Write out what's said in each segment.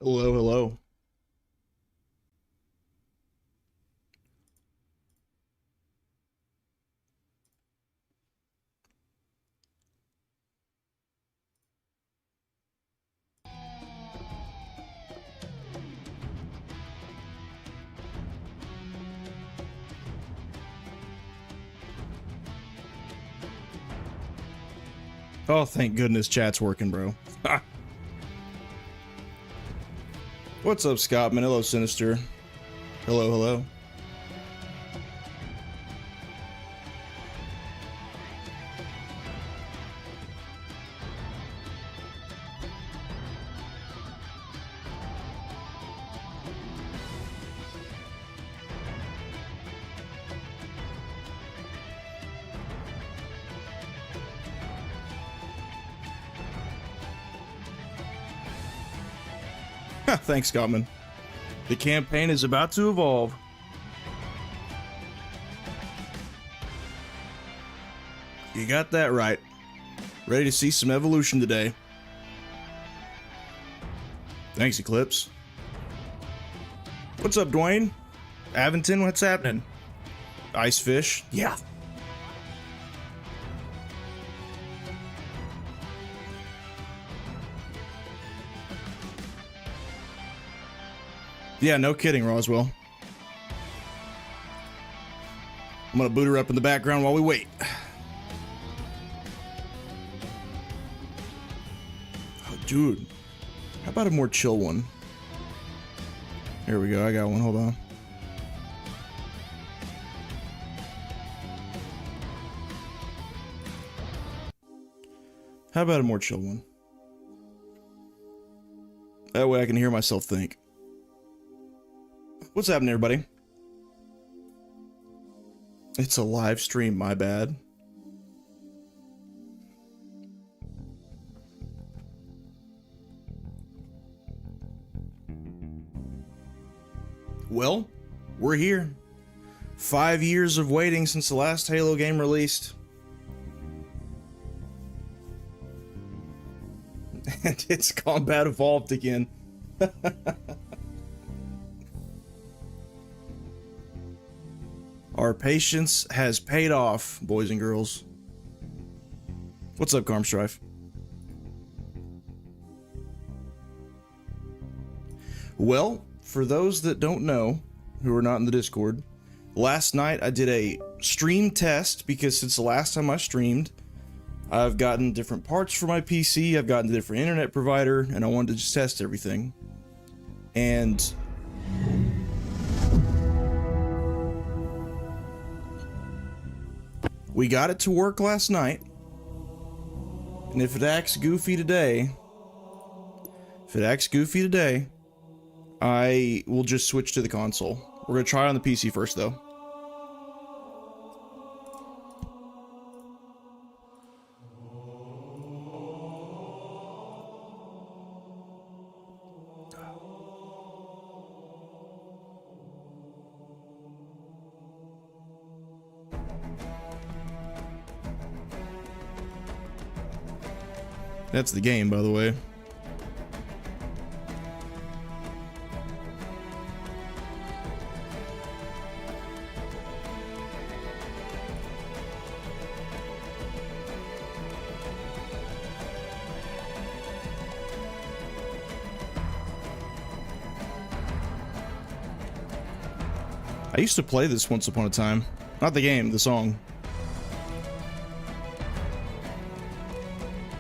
Hello, hello. Oh, thank goodness chat's working, bro. Ha! What's up, Scottman? Hello, Sinister. Hello, hello. Ha, thanks, Scottman. The campaign is about to evolve. You got that right. Ready to see some evolution today. Thanks, Eclipse. What's up, Dwayne? Aventon, what's happening? Icefish? Yeah. Yeah, no kidding, Roswell. I'm gonna boot her up in the background while we wait. Oh, dude. How about a more chill one? Here we go, I got one, hold on. How about a more chill one? That way I can hear myself think. What's happening, everybody? It's a live stream, my bad. Well, we're here. 5 years of waiting since the last Halo game released. And its combat evolved again. Our patience has paid off, boys and girls. What's up, Carmstrife? Well, for those that don't know, who are not in the Discord, last night I did a stream test because since the last time I streamed, I've gotten different parts for my PC, I've gotten a different internet provider, and I wanted to just test everything. And we got it to work last night, and if it acts goofy today, I will just switch to the console. We're gonna try it on the PC first, though. That's the game, by the way. I used to play this once upon a time. Not the game, the song.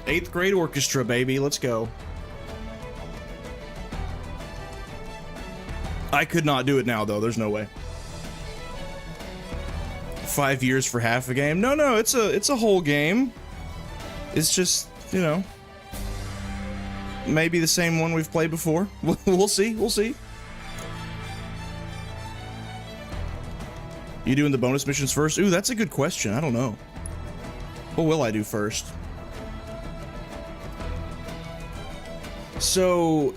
8th grade orchestra, baby, let's go. I could not do it now, though, there's no way. 5 years for half a game? No, it's a whole game. It's just, you know, maybe the same one we've played before. We'll see. You doing the bonus missions first? Ooh, that's a good question. I don't know. What will I do first? So,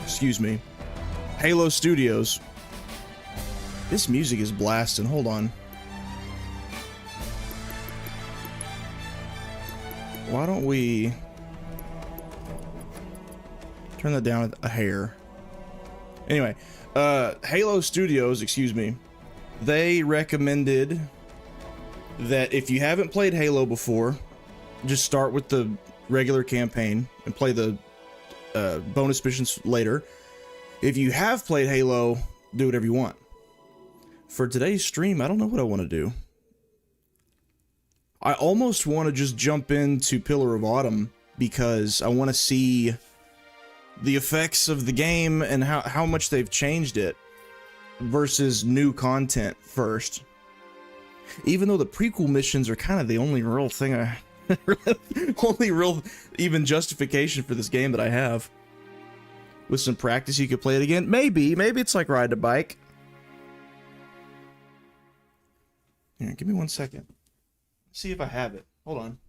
excuse me. Halo Studios. This music is blasting. Hold on. Why don't we... Turn that down a hair. Anyway, Halo Studios, excuse me, they recommended that if you haven't played Halo before, just start with the regular campaign and play the bonus missions later. If you have played Halo, do whatever you want. For today's stream, I don't know what I want to do. I almost want to just jump into Pillar of Autumn because I want to see the effects of the game and how much they've changed it versus new content first. Even though the prequel missions are kind of the only real thing only real even justification for this game that I have. With some practice, you could play it again. Maybe it's like riding a bike. Here, give me 1 second. See if I have it. Hold on.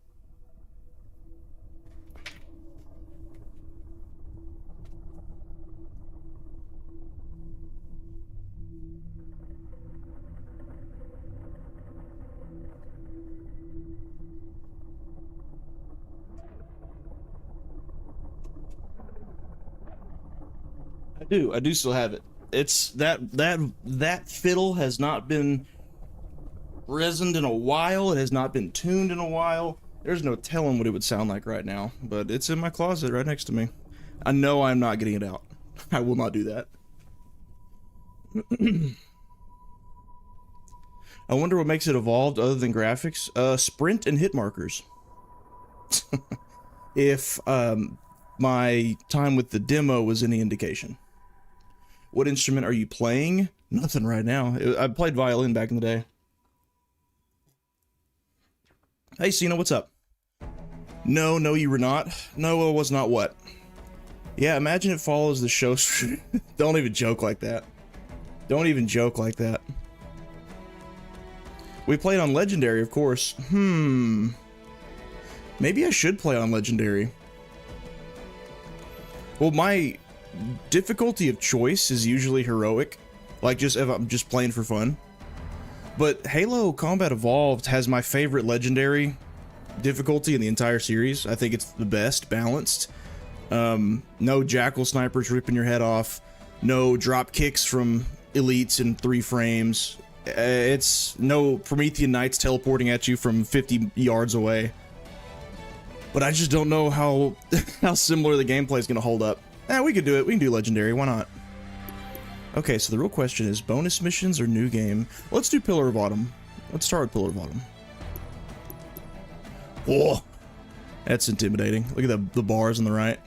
I do still have it. It's that fiddle has not been resined in a while. It has not been tuned in a while. There's no telling what it would sound like right now, but it's in my closet right next to me. I know I'm not getting it out. I will not do that. I wonder what makes it evolved other than graphics. Sprint and hit markers. If my time with the demo was any indication. What instrument are you playing? Nothing right now. I played violin back in the day. Hey, Cena, what's up? No, you were not. No, it was not what? Yeah, imagine it follows the show. Don't even joke like that. Don't even joke like that. We played on Legendary, of course. Maybe I should play on Legendary. Well, my difficulty of choice is usually heroic. Like, just if I'm just playing for fun. But Halo Combat Evolved has my favorite legendary difficulty in the entire series. I think it's the best balanced. No jackal snipers ripping your head off. No drop kicks from elites in 3 frames. It's no Promethean Knights teleporting at you from 50 yards away. But I just don't know how similar the gameplay is going to hold up. We could do it. We can do legendary. Why not? Okay, so the real question is bonus missions or new game? Let's do Pillar of Autumn. Let's start with Pillar of Autumn. Whoa, that's intimidating. Look at the bars on the right.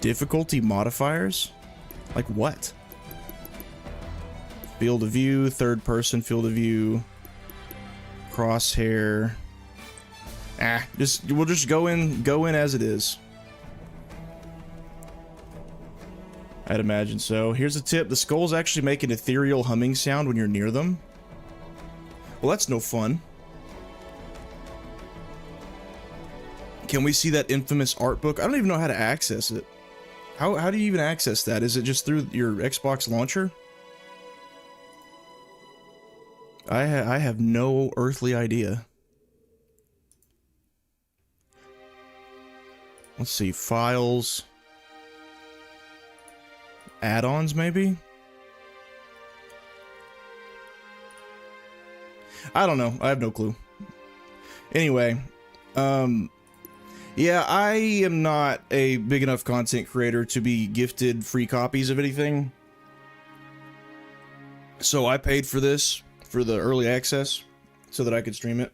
Difficulty modifiers? Like what? Field of view, third person field of view, crosshair. We'll just go in as it is. I'd imagine so. Here's a tip. The skulls actually make an ethereal humming sound when you're near them. Well, that's no fun. Can we see that infamous art book? I don't even know how to access it. How do you even access that? Is it just through your Xbox launcher? I have no earthly idea. Let's see, files. Add-ons, maybe? I don't know. I have no clue. Anyway, yeah, I am not a big enough content creator to be gifted free copies of anything. So I paid for this, for the early access, so that I could stream it.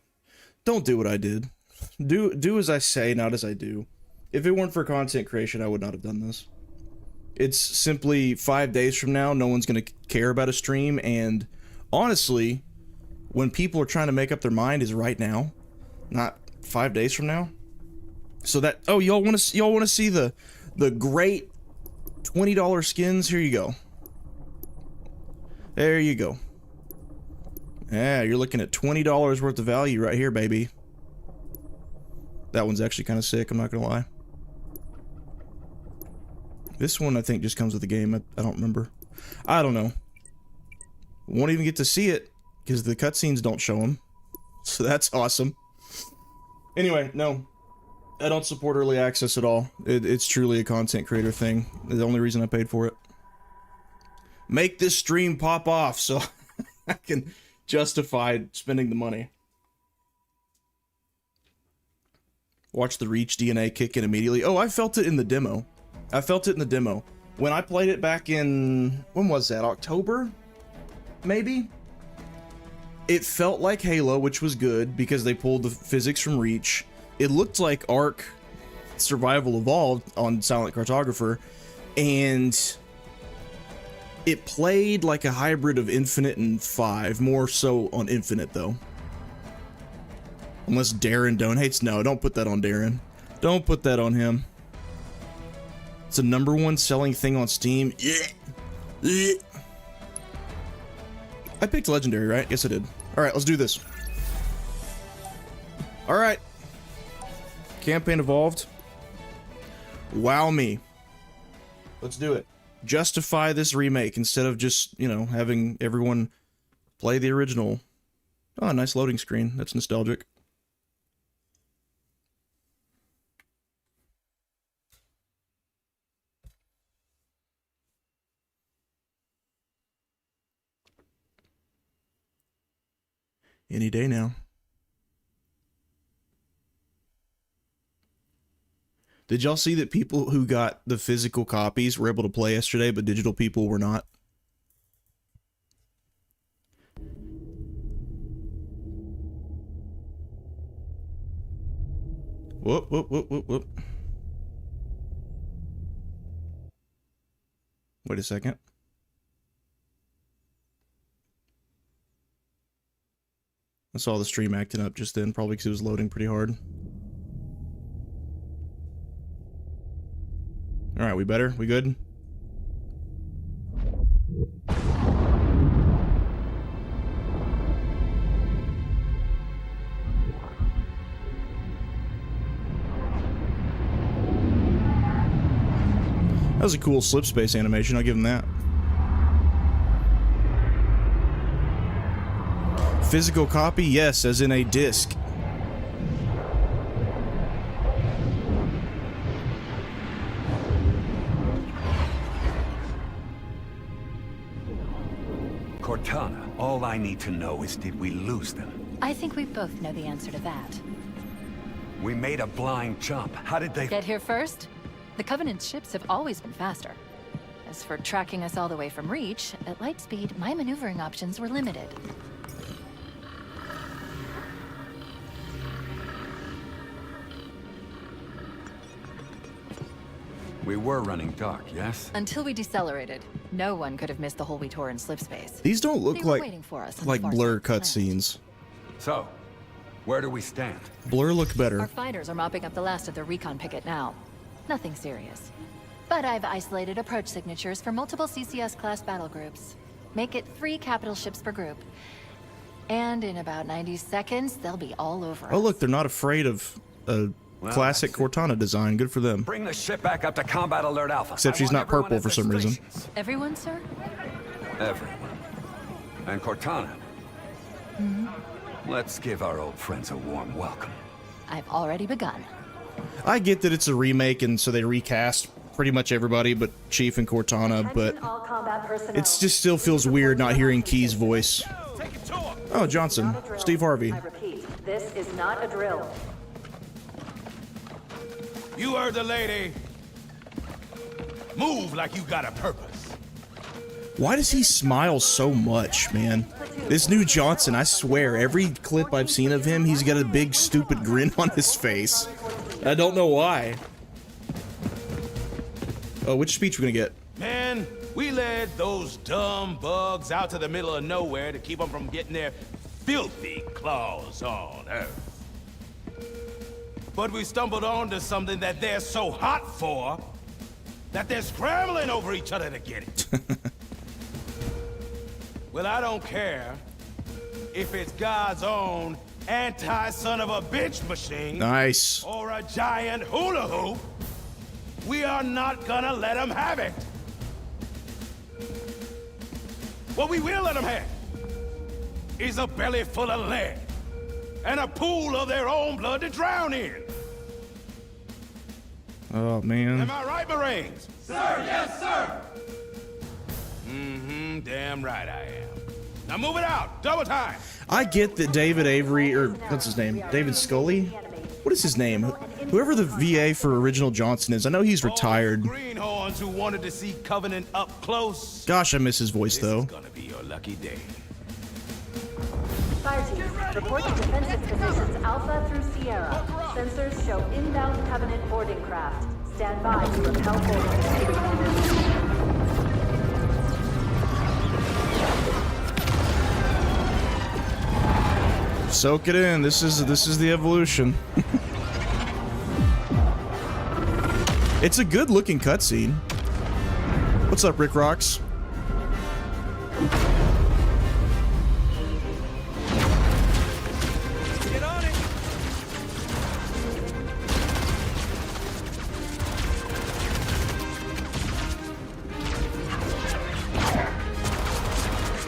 Don't do what I did. Do as I say, not as I do. If it weren't for content creation, I would not have done this. It's simply 5 days from now, no one's going to care about a stream, and honestly, when people are trying to make up their mind is right now, not 5 days from now. So that, oh, y'all want to see the great $20 skins? Here you go. There you go. Yeah, you're looking at $20 worth of value right here, baby. That one's actually kind of sick, I'm not going to lie. This one, I think, just comes with the game. I don't remember. I don't know. Won't even get to see it, because the cutscenes don't show them. So that's awesome. Anyway, no. I don't support early access at all. It's truly a content creator thing. The only reason I paid for it. Make this stream pop off so I can justify spending the money. Watch the Reach DNA kick in immediately. Oh, I felt it in the demo. When I played it back in, when was that? October? Maybe? It felt like Halo, which was good because they pulled the physics from Reach. It looked like Ark Survival Evolved on Silent Cartographer, and it played like a hybrid of Infinite and 5, more so on Infinite though. Unless Darren donates. No, don't put that on Darren. Don't put that on him. It's the #1 selling thing on Steam. Yeah. I picked Legendary, right? Yes, I did. Alright, let's do this. Alright. Campaign evolved. Wow me. Let's do it. Justify this remake instead of just, you know, having everyone play the original. Oh, nice loading screen. That's nostalgic. Any day now. Did y'all see that people who got the physical copies were able to play yesterday, but digital people were not? Whoop, whoop, whoop, whoop, whoop. Wait a second. I saw the stream acting up just then, probably because it was loading pretty hard. Alright, we better? We good? That was a cool slip space animation, I'll give him that. Physical copy? Yes, as in a disc. Cortana, all I need to know is, did we lose them? I think we both know the answer to that. We made a blind jump. How did they Get here first? The Covenant's ships have always been faster. As for tracking us all the way from Reach, at light speed, my maneuvering options were limited. We were running dark, yes? Until we decelerated, no one could have missed the hole we tore in slip space. These don't look They were like waiting for us on the far Blur side of the land. cutscenes. So, where do we stand? Blur looked better. Our fighters are mopping up the last of the recon picket now. Nothing serious. But I've isolated approach signatures for multiple CCS-class battle groups. Make it 3 capital ships per group. And in about 90 seconds, they'll be all over us. Oh look, they're not afraid of a classic Cortana design. Good for them. Bring the ship back up to Combat Alert Alpha. Except she's not purple for some reason. Everyone, sir? Everyone. And Cortana. Let's give our old friends a warm welcome. I've already begun. I get that it's a remake and so they recast pretty much everybody but Chief and Cortana, but it just still feels weird not hearing Key's voice. Oh, Johnson. Steve Harvey. I repeat, this is not a drill. You heard the lady. Move like you got a purpose. Why does he smile so much, man? This new Johnson, I swear, every clip I've seen of him, he's got a big stupid grin on his face. I don't know why. Oh, which speech we gonna get? Man, we led those dumb bugs out to the middle of nowhere to keep them from getting their filthy claws on Earth. But we stumbled onto something that they're so hot for that they're scrambling over each other to get it. Well, I don't care if it's God's own anti-son of a bitch machine. Nice. Or a giant hula hoop. We are not gonna let them have it. What we will let them have is a belly full of lead and a pool of their own blood to drown in. Oh, man. Am I right, Marines? Sir, yes, sir! Mm-hmm, damn right I am. Now move it out, double time! I get that David Avery, or what's his name? David Scully? What is his name? Whoever the VA for Original Johnson is, I know he's retired. Greenhorns who wanted to see Covenant up close. Gosh, I miss his voice, This though. is gonna be your lucky day. Fire teams, report to defensive positions Alpha through Sierra. Sensors show inbound Covenant boarding craft. Stand by to repel boarding. Soak it in. This is the evolution. It's a good looking cutscene. What's up, Rick Rocks? Get on it!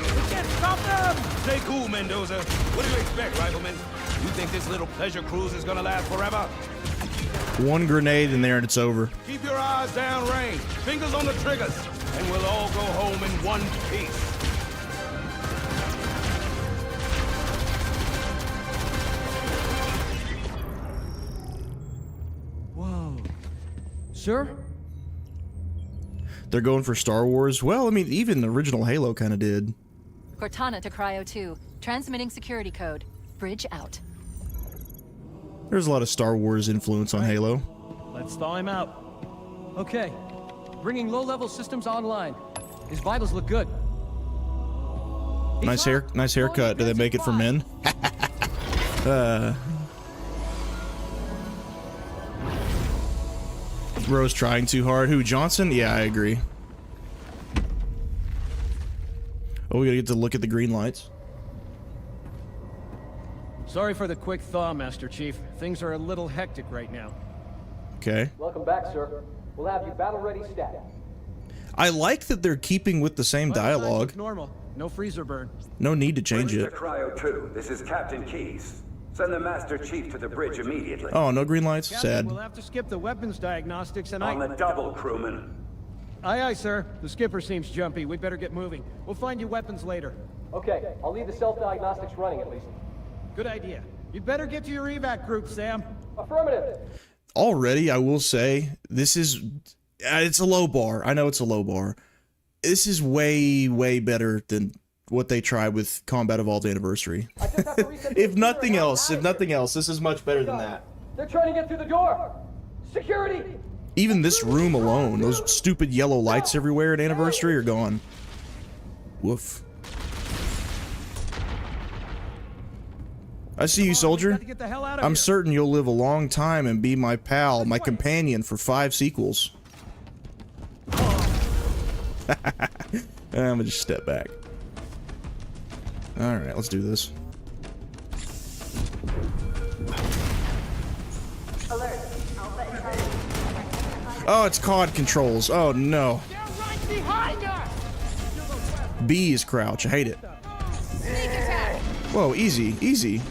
We can't stop them! Stay cool, Mendoza. What do you expect, Rifleman? You think this little pleasure cruise is gonna last forever? One grenade in there and it's over. Keep your eyes down range, fingers on the triggers, and we'll all go home in one piece. Whoa. Sir? They're going for Star Wars. Well, I mean, even the original Halo kind of did. Cortana to Cryo 2. Transmitting security code. Bridge out. There's a lot of Star Wars influence on Halo. Let's thaw him out. Okay. Bringing low-level systems online. His vitals look good. Nice haircut. Do they make it for men? Rose trying too hard. Who, Johnson? Yeah, I agree. Oh, we gotta get to look at the green lights. Sorry for the quick thaw, Master Chief. Things are a little hectic right now. Okay. Welcome back, sir. We'll have you battle-ready stat. I like that they're keeping with the same Vital signs dialogue. look normal. No freezer burn. No need to change Bridge it. to Cryo 2. This is Captain Keyes. Send the Master Chief to the bridge immediately. Oh, no green lights? Captain, Sad. we'll have to skip the weapons diagnostics and On the double, crewman. Aye, aye, sir. The skipper seems jumpy. We'd better get moving. We'll find you weapons later. Okay, I'll leave the self-diagnostics running at least. Good idea. You'd better get to your evac group, Sam. Affirmative. Already, I will say, this is... it's a low bar. I know it's a low bar. This is way, way better than what they tried with Combat Evolved Anniversary. I just have to reset the If nothing computer and else, I'm if out of nothing here. else, this is much better than that. They're trying to get through the door. Security. Even this room alone, those stupid yellow lights everywhere at Anniversary are gone. Woof. I see you, soldier. Got to get the hell out of I'm here. certain you'll live a long time and be my pal, my companion for 5 sequels. I'm gonna just step back. Alright, let's do this. Alert. Alpha and Charlie. Oh, it's COD controls. Oh no. They're right behind us! B is crouch. I hate it. Whoa, easy, easy.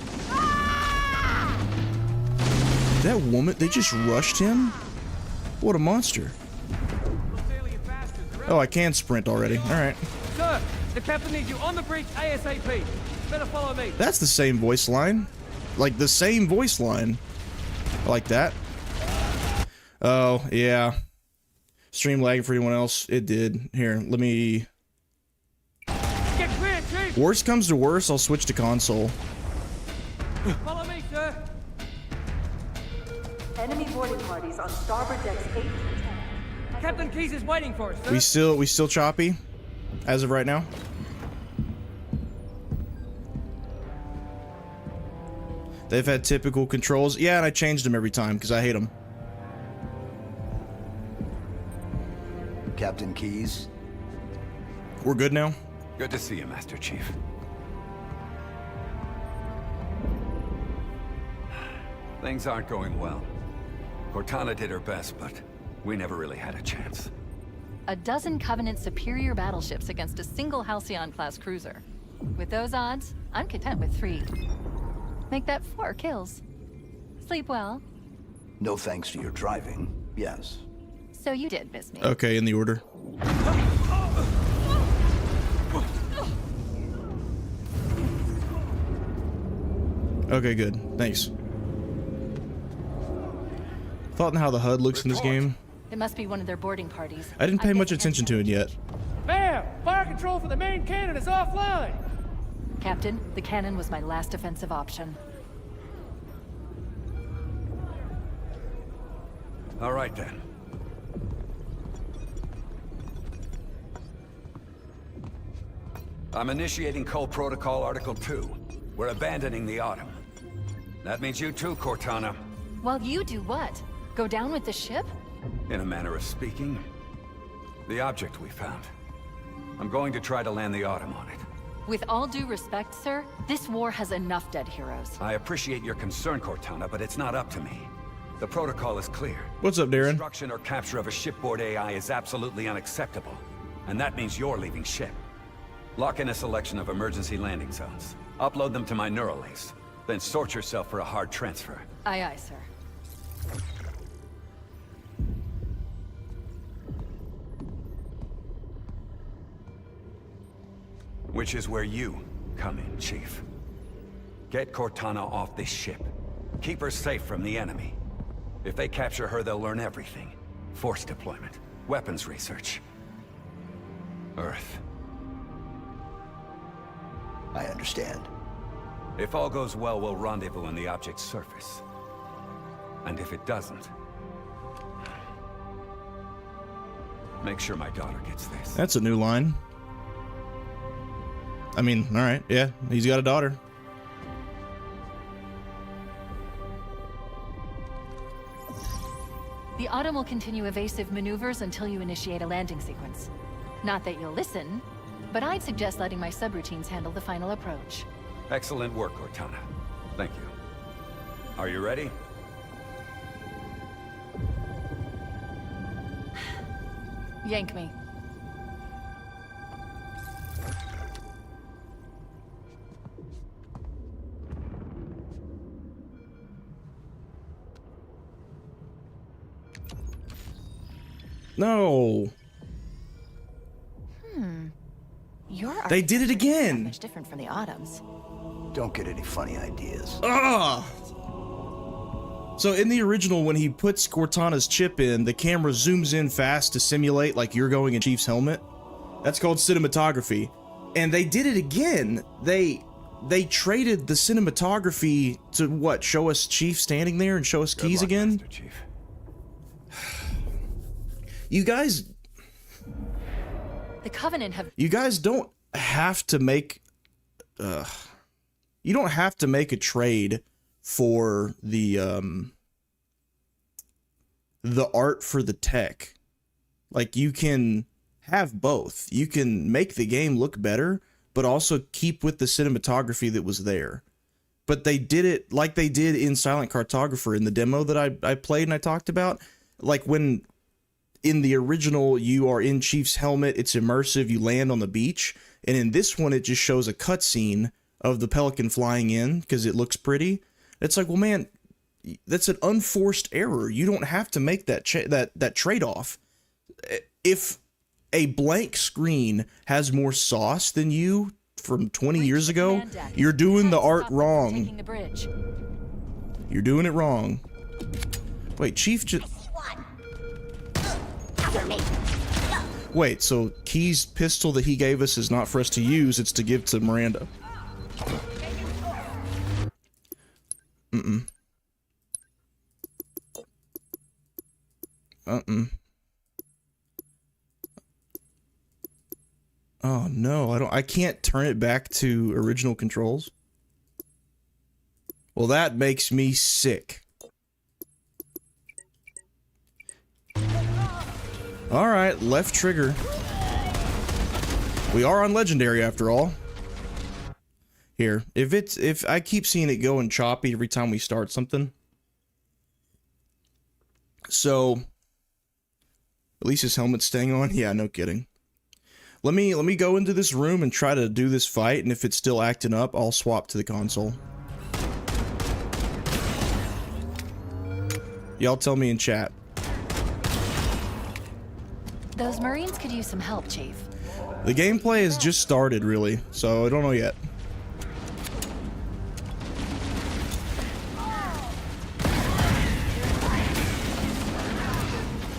That woman, they just rushed him? What a monster. Oh, I can sprint already. Alright. Sir, the captain needs you on the bridge ASAP. Better follow me. That's the same voice line. Like, the same voice line. I like that. Oh, yeah. Stream lag for anyone else? It did. Here, let me... Get clear, Chief. Worst comes to worst, I'll switch to console. Follow me, sir. Enemy boarding parties on starboard decks 8 through 10. Captain Keyes is waiting for us, sir. We still choppy? As of right now? They've had typical controls. Yeah, and I changed them every time, because I hate them. Captain Keyes? We're good now? Good to see you, Master Chief. Things aren't going well. Cortana did her best, but we never really had a chance. A dozen Covenant superior battleships against a single Halcyon-class cruiser. With those odds, I'm content with 3. Make that 4 kills. Sleep well. No thanks to your driving. Yes. So you did miss me. Okay, in the order. Okay, good. Thanks. Thought on how the HUD looks in this game. It must be one of their boarding parties. I didn't pay I'm much guessing attention to it yet. Bam! Fire control for the main cannon is offline! Captain, the cannon was my last offensive option. All right, then. I'm initiating Cole Protocol Article 2. We're abandoning the Autumn. That means you too, Cortana. While you do what? Go down with the ship? In a manner of speaking. The object we found. I'm going to try to land the Autumn on it. With all due respect, sir, this war has enough dead heroes. I appreciate your concern, Cortana, but it's not up to me. The protocol is clear. What's up, Darren? Destruction or capture of a shipboard AI is absolutely unacceptable. And that means you're leaving ship. Lock in a selection of emergency landing zones. Upload them to my neural lace. Then sort yourself for a hard transfer. Aye, aye, sir. Which is where you come in, Chief. Get Cortana off this ship. Keep her safe from the enemy. If they capture her, they'll learn everything. Force deployment, weapons research. Earth. I understand. If all goes well, we'll rendezvous on the object's surface. And if it doesn't... make sure my daughter gets this. That's a new line. I mean, alright, yeah, he's got a daughter. The Autumn will continue evasive maneuvers until you initiate a landing sequence. Not that you'll listen, but I'd suggest letting my subroutines handle the final approach. Excellent work, Cortana. Thank you. Are you ready? Yank me. No. They did it again. Much different from the Autumn's. Don't get any funny ideas. Ah. So in the original, when he puts Cortana's chip in, the camera zooms in fast to simulate like you're going in Chief's helmet. That's called cinematography. And they did it again. They traded the cinematography to what? Show us Chief standing there and show us Good keys luck, again? Master Chief. You guys The Covenant have... You guys don't have to make you don't have to make a trade for the art for the tech. Like, you can have both. You can make the game look better, but also keep with the cinematography that was there. But they did it like they did in Silent Cartographer in the demo that I played and I talked about. Like, when in the original, you are in Chief's helmet, it's immersive, you land on the beach, and in this one, it just shows a cutscene of the Pelican flying in because it looks pretty. It's like, well, man, that's an unforced error. You don't have to make that that trade-off. If a blank screen has more sauce than you from 20 years ago, you're doing the art wrong. You're doing it wrong. Wait, Chief just... Wait, so Key's pistol that he gave us is not for us to use, it's to give to Miranda. Oh no, I can't turn it back to original controls. Well, that makes me sick. Alright, left trigger. We are on Legendary after all. Here, if I keep seeing it going choppy every time we start something. So, at least his helmet's staying on? Yeah, no kidding. Let me go into this room and try to do this fight, and if it's still acting up, I'll swap to the console. Y'all tell me in chat. Those Marines could use some help, Chief. The gameplay has just started, really, so I don't know yet.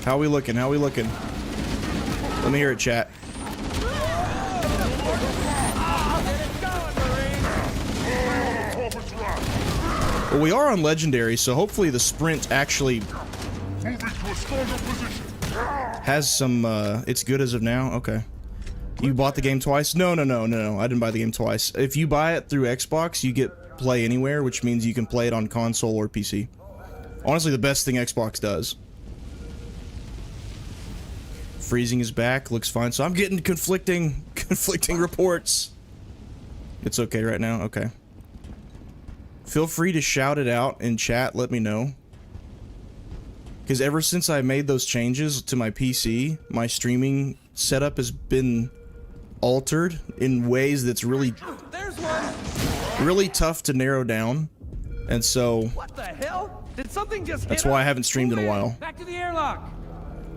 How we looking? How we looking? Let me hear it, chat. Well, we are on Legendary, so hopefully the sprint actually has some, it's good as of now? Okay. You bought the game twice? No. I didn't buy the game twice. If you buy it through Xbox, you get Play Anywhere, which means you can play it on console or PC. Honestly, the best thing Xbox does. Freezing is back, looks fine. So I'm getting conflicting reports. It's okay right now? Okay. Feel free to shout it out in chat, let me know. Because ever since I made those changes to my PC, my streaming setup has been altered in ways that's really tough to narrow down. And so What the hell? Did something just that's why I haven't streamed in a while. Back to the airlock.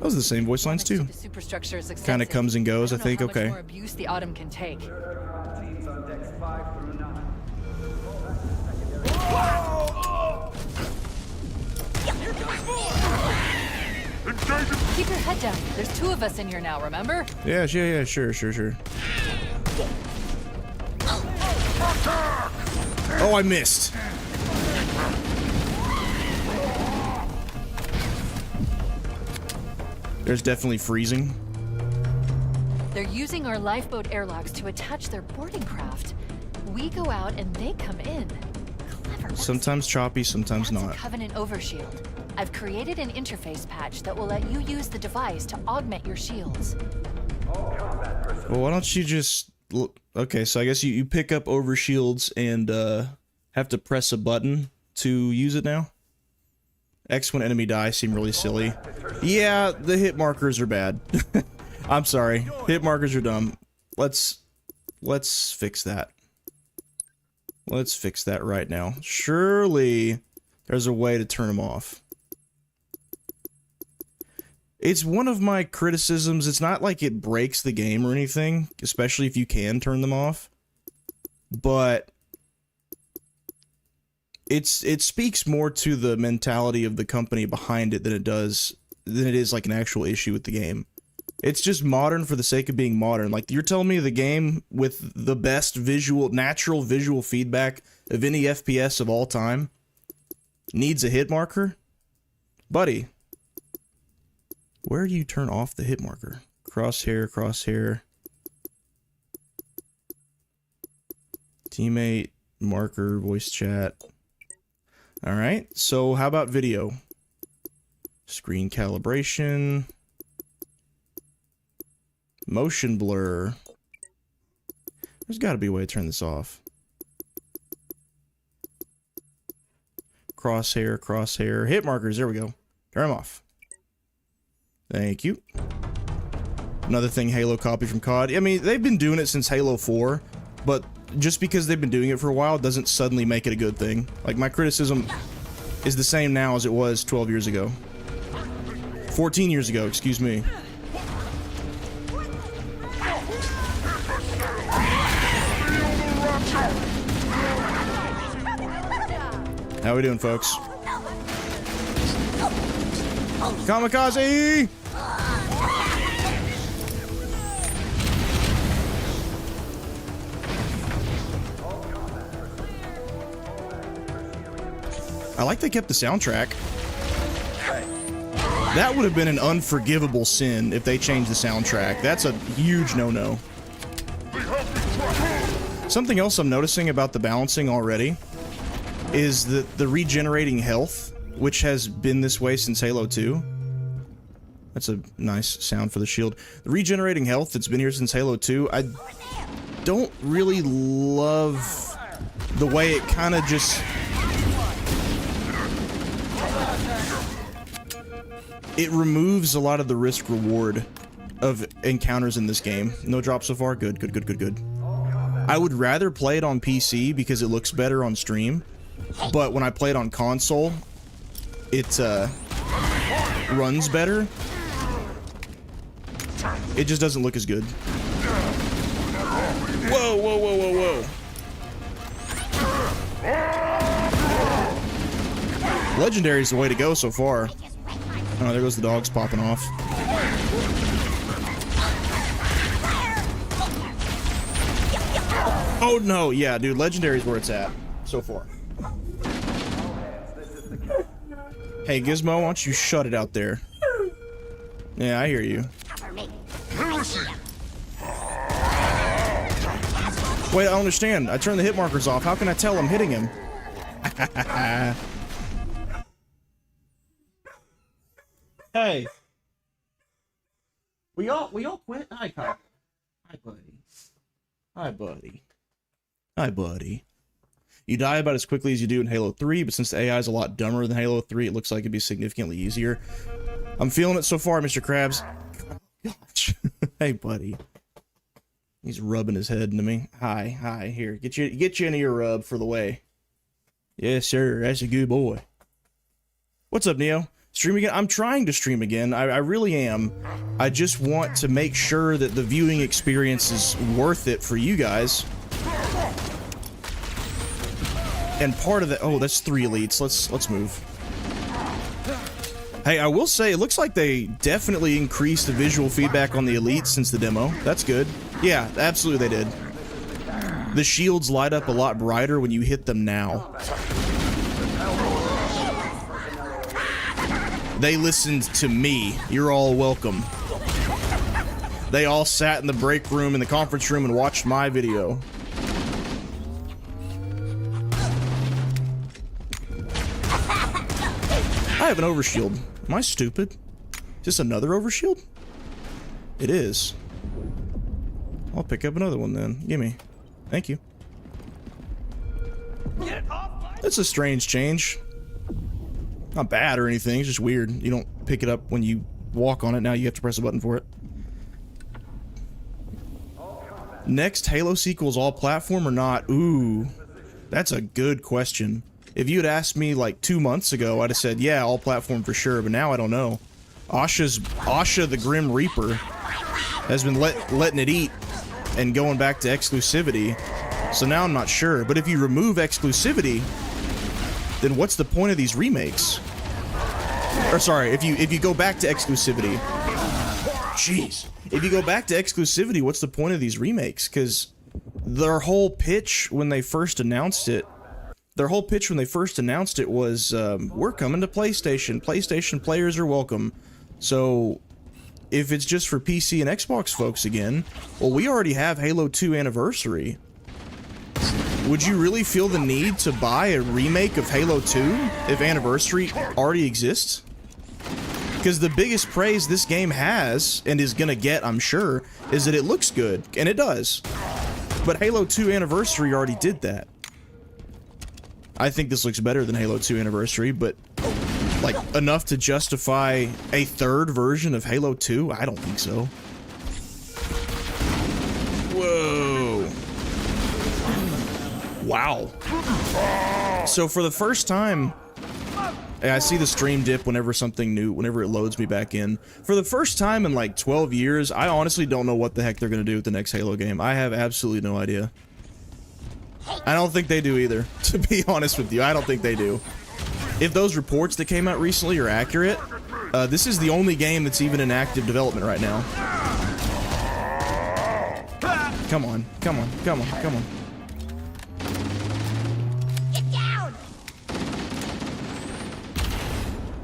Those are the same voice lines too. The superstructure is Kind of comes and goes, I think. How much Okay. more abuse the Autumn can take. Teams on decks 5 through 9. Keep your head down. There's 2 of us in here now, remember? Yeah, sure. Oh, I missed. There's definitely freezing. They're using our lifeboat airlocks to attach their boarding craft. We go out and they come in. Clever. Sometimes choppy, sometimes That's not. a Covenant overshield. I've created an interface patch that will let you use the device to augment your shields. Well, why don't you just... Okay, so I guess you pick up overshields and have to press a button to use it now? X when enemy dies seem really silly. Yeah, the hit markers are bad. I'm sorry. Hit markers are dumb. Let's fix that. Let's fix that right now. Surely there's a way to turn them off. It's one of my criticisms. It's not like it breaks the game or anything, especially if you can turn them off. But it speaks more to the mentality of the company behind it than it is like an actual issue with the game. It's just modern for the sake of being modern. Like, you're telling me the game with the best natural visual feedback of any FPS of all time needs a hit marker? Buddy, where do you turn off the hit marker? Crosshair. Teammate, marker, voice chat. Alright, so how about video? Screen calibration. Motion blur. There's got to be a way to turn this off. Crosshair. Hit markers, there we go. Turn them off. Thank you. Another thing Halo copied from COD. I mean, they've been doing it since Halo 4, but just because they've been doing it for a while doesn't suddenly make it a good thing. Like, my criticism is the same now as it was 12 years ago. 14 years ago, excuse me. How we doing, folks? Kamikaze! I like they kept the soundtrack. That would have been an unforgivable sin if they changed the soundtrack. That's a huge no-no. Something else I'm noticing about the balancing already is that the regenerating health, which has been this way since Halo 2. That's a nice sound for the shield. The regenerating health that's been here since Halo 2, I don't really love the way it kind of just... It removes a lot of the risk-reward of encounters in this game. No drop so far? Good. I would rather play it on PC because it looks better on stream. But when I play it on console, it runs better. It just doesn't look as good. Whoa, whoa, whoa, whoa, whoa. Legendary is the way to go so far. Oh, there goes the dogs popping off. Oh no, yeah, dude, Legendary is where it's at so far. Hey, Gizmo, why don't you shut it out there? Yeah, I hear you. Wait, I don't understand. I turned the hit markers off. How can I tell I'm hitting him? Hey. We all quit? Hi, Kyle. Hi, buddy. Hi, buddy. Hi, buddy. You die about as quickly as you do in Halo 3, but since the AI is a lot dumber than Halo 3, it looks like it'd be significantly easier. I'm feeling it so far, Mr. Krabs. Gosh. Hey, buddy. He's rubbing his head into me. Hi, hi. Here, get you an ear rub for the way. Yes, sir. That's a good boy. What's up, Neo? Stream again? I'm trying to stream again. I really am. I just want to make sure that the viewing experience is worth it for you guys. And part of that, oh, that's 3 elites. Let's move. Hey, I will say, it looks like they definitely increased the visual feedback on the elites since the demo. That's good. Yeah, absolutely they did. The shields light up a lot brighter when you hit them now. They listened to me. You're all welcome. They all sat in the break room in the conference room and watched my video. I have an overshield. Am I stupid? Is this another overshield? It is. I'll pick up another one then. Gimme. Thank you. That's a strange change. Not bad or anything, it's just weird. You don't pick it up when you walk on it, now you have to press a button for it. Next Halo sequel's all platform or not? Ooh, that's a good question. If you had asked me like 2 months ago, I'd have said, yeah, all platform for sure, but now I don't know. Asha the Grim Reaper has been letting it eat and going back to exclusivity, so now I'm not sure. But if you remove exclusivity, then what's the point of these remakes? Or sorry, if you go back to exclusivity, jeez, if you go back to exclusivity, what's the point of these remakes? Because their whole pitch when they first announced it, was, we're coming to PlayStation. PlayStation players are welcome. So if it's just for PC and Xbox folks again, well, we already have Halo 2 Anniversary. Would you really feel the need to buy a remake of Halo 2 if Anniversary already exists? Because the biggest praise this game has, and is gonna get, I'm sure, is that it looks good, and it does. But Halo 2 Anniversary already did that. I think this looks better than Halo 2 Anniversary, but like enough to justify a third version of Halo 2? I don't think so. Whoa. Wow. So for the first time, I see the stream dip whenever something new, whenever it loads me back in. For the first time in like 12 years, I honestly don't know what the heck they're gonna do with the next Halo game. I have absolutely no idea. I don't think they do either, to be honest with you. I don't think they do. If those reports that came out recently are accurate, this is the only game that's even in active development right now. Come on, come on, come on, come on. Get down!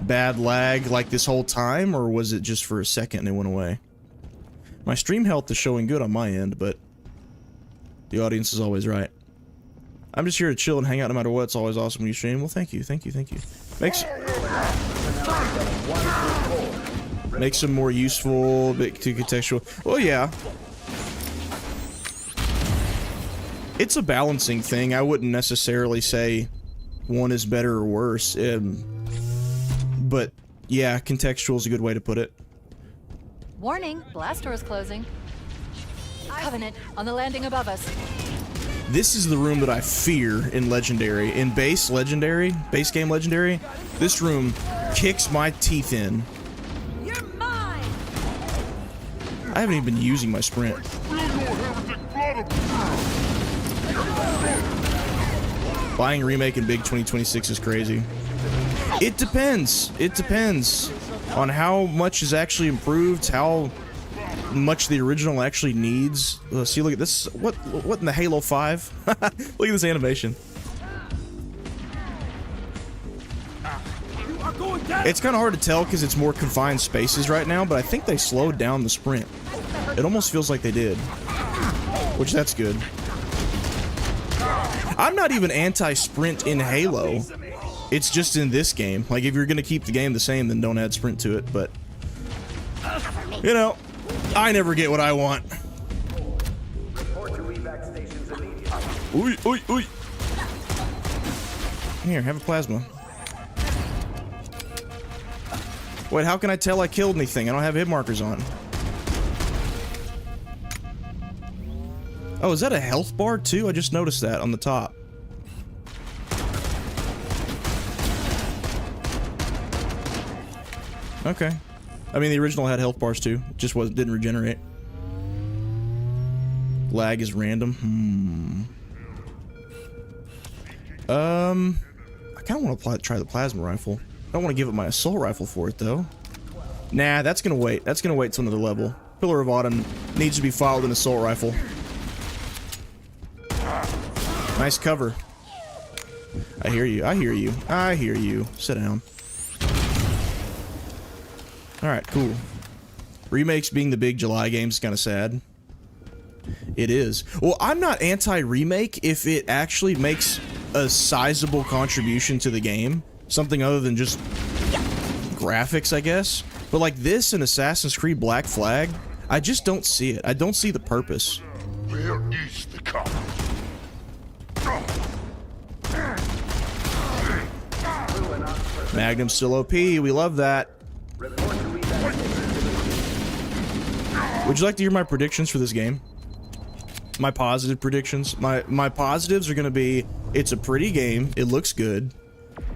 Bad lag like this whole time, or was it just for a second and it went away? My stream health is showing good on my end, but the audience is always right. I'm just here to chill and hang out no matter what. It's always awesome when you stream. Well, thank you, thank you, thank you. Makes them more useful, a bit too contextual. Well, yeah. It's a balancing thing. I wouldn't necessarily say one is better or worse. But yeah, contextual is a good way to put it. Warning, blast door is closing. Covenant on the landing above us. This is the room that I fear in Legendary. In base game Legendary, this room kicks my teeth in. You're mine. I haven't even been using my sprint. Buying Remake in big 2026 is crazy. It depends. It depends on how much is actually improved, how much the original actually needs. See, look at this. What in the Halo 5? Look at this animation. It's kind of hard to tell because it's more confined spaces right now, but I think they slowed down the sprint. It almost feels like they did, which that's good. I'm not even anti-sprint in Halo. It's just in this game. Like, if you're gonna keep the game the same, then don't add sprint to it, but... You know, I never get what I want. Oi, oi, oi. Here, have a plasma. Wait, how can I tell I killed anything? I don't have hit markers on. Oh, is that a health bar too? I just noticed that on the top. Okay. I mean, the original had health bars too. Just didn't regenerate. Lag is random. I kind of want to try the plasma rifle. I don't want to give it my assault rifle for it though. Nah, that's gonna wait. That's gonna wait till another level. Pillar of Autumn needs to be followed an assault rifle. Nice cover. I hear you. I hear you. I hear you. Sit down. Alright, cool. Remakes being the big July game is kind of sad. It is. Well, I'm not anti-remake if it actually makes a sizable contribution to the game. Something other than just graphics, I guess. But like this in Assassin's Creed Black Flag, I just don't see it. I don't see the purpose. Where is the cop? Magnum's still OP. We love that. Would you like to hear my predictions for this game? My positive predictions? My positives are going to be, it's a pretty game, it looks good,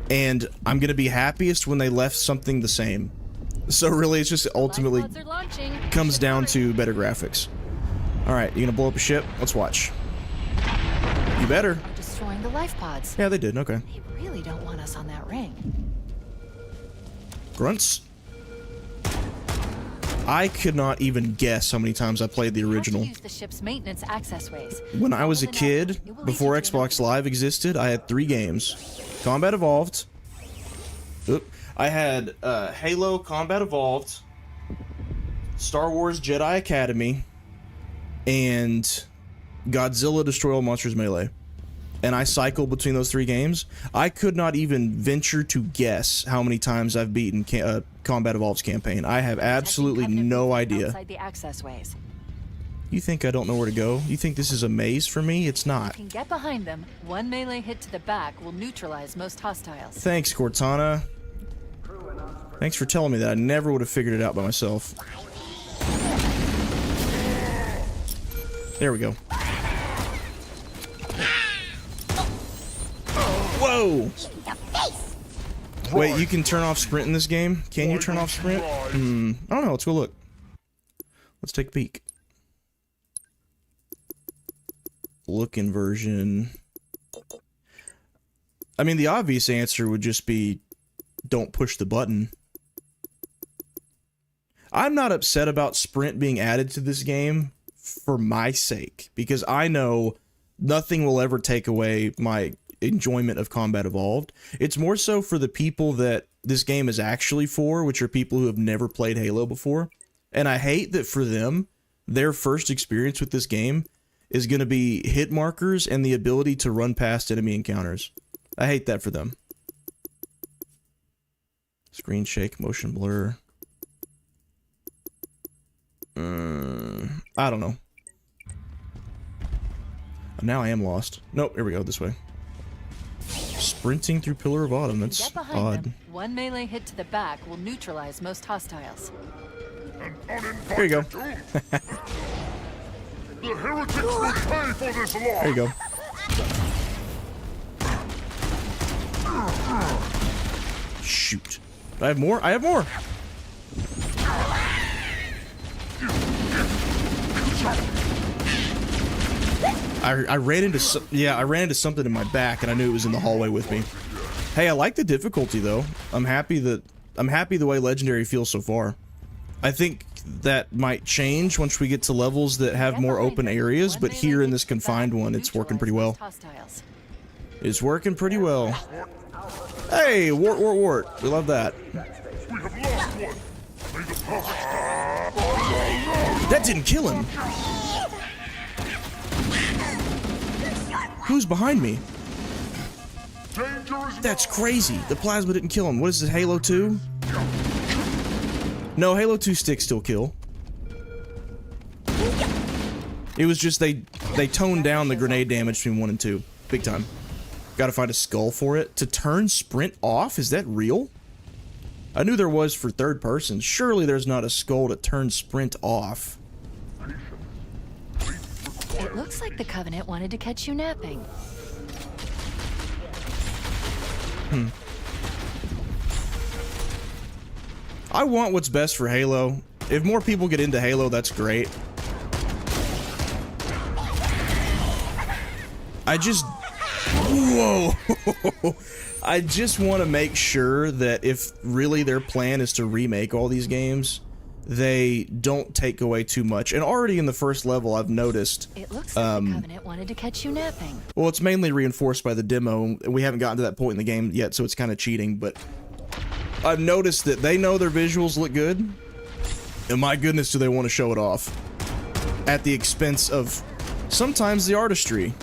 and I'm going to be happiest when they left something the same. So really, it's just ultimately comes down to better graphics. Alright, you going to blow up a ship? Let's watch. You better. Destroying the life pods. Yeah, they did, okay. They really don't want us on that ring. Grunts. I could not even guess how many times I played the original. Use the ship's maintenance access ways. When I was a kid, before Xbox Live existed, I had 3 games. Combat Evolved. Oop. I had Halo Combat Evolved, Star Wars Jedi Academy, and Godzilla Destroy All Monsters Melee. And I cycled between those 3 games. I could not even venture to guess how many times I've beaten Combat Evolved's campaign. I have absolutely no idea. Outside the access ways. You think I don't know where to go? You think this is a maze for me? It's not. If you can get behind them, one melee hit to the back will neutralize most hostiles. Thanks, Cortana. Thanks for telling me that. I never would have figured it out by myself. There we go. Whoa! Wait, you can turn off sprint in this game? Can you turn off sprint? I don't know. Let's go look. Let's take a peek. Look inversion. I mean, the obvious answer would just be don't push the button. I'm not upset about sprint being added to this game for my sake, because I know nothing will ever take away my enjoyment of Combat Evolved. It's more so for the people that this game is actually for, which are people who have never played Halo before. And I hate that for them, their first experience with this game is going to be hit markers and the ability to run past enemy encounters. I hate that for them. Screen shake, motion blur. I don't know. Now I am lost. Nope, here we go, this way. Sprinting through Pillar of Autumn, that's odd. Them, one melee hit to the back will neutralize most hostiles. Here you go. The heretics will pay for this law. There you go. Shoot. I have more? I have more! I ran into something in my back, and I knew it was in the hallway with me. Hey, I like the difficulty though. I'm happy the way Legendary feels so far. I think that might change once we get to levels that have more open areas, but here in this confined one, it's working pretty well. It's working pretty well. Hey, Wart, Wart, Wart. We love that. That didn't kill him. Who's behind me? That's crazy. The plasma didn't kill him. What is this, Halo 2? No, Halo 2 sticks still kill. It was just they toned down the grenade damage between 1 and 2. Big time. Gotta find a skull for it. To turn sprint off? Is that real? I knew there was for third person. Surely there's not a skull to turn sprint off. It looks like the Covenant wanted to catch you napping. I want what's best for Halo. If more people get into Halo, that's great. Whoa! I just want to make sure that if really their plan is to remake all these games, they don't take away too much. And already in the first level, I've noticed... It looks like the Covenant wanted to catch you napping. Well, it's mainly reinforced by the demo. We haven't gotten to that point in the game yet, so it's kind of cheating, but... I've noticed that they know their visuals look good, and my goodness do they want to show it off. At the expense of sometimes the artistry.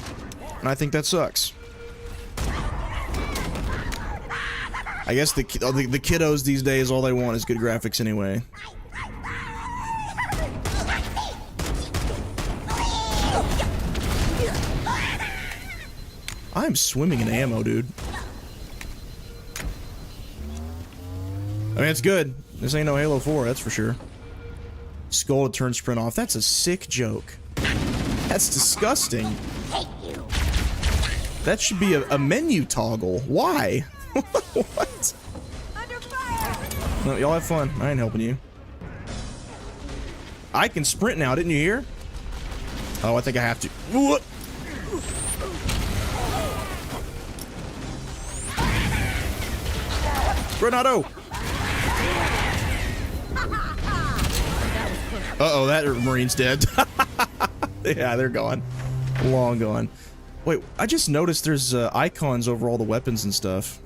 And I think that sucks. I guess the kiddos these days, all they want is good graphics anyway. I'm swimming in ammo, dude. I mean, it's good. This ain't no Halo 4, that's for sure. Skull to turn sprint off. That's a sick joke. That's disgusting. That should be a menu toggle. Why? What? No, y'all have fun. I ain't helping you. I can sprint now, didn't you hear? Oh, I think I have to. What? Granado! Uh-oh, that Marine's dead. Yeah, they're gone. Long gone. Wait, I just noticed there's icons over all the weapons and stuff.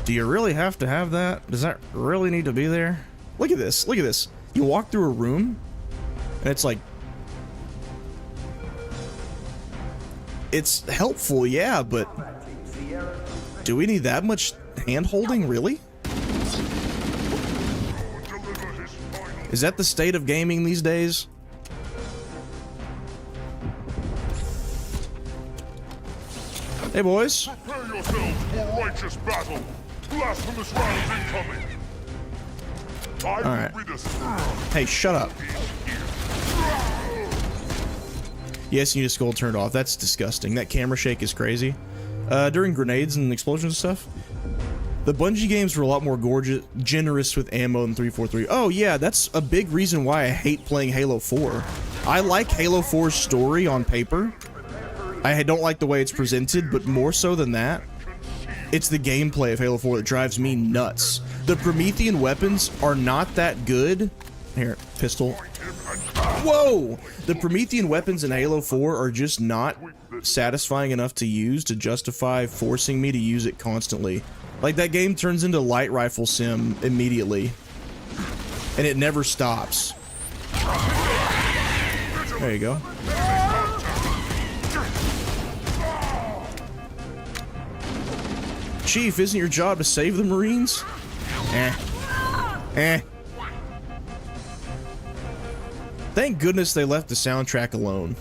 Do you really have to have that? Does that really need to be there? Look at this. Look at this. You walk through a room, and it's like... It's helpful, yeah, but... Do we need that much hand-holding, really? Is that the state of gaming these days? Hey, boys. Prepare yourselves for righteous battle. Blasphemous rounds incoming. All right. Hey, shut up. Yes, you need a skull turned off. That's disgusting. That camera shake is crazy. During grenades and explosions and stuff, the Bungie games were a lot more generous with ammo than 343. Oh yeah, that's a big reason why I hate playing Halo 4. I like Halo 4's story on paper. I don't like the way it's presented, but more so than that, it's the gameplay of Halo 4 that drives me nuts. The Promethean weapons are not that good. Here, pistol. Whoa! The Promethean weapons in Halo 4 are just not satisfying enough to use to justify forcing me to use it constantly. Like, that game turns into light rifle sim immediately. And it never stops. There you go. Chief, isn't your job to save the Marines? Thank goodness they left the soundtrack alone.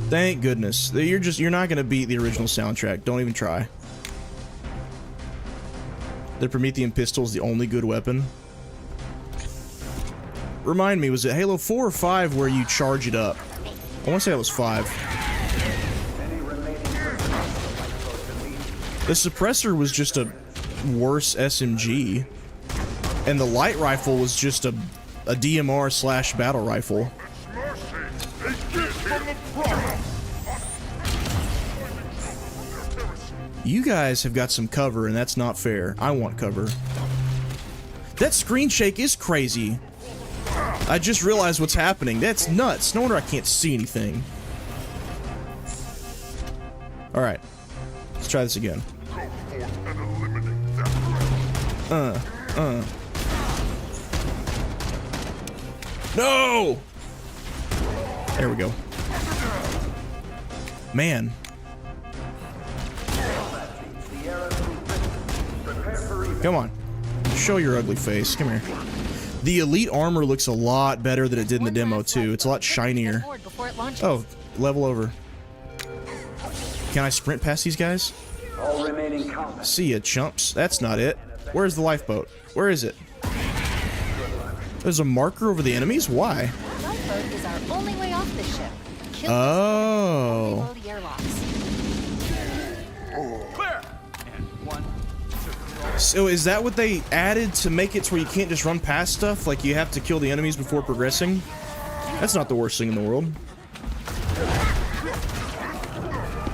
Thank goodness. You're not gonna beat the original soundtrack. Don't even try. The Promethean pistol is the only good weapon. Remind me, was it Halo 4 or 5 where you charge it up? I want to say it was 5. The suppressor was just a worse SMG, and the light rifle was just a DMR / battle rifle. You guys have got some cover, and that's not fair. I want cover. That screen shake is crazy. I just realized what's happening. That's nuts. No wonder I can't see anything. Alright. Let's try this again. No! There we go. Man. Come on. Show your ugly face. Come here. The elite armor looks a lot better than it did in the demo, too. It's a lot shinier. Oh, level over. Can I sprint past these guys? All remaining combat. See ya, chumps. That's not it. Where's the lifeboat? Where is it? There's a marker over the enemies? Why? The lifeboat is our only way off this ship. Kill Oh. below the airlocks. Clear! And 1, 2, So is that what they added to make it to where you can't just run past stuff? Like you have to kill the enemies before progressing? That's not the worst thing in the world.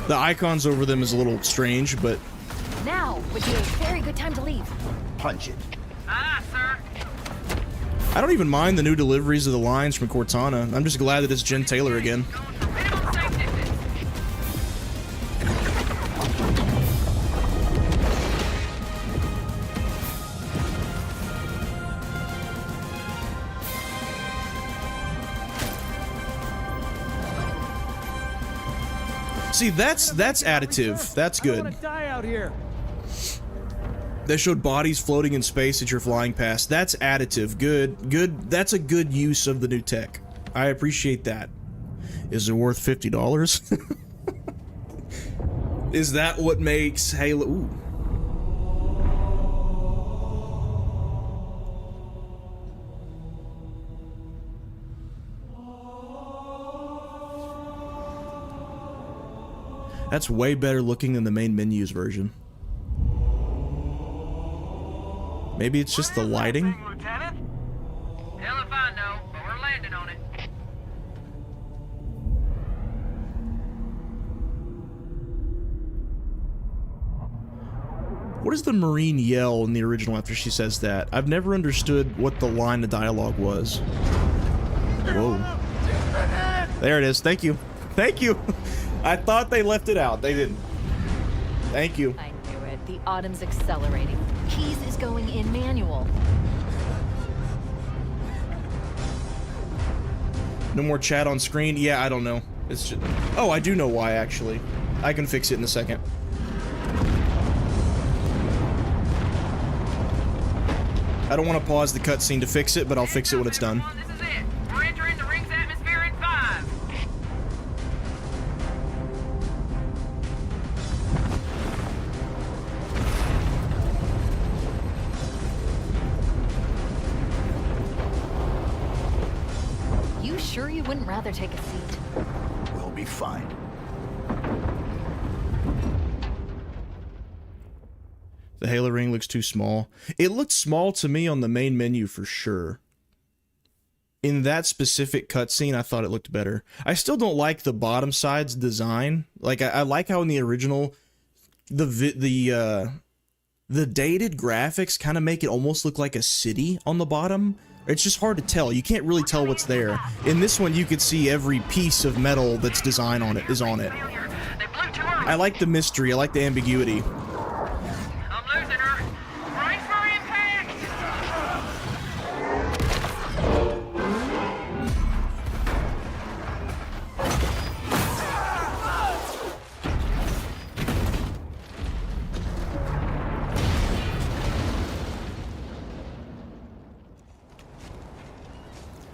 The icons over them is a little strange, but... Now would be a very good time to leave. Punch it. Ah, sir. I don't even mind the new deliveries of the lines from Cortana. I'm just glad that it's Jen Taylor again. Minimum safe distance. See, that's additive. That's I don't good. want to die out here. They showed bodies floating in space that you're flying past. That's additive. Good. That's a good use of the new tech. I appreciate that. Is it worth $50? Is that what makes Halo... Ooh. That's way better looking than the main menus version. Maybe it's just the lighting? Lieutenant? Hell if I know, but we're landing on it. What does the Marine yell in the original after she says that? I've never understood what the line of dialogue was. Whoa. There it is. Thank you. Thank you. I thought they left it out. They didn't. Thank you. I knew it. The Autumn's accelerating. Keys is going in manual. No more chat on screen? Yeah, I don't know. It's just... Oh, I do know why, actually. I can fix it in a second. I don't want to pause the cutscene to fix it, but I'll fix it when it's done. This is it. We're entering the ring's atmosphere in 5. You sure you wouldn't rather take a seat? We'll be fine. The Halo ring looks too small. It looked small to me on the main menu for sure. In that specific cutscene, I thought it looked better. I still don't like the bottom side's design. Like I like how in the original, the dated graphics kind of make it almost look like a city on the bottom. It's just hard to tell. You can't really tell what's there. In this one, you could see every piece of metal that's designed on it is on it. They blew too early. I like the mystery. I like the ambiguity. I'm losing her. Brace for impact.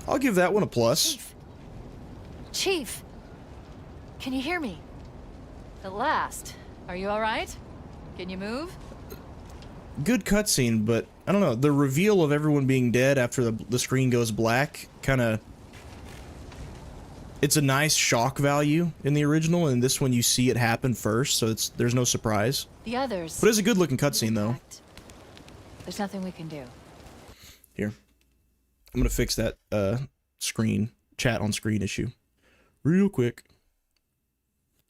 I'll give that one a plus. Chief! Can you hear me? At last. Are you alright? Can you move? Good cutscene, but I don't know. The reveal of everyone being dead after the screen goes black, kind of... It's a nice shock value in the original, and this one you see it happen first, so there's no surprise. The others... But it's a good looking cutscene, though. There's nothing we can do. Here. I'm gonna fix that chat on screen issue real quick.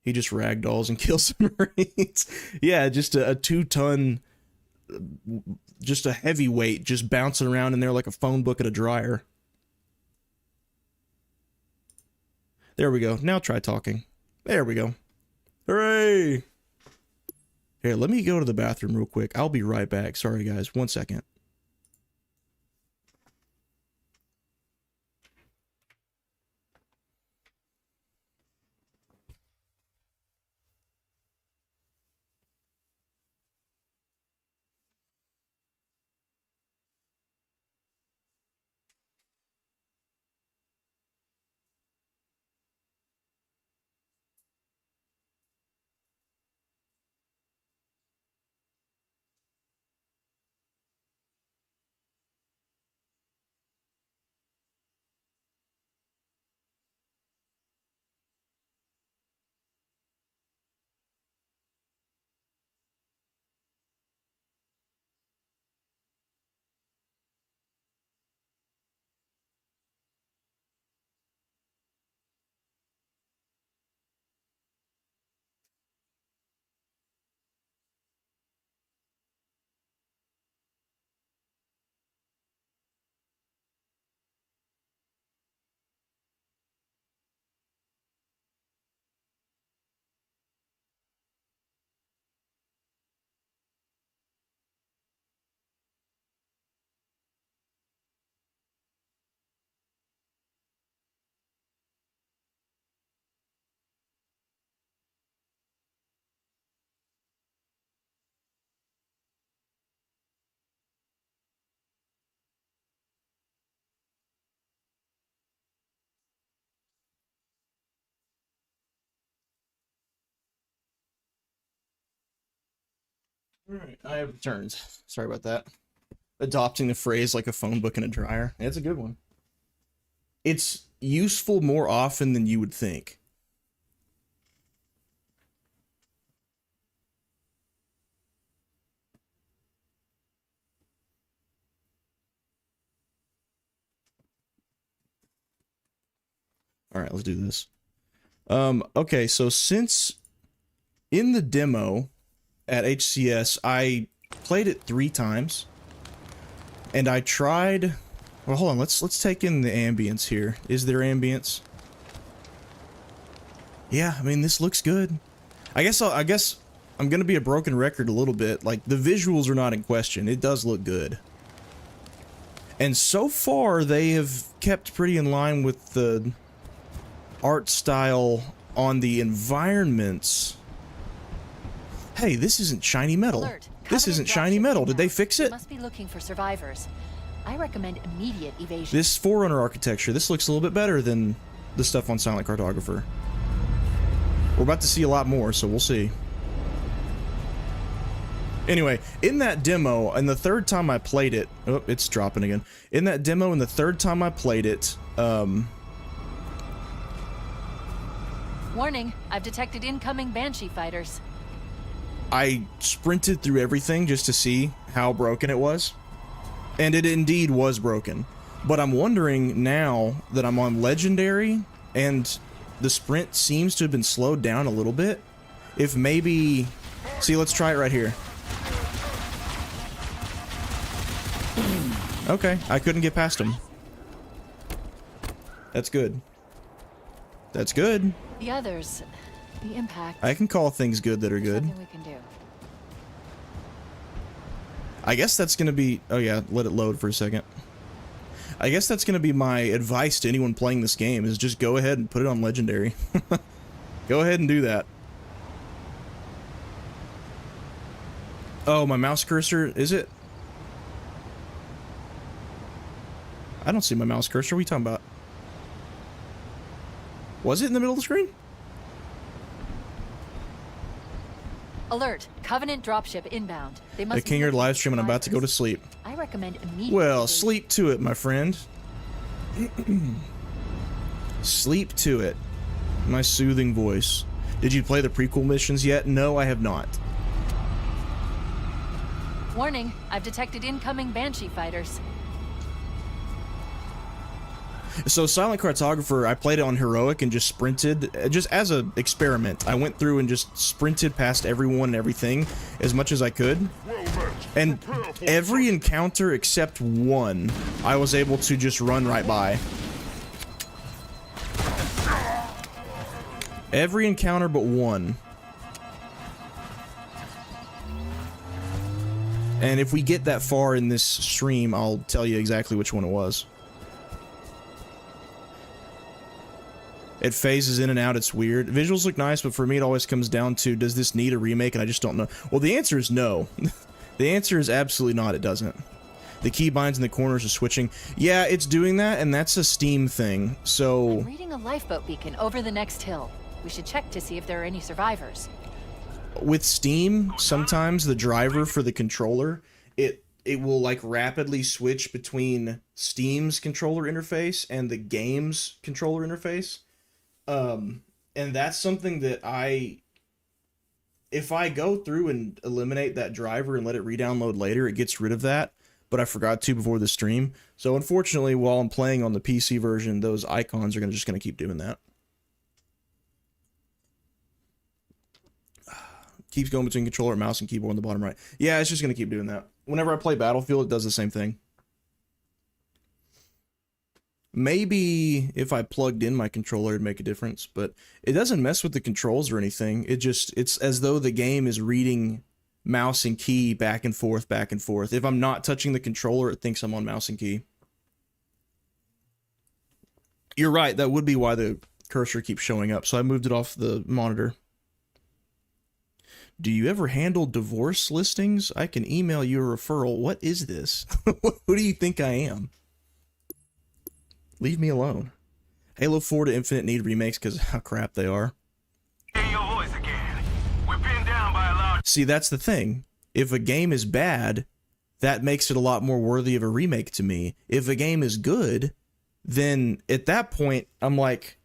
He just ragdolls and kills some Marines. Yeah, just a 2-ton, just a heavyweight, just bouncing around in there like a phone book at a dryer. There we go. Now try talking. There we go. Hooray! Here, let me go to the bathroom real quick. I'll be right back. Sorry, guys. 1 second. Alright, I have returned. Sorry about that. Adopting the phrase like a phone book in a dryer. That's a good one. It's useful more often than you would think. Alright, let's do this. Okay, so since in the demo at HCS, I played it 3 times, and I tried. Well, hold on. Let's take in the ambience here. Is there ambience? Yeah, I mean this looks good. I guess I'm gonna be a broken record a little bit. Like the visuals are not in question. It does look good, and so far they have kept pretty in line with the art style on the environments. Hey, this isn't shiny metal. This isn't shiny metal. Did they fix it? Must be looking for survivors. I recommend immediate evasion. This Forerunner architecture, this looks a little bit better than the stuff on Silent Cartographer. We're about to see a lot more, so we'll see. Anyway, in that demo, and the third time I played it... Oh, it's dropping again. In that demo, and the third time I played it, Warning, I've detected incoming Banshee fighters. I sprinted through everything just to see how broken it was. And it indeed was broken. But I'm wondering now that I'm on Legendary, and the sprint seems to have been slowed down a little bit, if maybe... See, let's try it right here. Okay, I couldn't get past him. That's good. That's good. The others, the impact. I can call things good that are good. Nothing we can do. I guess that's gonna be... Oh yeah, let it load for a second. I guess that's gonna be my advice to anyone playing this game, is just go ahead and put it on Legendary. Go ahead and do that. Oh, my mouse cursor, is it? I don't see my mouse cursor. What are you talking about? Was it in the middle of the screen? Alert! Covenant dropship inbound. They must The Kingerd live stream, and I'm about to go to sleep. I recommend immediate Well, evasion. sleep to it, my friend. Sleep to it. My soothing voice. Did you play the prequel missions yet? No, I have not. Warning, I've detected incoming Banshee fighters. So Silent Cartographer, I played it on Heroic and just sprinted, just as an experiment. I went through and just sprinted past everyone and everything as much as I could. And every encounter except one, I was able to just run right by. Every encounter but one. And if we get that far in this stream, I'll tell you exactly which one it was. It phases in and out, it's weird. Visuals look nice, but for me it always comes down to, does this need a remake? And I just don't know. Well, the answer is no. The answer is absolutely not, it doesn't. The keybinds in the corners are switching. Yeah, it's doing that, and that's a Steam thing, so... I'm reading a lifeboat beacon over the next hill. We should check to see if there are any survivors. With Steam, sometimes the driver for the controller, it will like rapidly switch between Steam's controller interface and the game's controller interface. And that's something that if I go through and eliminate that driver and let it re-download later, it gets rid of that, but I forgot to before the stream. So unfortunately, while I'm playing on the PC version, those icons are just gonna keep doing that. Keeps going between controller, mouse, and keyboard on the bottom right. Yeah, it's just going to keep doing that. Whenever I play Battlefield, it does the same thing. Maybe if I plugged in my controller, it'd make a difference, but it doesn't mess with the controls or anything. It's as though the game is reading mouse and key back and forth, back and forth. If I'm not touching the controller, it thinks I'm on mouse and key. You're right, that would be why the cursor keeps showing up, so I moved it off the monitor. Do you ever handle divorce listings? I can email you a referral. What is this? Who do you think I am? Leave me alone. Halo 4 to Infinite need remakes because of how crap they are. See, that's the thing. If a game is bad, that makes it a lot more worthy of a remake to me. If a game is good, then at that point, I'm like,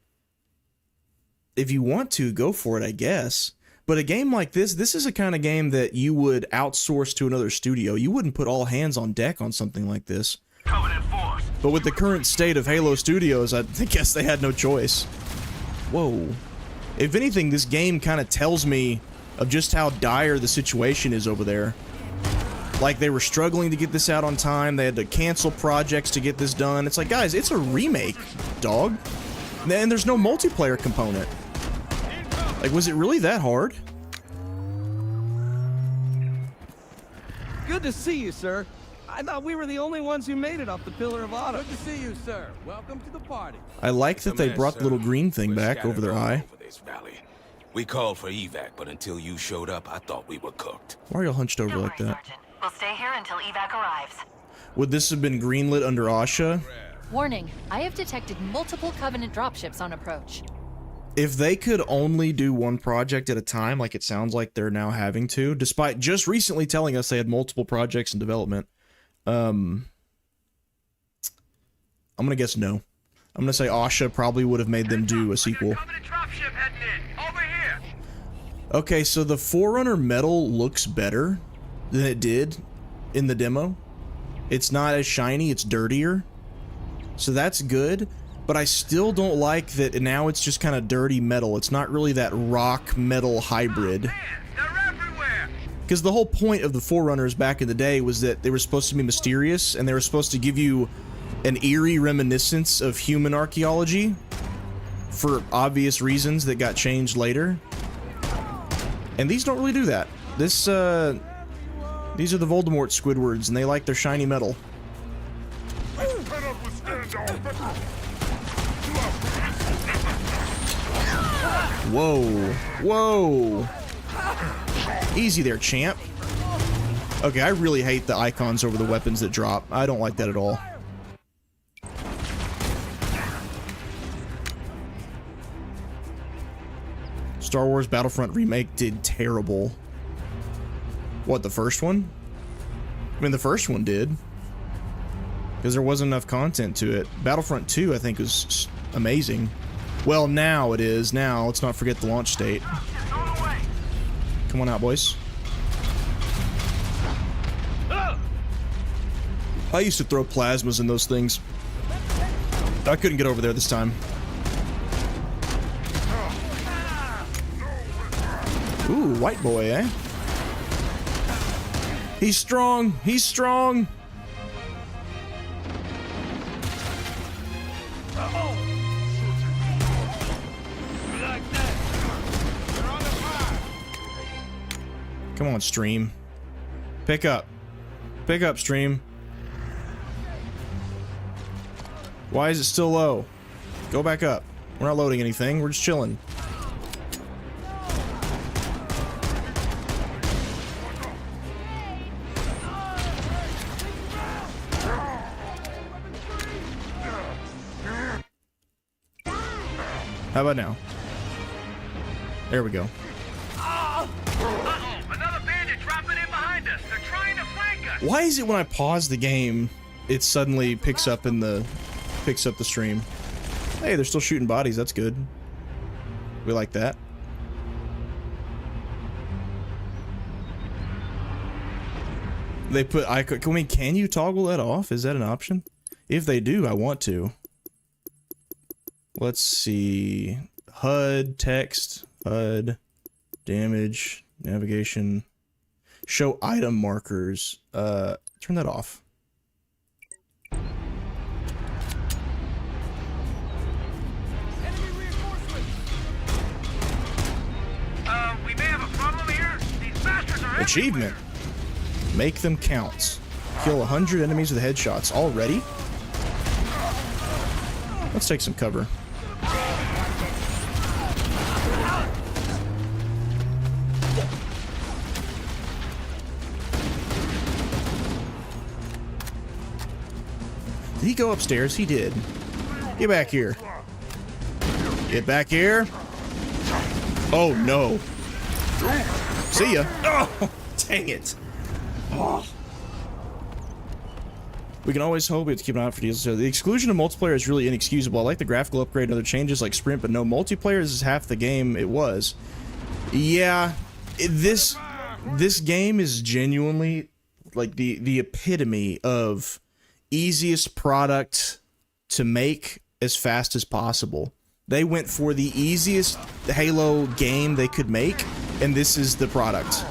if you want to, go for it, I guess. But a game like this is a kind of game that you would outsource to another studio. You wouldn't put all hands on deck on something like this. But with the current state of Halo Studios, I guess they had no choice. Whoa. If anything, this game kind of tells me of just how dire the situation is over there. Like, they were struggling to get this out on time. They had to cancel projects to get this done. It's like, guys, it's a remake, dog. And there's no multiplayer component. Like, was it really that hard? Good to see you, sir. I thought we were the only ones who made it off the Pillar of Autumn. Good to see you, sir. Welcome to the party. I like that they brought the little green thing back over their eye. We called for evac, but until you showed up, I thought we were cooked. Why are y'all hunched over like that? Sergeant. We'll stay here until evac arrives. Would this have been greenlit under Asha? Warning, I have detected multiple Covenant dropships on approach. If they could only do one project at a time, like it sounds like they're now having to, despite just recently telling us they had multiple projects in development, I'm gonna guess no. I'm gonna say Asha probably would have made them do a sequel. Okay, so the Forerunner metal looks better than it did in the demo. It's not as shiny, it's dirtier. So that's good. But I still don't like that now it's just kind of dirty metal. It's not really that rock metal hybrid. Because the whole point of the Forerunners back in the day was that they were supposed to be mysterious and they were supposed to give you an eerie reminiscence of human archaeology for obvious reasons that got changed later. And these don't really do that. These are the Voldemort Squidwards and they like their shiny metal. Whoa. Whoa. Easy there, champ. Okay, I really hate the icons over the weapons that drop. I don't like that at all. Star Wars Battlefront Remake did terrible. What, the first one? I mean, the first one did. Because there wasn't enough content to it. Battlefront 2, I think, was amazing. Well, now it is. Now, let's not forget the launch date. Come on out, boys. I used to throw plasmas in those things. I couldn't get over there this time. Ooh, white boy, eh? He's strong. He's strong. Come on, stream. Pick up. Pick up, stream. Why is it still low? Go back up. We're not loading anything. We're just chilling. How about now? There we go. Another bandit dropping in behind us. They're trying to flank us. Why is it when I pause the game, it suddenly picks up the stream? Hey, they're still shooting bodies. That's good. We like that. They put can you toggle that off? Is that an option? If they do, I want to. Let's see. HUD, text, HUD, damage, navigation, show item markers. Turn that off. We may have a problem here. These bastards are Achievement. Make them count. Kill 100 enemies with headshots. Already? Let's take some cover. Did he go upstairs? He did. Get back here. Get back here. Oh, no. See ya. Oh, dang it. Oh. We can always hope we have to keep an eye out for deals. So the exclusion of multiplayer is really inexcusable. I like the graphical upgrade and other changes like sprint, but no multiplayer is half the game it was. Yeah, this game is genuinely like the epitome of easiest product to make as fast as possible. They went for the easiest Halo game they could make, and this is the product.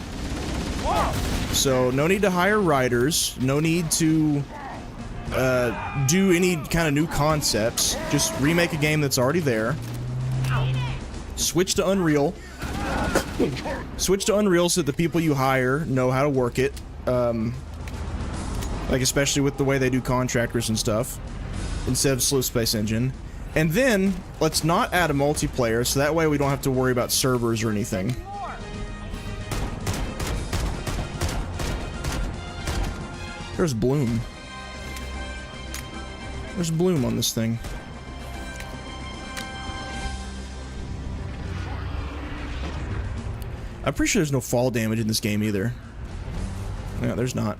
So no need to hire writers, no need to do any kind of new concepts. Just remake a game that's already there. Switch to Unreal. Switch to Unreal so that the people you hire know how to work it. Like especially with the way they do contractors and stuff, instead of Slow Space Engine. And then let's not add a multiplayer, so that way we don't have to worry about servers or anything. There's Bloom. There's Bloom on this thing. I'm pretty sure there's no fall damage in this game either. Yeah, there's not.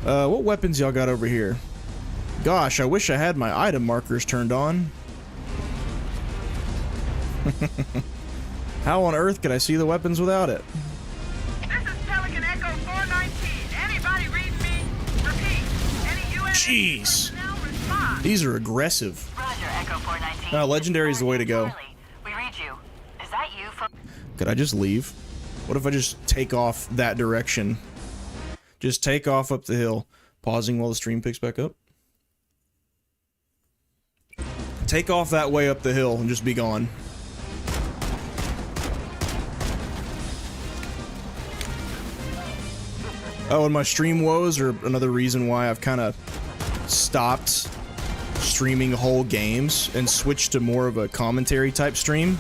What weapons y'all got over here? Gosh, I wish I had my item markers turned on. How on earth could I see the weapons without it? This is Pelican Echo 419. Anybody read me? Repeat. Any UN Jeez. personnel respond. These are aggressive. Roger, Echo 419. Legendary is the way to go. We read you. Is that you from... Could I just leave? What if I just take off that direction? Just take off up the hill. Pausing while the stream picks back up. Take off that way up the hill and just be gone. Oh, and my stream woes are another reason why I've kind of stopped streaming whole games and switched to more of a commentary type stream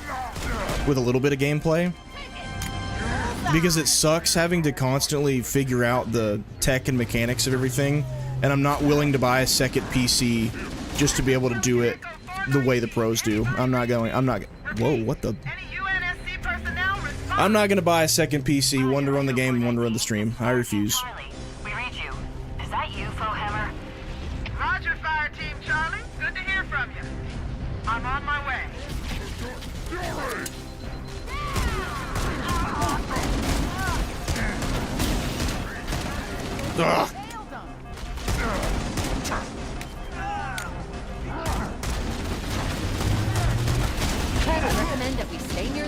with a little bit of gameplay. Because it sucks having to constantly figure out the tech and mechanics of everything, and I'm not willing to buy a second PC just to be able to do it the way the pros do. Whoa, what the? I'm not gonna buy a second PC, one to run the game and one to run the stream. I refuse. We read you. Is that you, Fohammer? Roger, Fire Team Charlie. Good to hear from you. I'm on my way. Ugh.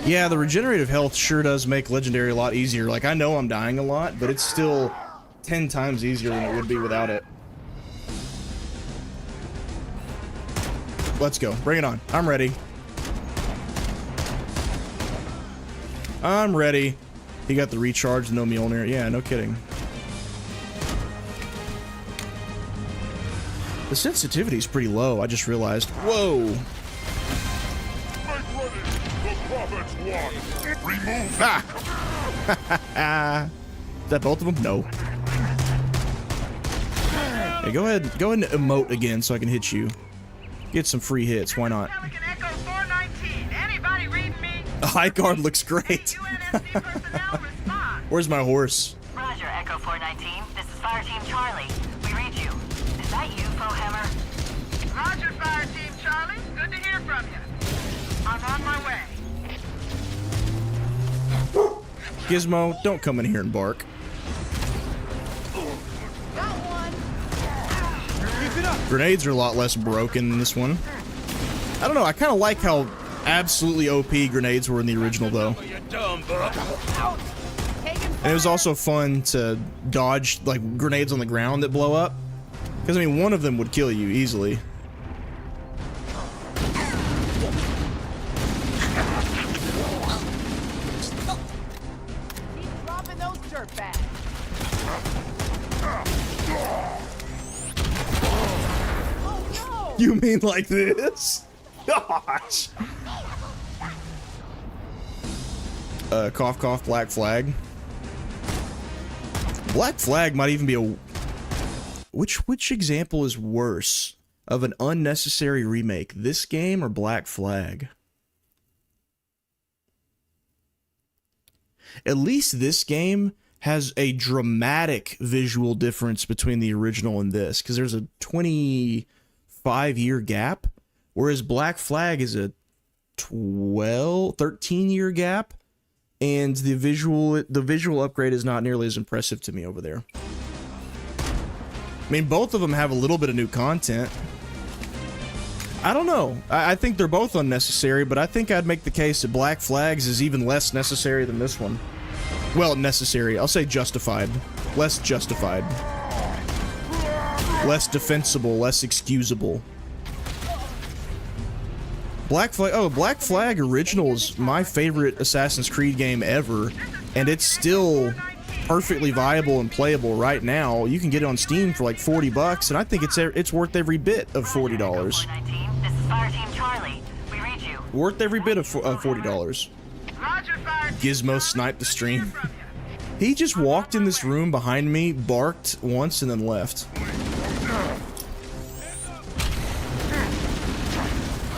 Yeah, the regenerative health sure does make Legendary a lot easier. Like, I know I'm dying a lot, but it's still 10 times easier than it would be without it. Let's go. Bring it on. I'm ready. I'm ready. He got the recharge, no Mjolnir. Yeah, no kidding. The sensitivity's pretty low, I just realized. Whoa! Ha! Is that both of them? No. Hey, go ahead and emote again so I can hit you. Get some free hits, why not? Pelican Echo 419. Anybody reading me? The high guard looks great. Where's my horse? Roger, Echo 419. This is Fire Team Charlie. We read you. Is that you, Fohammer? Roger, Fire Team Charlie. Good to hear from you. I'm on my way. Gizmo, don't come in here and bark. Grenades are a lot less broken than this one. I don't know, I kind of like how absolutely OP grenades were in the original, though. And it was also fun to dodge, like, grenades on the ground that blow up. Because, I mean, one of them would kill you easily. Keep dropping those dirt bags. You mean like this? Gosh. Cough cough, Black Flag. Black Flag might even be a... Which example is worse of an unnecessary remake? This game or Black Flag? At least this game has a dramatic visual difference between the original and this, because there's a 25-year gap, whereas Black Flag is a 13-year gap, and the visual upgrade is not nearly as impressive to me over there. I mean, both of them have a little bit of new content. I don't know. I think they're both unnecessary, but I think I'd make the case that Black Flags is even less necessary than this one. Well, necessary. I'll say justified. Less justified. Less defensible, less excusable. Black Flag... Oh, Black Flag Original is my favorite Assassin's Creed game ever, and it's still perfectly viable and playable right now. You can get it on Steam for like $40, and I think it's worth every bit of $40. This is Fire Team Charlie. We read you. Worth every bit of $40. Gizmo sniped the stream. He just walked in this room behind me, barked once, and then left.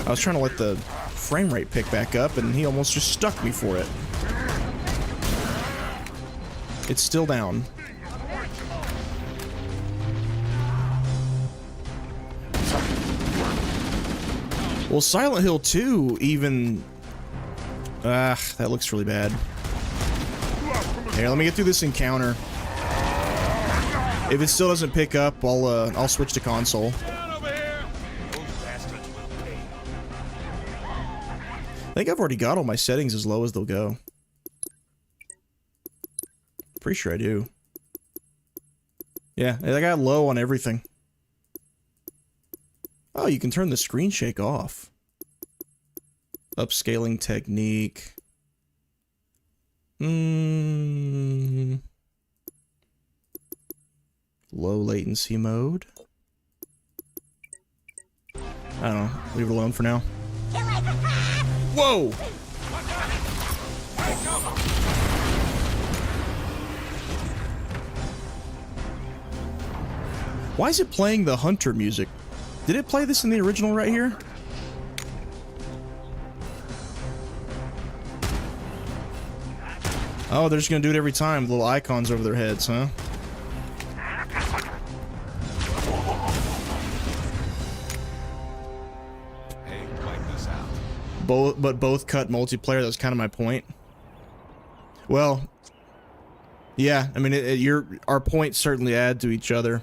I was trying to let the frame rate pick back up, and he almost just stuck me for it. It's still down. Well, Silent Hill 2 even... that looks really bad. Here, let me get through this encounter. If it still doesn't pick up, I'll switch to console. I think I've already got all my settings as low as they'll go. Pretty sure I do. Yeah, I got low on everything. Oh, you can turn the screen shake off. Upscaling technique. Low latency mode. I don't know. Leave it alone for now. Whoa! Why is it playing the Hunter music? Did it play this in the original right here? Oh, they're just gonna do it every time. Little icons over their heads, huh? Hey, wipe this out. But both cut multiplayer. That's kind of my point. Well, yeah. I mean, our points certainly add to each other.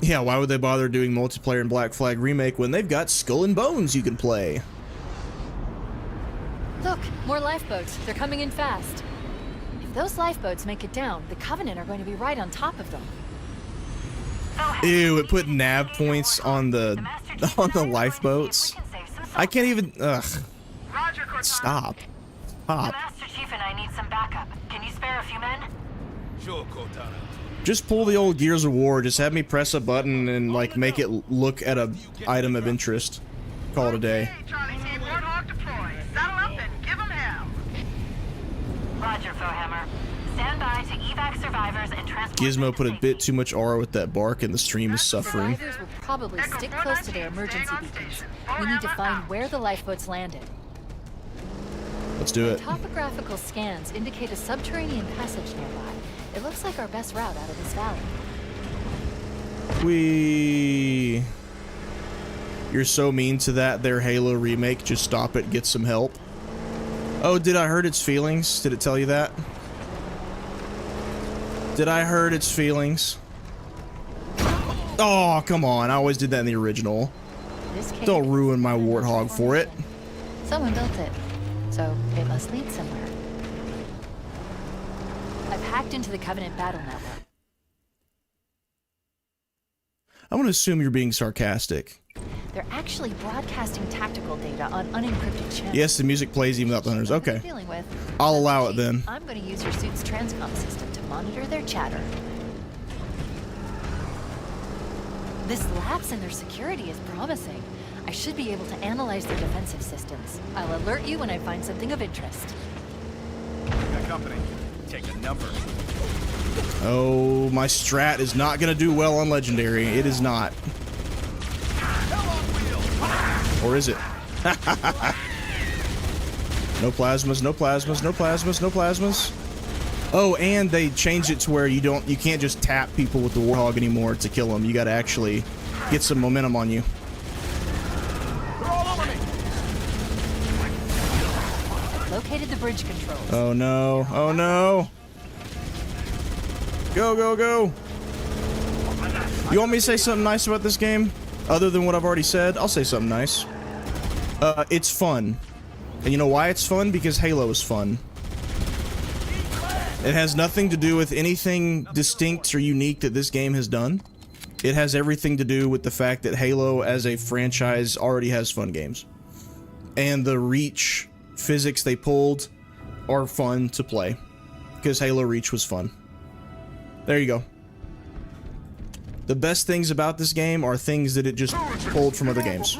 Yeah, why would they bother doing multiplayer in Black Flag Remake when they've got Skull and Bones you can play? More lifeboats. They're coming in fast. If those lifeboats make it down, the Covenant are going to be right on top of them. Ew, it put nav points on the lifeboats. I can't even. Ugh. Roger, Cortana. Stop. The Stop. Master Chief and I need some backup. Can you spare a few men? Sure, Cortana. Just pull the old Gears of War. Just have me press a button and like make it look at a item of interest. Call it a day. Okay, Charlie Team, Warthog deployed. Saddle up and give 'em hell. Roger, Fohammer. Stand by to evac survivors and transport. Gizmo put a bit too much aura with that bark, and the stream is suffering. Survivors will probably stick close to their emergency beacons. We need to find where the lifeboats landed. Let's do it. Topographical scans indicate a subterranean passage nearby. It looks like our best route out of this valley. You're so mean to that their Halo remake. Just stop it. Get some help. Oh, did I hurt its feelings? Did it tell you that? Did I hurt its feelings? Oh, come on. I always did that in the original. This cave Don't ruin my Warthog for it. Someone built it, so it must lead somewhere. I've hacked into the Covenant battle network. I'm gonna assume you're being sarcastic. They're actually broadcasting tactical data on unencrypted channels. Yes, the music plays even without the hunters. Okay. Dealing with. I'll allow it then. I'm going to use your suit's transcom system to monitor their chatter. This lapse in their security is promising. I should be able to analyze their defensive systems. I'll alert you when I find something of interest. Got company. Take a number. Oh, my strat is not gonna do well on Legendary. It is not. Or is it? No plasmas, no plasmas, no plasmas, no plasmas. Oh, and they changed it to where you can't just tap people with the Warthog anymore to kill them. You gotta actually get some momentum on you. I've located the bridge controls. Oh no, oh no. Go, go, go. You want me to say something nice about this game? Other than what I've already said, I'll say something nice. It's fun. And you know why it's fun? Because Halo is fun. It has nothing to do with anything distinct or unique that this game has done. It has everything to do with the fact that Halo as a franchise already has fun games. And the Reach physics they pulled are fun to play. Because Halo Reach was fun. There you go. The best things about this game are things that it just pulled from other games.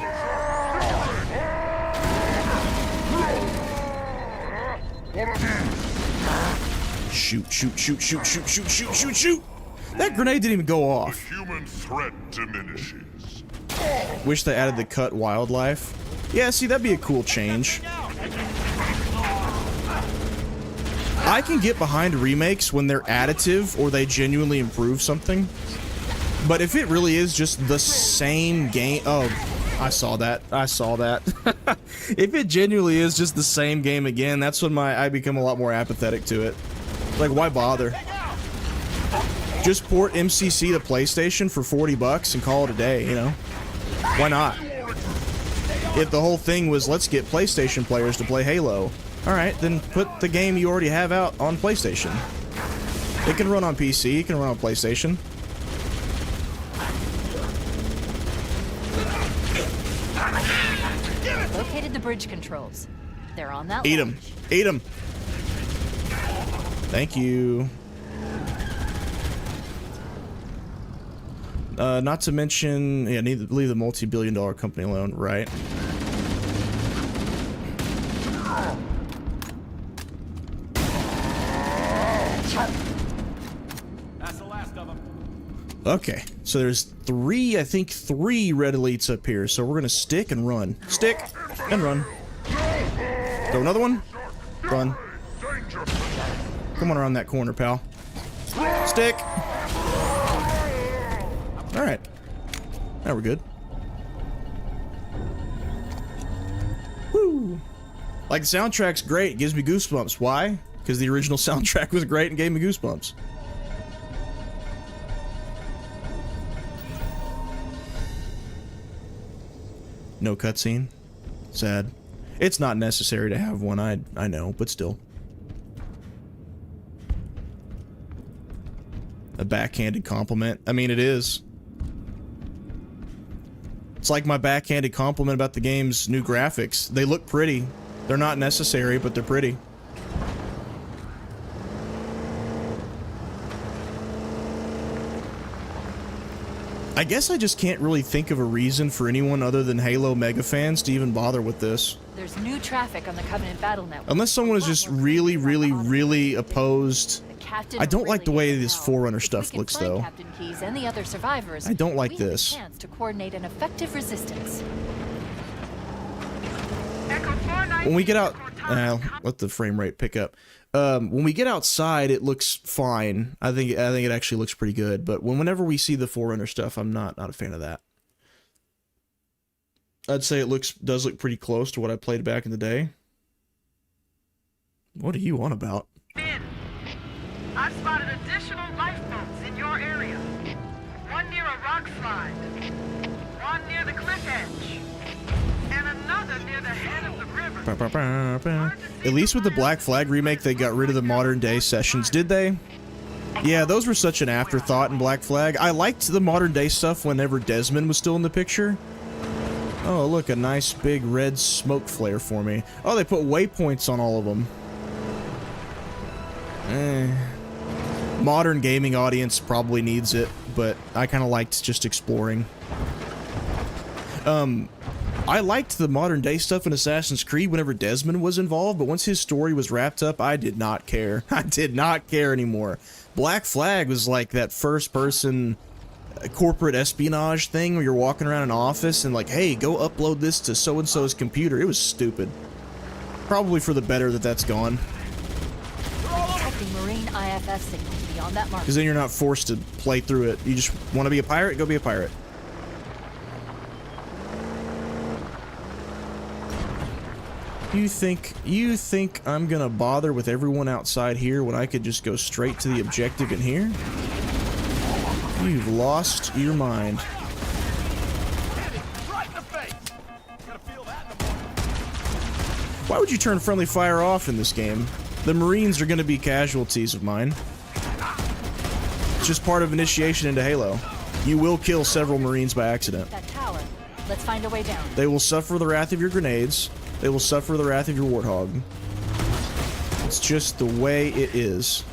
Shoot, shoot, shoot, shoot, shoot, shoot, shoot, shoot, shoot! That grenade didn't even go off. The human threat diminishes. Wish they added the cut wildlife. Yeah, see, that'd be a cool change. I can get behind remakes when they're additive or they genuinely improve something. But if it really is just the same game... Oh, I saw that. I saw that. If it genuinely is just the same game again, that's when I become a lot more apathetic to it. Like, why bother? Just port MCC to PlayStation for $40 and call it a day, you know? Why not? If the whole thing was, let's get PlayStation players to play Halo. Alright, then put the game you already have out on PlayStation. It can run on PC, it can run on PlayStation. Located the bridge controls. They're on that Eat them. launch. Eat them. Thank you. Not to mention, yeah, need to leave the multi-billion-dollar company alone, right? That's the last of them. Okay, so there's three, I think 3 red elites up here, so we're gonna stick and run. Stick and run. Throw another one. Run. Come on around that corner, pal. Stick. Alright. Now we're good. Woo! Like, the soundtrack's great. It gives me goosebumps. Why? Because the original soundtrack was great and gave me goosebumps. No cutscene. Sad. It's not necessary to have one, I know, but still. A backhanded compliment. I mean, it is. It's like my backhanded compliment about the game's new graphics. They look pretty. They're not necessary, but they're pretty. I guess I just can't really think of a reason for anyone other than Halo mega fans to even bother with this. There's new traffic on the Covenant battle network. Unless someone is just really, really, really opposed. I don't like the way this Forerunner stuff looks, though. Captain Keyes and the other survivors, I don't like we have a this. chance to coordinate an effective resistance. When we get out, let the frame rate pick up. When we get outside, it looks fine. I think it actually looks pretty good. But whenever we see the Forerunner stuff, I'm not a fan of that. I'd say it does look pretty close to what I played back in the day. What are you on about? I've spotted additional lifeboats in your area. One near a rock slide, one near the cliff edge, and another near the head of the river. At least with the Black Flag remake, they got rid of the modern day sessions, did they? Yeah, those were such an afterthought in Black Flag. I liked the modern day stuff whenever Desmond was still in the picture. Oh, look, a nice big red smoke flare for me. Oh, they put waypoints on all of them. Modern gaming audience probably needs it, but I kind of liked just exploring. I liked the modern day stuff in Assassin's Creed whenever Desmond was involved, but once his story was wrapped up, I did not care. I did not care anymore. Black Flag was like that first-person corporate espionage thing where you're walking around an office and like, hey, go upload this to so-and-so's computer. It was stupid. Probably for the better that that's gone. Detecting marine IFF signals beyond that mark. Because then you're not forced to play through it. You just want to be a pirate? Go be a pirate. You think I'm gonna bother with everyone outside here when I could just go straight to the objective in here? You've lost your mind. Why would you turn friendly fire off in this game? The Marines are gonna be casualties of mine. It's just part of initiation into Halo. You will kill several Marines by accident. That tower. Let's find a way down. They will suffer the wrath of your grenades. They will suffer the wrath of your Warthog. It's just the way it is.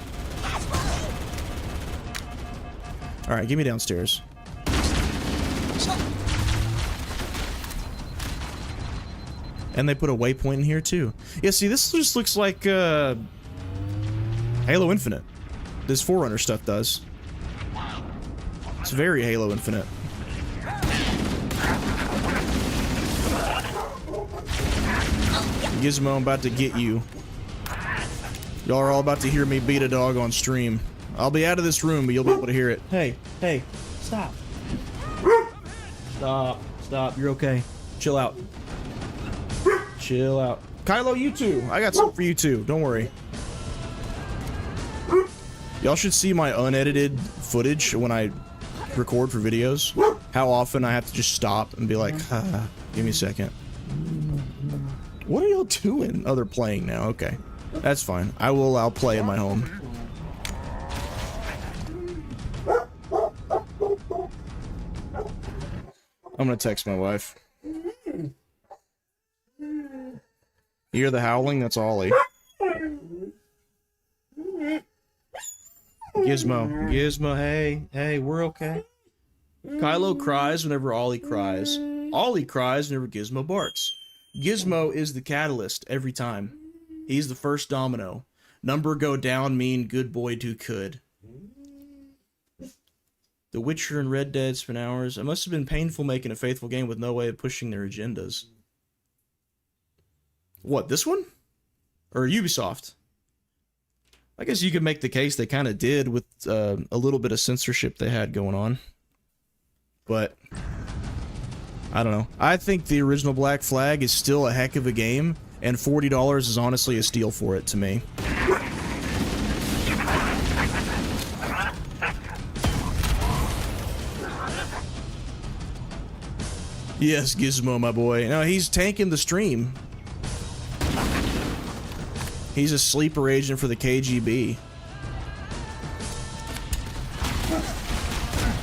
Alright, get me downstairs. And they put a waypoint in here too. Yeah, see, this just looks like Halo Infinite. This Forerunner stuff does. It's very Halo Infinite. Gizmo, I'm about to get you. Y'all are all about to hear me beat a dog on stream. I'll be out of this room, but you'll be able to hear it. Hey, stop. Stop, you're okay. Chill out. Chill out. Kylo, you too. I got something for you too, don't worry. Y'all should see my unedited footage when I record for videos. How often I have to just stop and be like, give me a second. What are y'all doing? Oh, they're playing now. Okay. That's fine. I'll play in my home. I'm gonna text my wife. You hear the howling? That's Ollie. Gizmo, hey, we're okay. Kylo cries whenever Ollie cries. Ollie cries whenever Gizmo barks. Gizmo is the catalyst every time. He's the first domino. Number go down mean good boy do could. The Witcher and Red Dead spent hours. It must have been painful making a faithful game with no way of pushing their agendas. What, this one? Or Ubisoft? I guess you could make the case they kind of did with a little bit of censorship they had going on. But I don't know. I think the original Black Flag is still a heck of a game, and $40 is honestly a steal for it to me. Yes, Gizmo, my boy. No, he's tanking the stream. He's a sleeper agent for the KGB.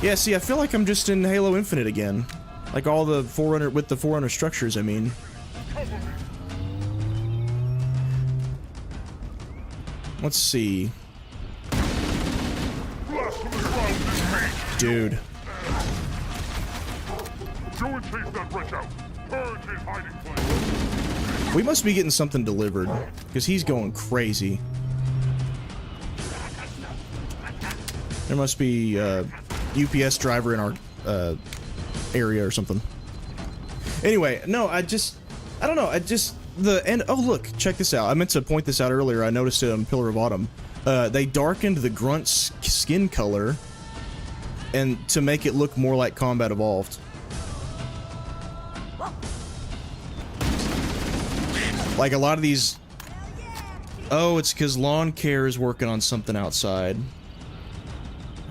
Yeah, see, I feel like I'm just in Halo Infinite again. Like all the Forerunner, with the Forerunner structures, I mean. Let's see. Dude. We must be getting something delivered, because he's going crazy. There must be a UPS driver in our area or something. Anyway, no, I don't know, oh look, check this out. I meant to point this out earlier. I noticed it on Pillar of Autumn. They darkened the Grunt's skin color and to make it look more like Combat Evolved. Like a lot of these... Oh, it's because Lawn Care is working on something outside.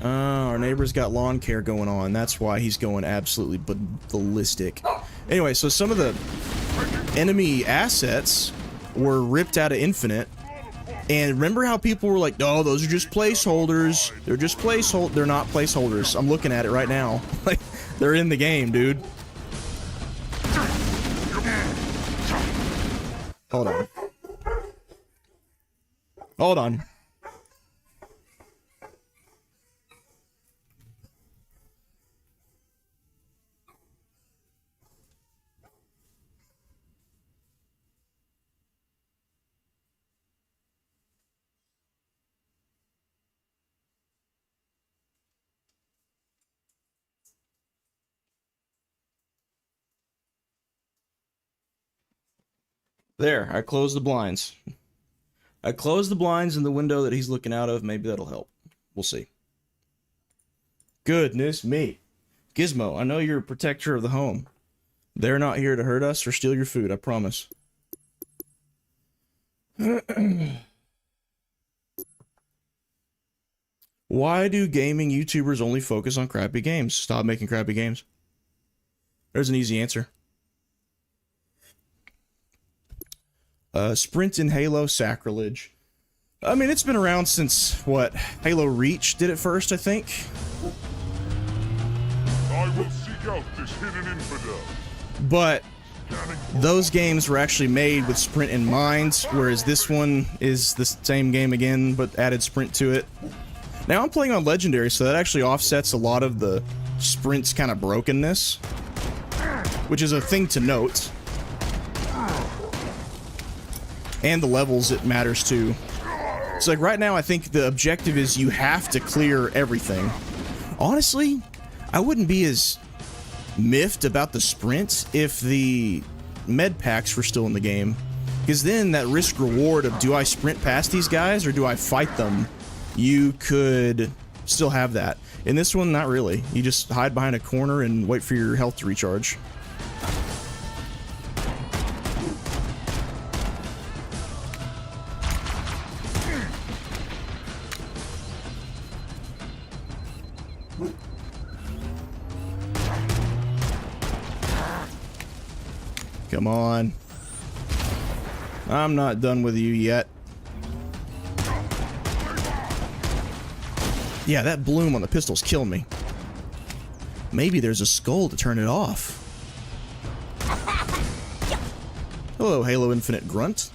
Our neighbor's got lawn care going on. That's why he's going absolutely ballistic. Anyway, so some of the enemy assets were ripped out of Infinite. And remember how people were like, oh, those are just placeholders. They're just placeholders. They're not placeholders. I'm looking at it right now. Like, they're in the game, dude. Hold on. Hold on. There, I closed the blinds. I closed the blinds in the window that he's looking out of. Maybe that'll help. We'll see. Goodness me. Gizmo, I know you're a protector of the home. They're not here to hurt us or steal your food, I promise. Why do gaming YouTubers only focus on crappy games? Stop making crappy games. There's an easy answer. Sprint in Halo, sacrilege. I mean, it's been around since, what, Halo Reach did it first, I think? I will seek out this hidden infidel. But those games were actually made with sprint in mind, whereas this one is the same game again, but added sprint to it. Now I'm playing on Legendary, so that actually offsets a lot of the sprint's kind of brokenness, which is a thing to note. And the levels, it matters too. So like right now I think the objective is you have to clear everything. Honestly, I wouldn't be as miffed about the sprint if the med packs were still in the game. Because then that risk reward of do I sprint past these guys or do I fight them, you could still have that. In this one, not really. You just hide behind a corner and wait for your health to recharge. Come on. I'm not done with you yet. Yeah, that bloom on the pistols killed me. Maybe there's a skull to turn it off. Hello, Halo Infinite Grunt.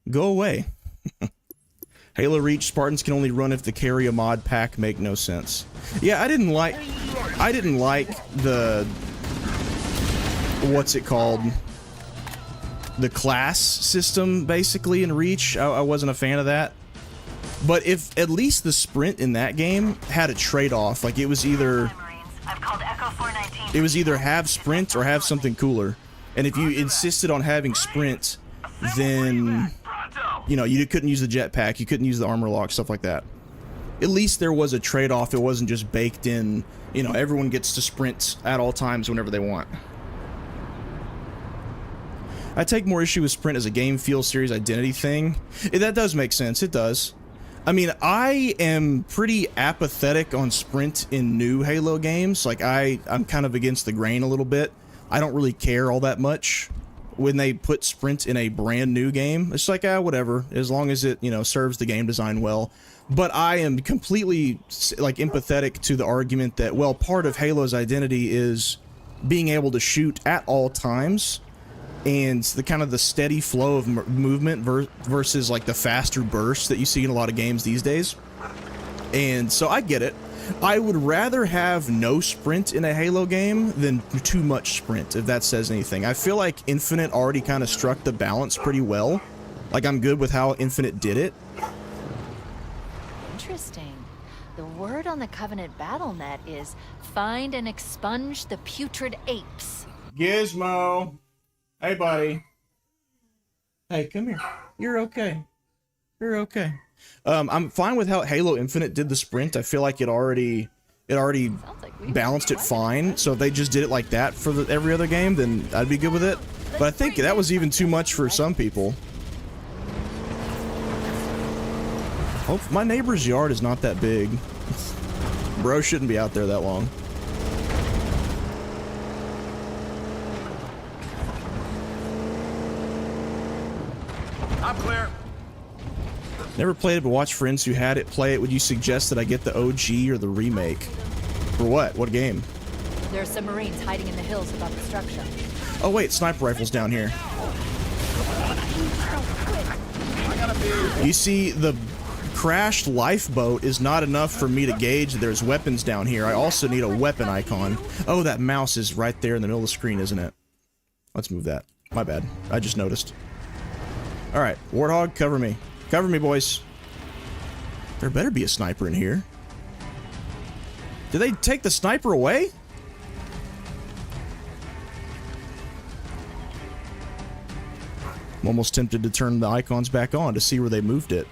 Go away. Halo Reach, Spartans can only run if they carry a mod pack, make no sense. Yeah, I didn't like the, what's it called? The class system, basically, in Reach. I wasn't a fan of that. But if at least the sprint in that game had a trade-off, like it was either have sprint or have something cooler. And if you insisted on having sprint, then you know, you couldn't use the jetpack, you couldn't use the armor lock, stuff like that. At least there was a trade-off. It wasn't just baked in, you know, everyone gets to sprint at all times whenever they want. I take more issue with sprint as a game feel series identity thing. That does make sense, it does. I mean, I am pretty apathetic on sprint in new Halo games. Like, I'm kind of against the grain a little bit. I don't really care all that much when they put sprint in a brand new game. It's like, whatever, as long as it, you know, serves the game design well. But I am completely, like, empathetic to the argument that, well, part of Halo's identity is being able to shoot at all times, and the kind of the steady flow of movement versus like the faster bursts that you see in a lot of games these days. And so I get it. I would rather have no sprint in a Halo game than too much sprint, if that says anything. I feel like Infinite already kind of struck the balance pretty well. Like, I'm good with how Infinite did it. Interesting. The word on the Covenant BattleNet is find and expunge the putrid apes. Gizmo. Hey, buddy. Hey, come here. You're okay. You're okay. I'm fine with how Halo Infinite did the sprint. I feel like it already balanced it fine. So if they just did it like that for every other game, then I'd be good with it. But I think that was even too much for some people. Oh, my neighbor's yard is not that big. Bro shouldn't be out there that long. I'm clear. Never played it, but watch friends who had it play it. Would you suggest that I get the OG or the remake? For what? What game? There are some Marines hiding in the hills above the structure. Oh wait, sniper rifles down here. You see, the crashed lifeboat is not enough for me to gauge that there's weapons down here. I also need a weapon icon. Oh, that mouse is right there in the middle of the screen, isn't it? Let's move that. My bad. I just noticed. Alright, Warthog, cover me. Cover me, boys. There better be a sniper in here. Did they take the sniper away? I'm almost tempted to turn the icons back on to see where they moved it.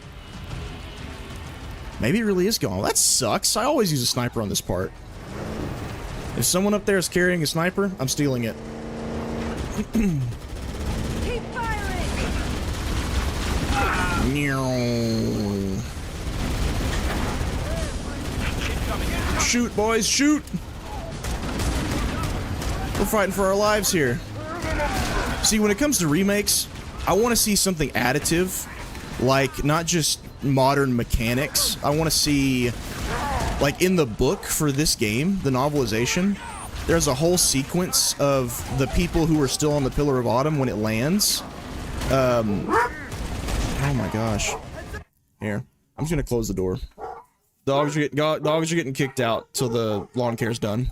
Maybe it really is gone. Well, that sucks. I always use a sniper on this part. If someone up there is carrying a sniper, I'm stealing it. Keep firing! Shoot, boys, shoot! We're fighting for our lives here. See, when it comes to remakes, I want to see something additive, like not just modern mechanics. I want to see, like in the book for this game, the novelization, there's a whole sequence of the people who are still on the Pillar of Autumn when it lands. Oh my gosh. Here, I'm just gonna close the door. Dogs are getting kicked out till the lawn care's done.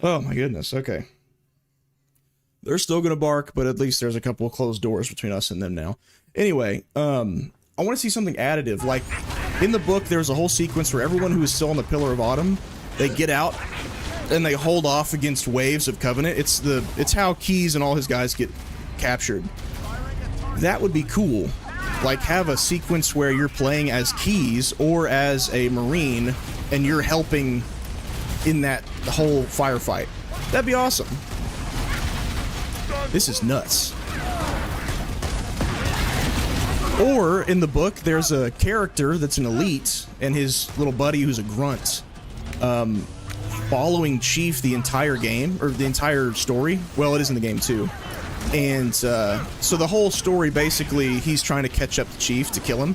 Oh my goodness, okay. They're still gonna bark, but at least there's a couple of closed doors between us and them now. Anyway, I want to see something additive. Like, in the book, there's a whole sequence where everyone who is still on the Pillar of Autumn, they get out and they hold off against waves of Covenant. It's how Keyes and all his guys get captured. That would be cool. Like, have a sequence where you're playing as Keyes or as a Marine and you're helping in that whole firefight. That'd be awesome. This is nuts. Or, in the book, there's a character that's an elite, and his little buddy who's a grunt, following Chief the entire game, or the entire story. Well, it is in the game, too. And, so the whole story, basically, he's trying to catch up to Chief to kill him.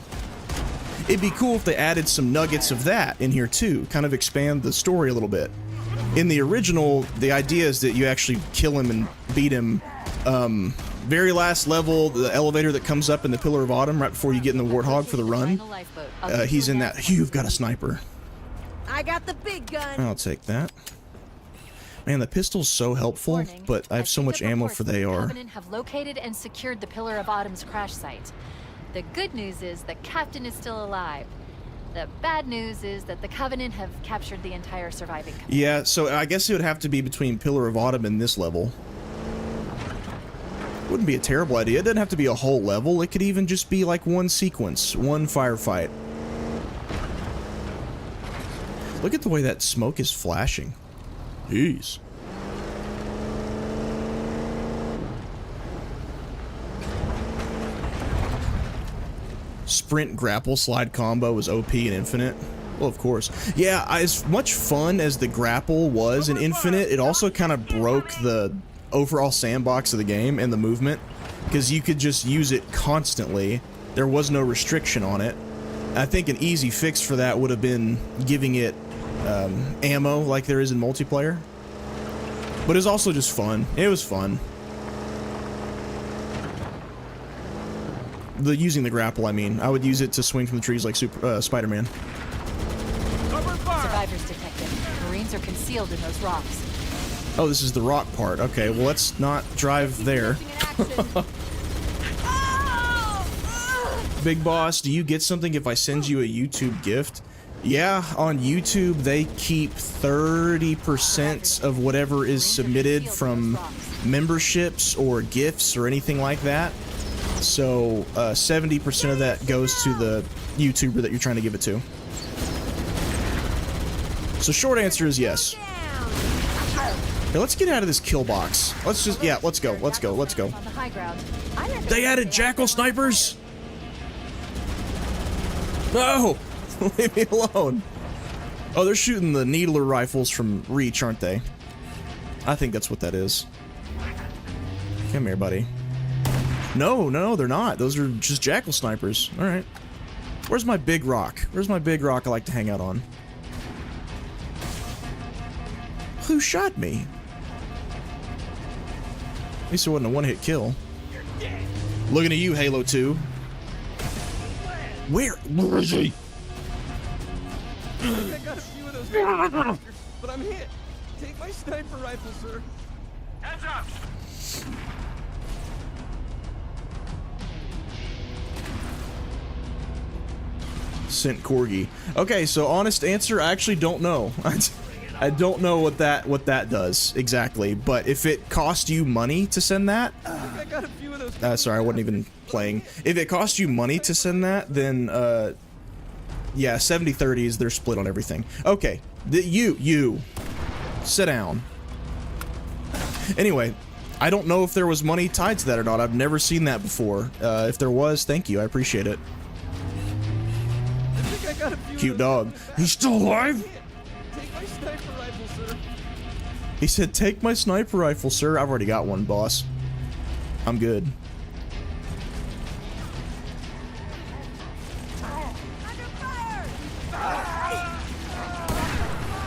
It'd be cool if they added some nuggets of that in here too, kind of expand the story a little bit. In the original, the idea is that you actually kill him and beat him. Very last level, the elevator that comes up in the Pillar of Autumn right before you get in the Warthog for the run, he's in that. You've got a sniper. I got the big gun. I'll take that. Man, the pistol's so helpful, but I have so much ammo for the AR. Covenant have located and secured the Pillar of Autumn's crash site. The good news is the captain is still alive. The bad news is that the Covenant have captured the entire surviving company. Yeah, so I guess it would have to be between Pillar of Autumn and this level. Wouldn't be a terrible idea. It doesn't have to be a whole level. It could even just be like one sequence, one firefight. Look at the way that smoke is flashing. Jeez. Sprint grapple slide combo was OP in Infinite. Well, of course. Yeah, as much fun as the grapple was in Infinite, it also kind of broke the overall sandbox of the game and the movement, because you could just use it constantly. There was no restriction on it. I think an easy fix for that would have been giving it ammo like there is in multiplayer. But it's also just fun. It was fun. Using the grapple, I mean. I would use it to swing from the trees like Spider-Man. Survivors detected. Marines are concealed in those rocks. Oh, this is the rock part. Okay, well, let's not drive there. Big Boss, do you get something if I send you a YouTube gift? Yeah, on YouTube, they keep 30% of whatever is submitted from memberships or gifts or anything like that. So 70% of that goes to the YouTuber that you're trying to give it to. So short answer is yes. Hey, let's get out of this kill box. Let's just, yeah, let's go, let's go, let's go. They added jackal snipers? No! Leave me alone. Oh, they're shooting the needler rifles from Reach, aren't they? I think that's what that is. Come here, buddy. No, no, they're not. Those are just jackal snipers. Alright. Where's my big rock? Where's my big rock I like to hang out on? Who shot me? At least it wasn't a one-hit kill. Looking at you, Halo 2. Where is he? I got a few of those, but I'm hit. Take my sniper rifle, sir. Heads up! Sent Corgi. Okay, so honest answer, I actually don't know. I don't know what that does exactly, but if it cost you money to send that, sorry, I wasn't even playing. If it cost you money to send that, then yeah, 70-30 is their split on everything. Okay, you sit down. Anyway, I don't know if there was money tied to that or not. I've never seen that before. If there was, thank you. I appreciate it. Cute dog. He's still alive? Take my sniper rifle, sir. He said, take my sniper rifle, sir. I've already got one, boss. I'm good.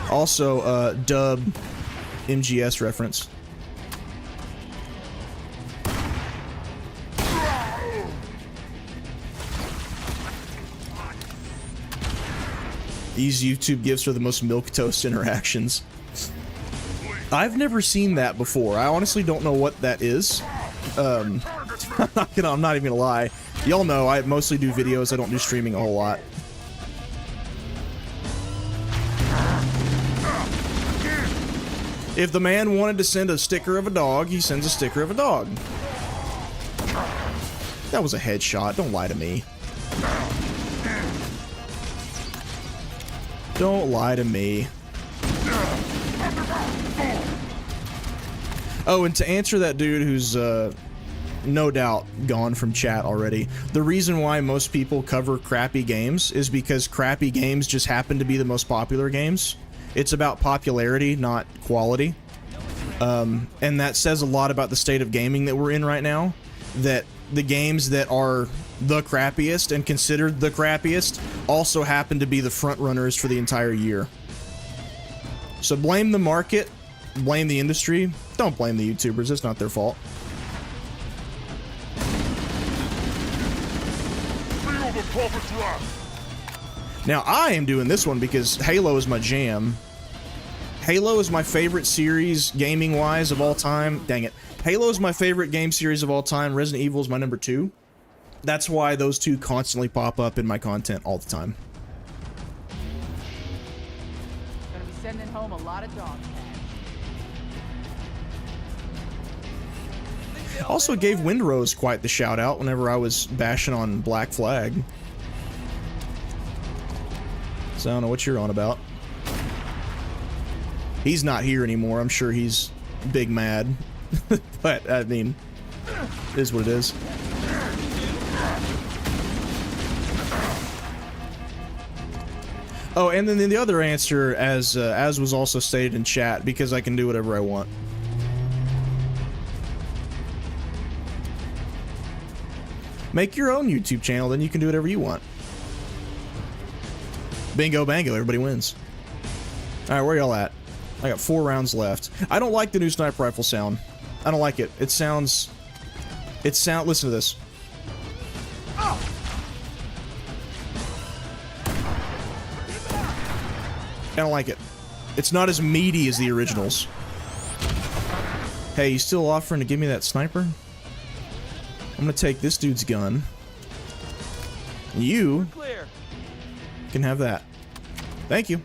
Also, dub MGS reference. These YouTube gifts are the most milquetoast interactions. I've never seen that before. I honestly don't know what that is. I'm not even gonna lie. Y'all know I mostly do videos. I don't do streaming a whole lot. If the man wanted to send a sticker of a dog, he sends a sticker of a dog. That was a headshot. Don't lie to me. Don't lie to me. Oh, and to answer that dude who's no doubt gone from chat already, the reason why most people cover crappy games is because crappy games just happen to be the most popular games. It's about popularity, not quality. And that says a lot about the state of gaming that we're in right now, that the games that are the crappiest and considered the crappiest also happen to be the front runners for the entire year. So blame the market, blame the industry, don't blame the YouTubers, it's not their fault. Now I am doing this one because Halo is my jam. Halo is my favorite series gaming-wise of all time. Dang it. Halo is my favorite game series of all time. Resident Evil is my number 2. That's why those two constantly pop up in my content all the time. sending home a lot of dog tags. Also gave Windrose quite the shout out whenever I was bashing on Black Flag. So I don't know what you're on about. He's not here anymore. I'm sure he's big mad. But, I mean, it is what it is. Oh, and then the other answer, as was also stated in chat, because I can do whatever I want. Make your own YouTube channel, then you can do whatever you want. Bingo bango, everybody wins. Alright, where y'all at? I got 4 rounds left. I don't like the new sniper rifle sound. I don't like it. It sounds... listen to this. I don't like it. It's not as meaty as the originals. Hey, you still offering to give me that sniper? I'm gonna take this dude's gun. You can have that. Thank you.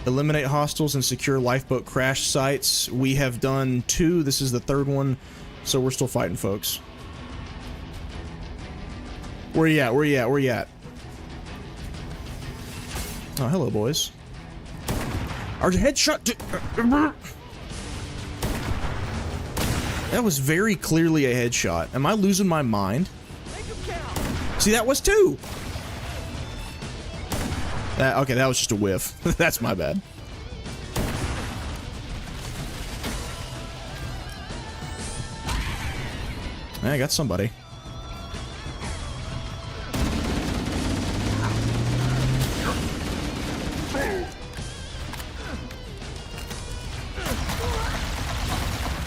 Eliminate hostiles and secure lifeboat crash sites. We have done 2. This is the 3rd one, so we're still fighting, folks. Where you at? Where you at? Where you at? Oh, hello, boys. Our headshot. That was very clearly a headshot. Am I losing my mind? See, that was 2. Okay, that was just a whiff. That's my bad. I got somebody.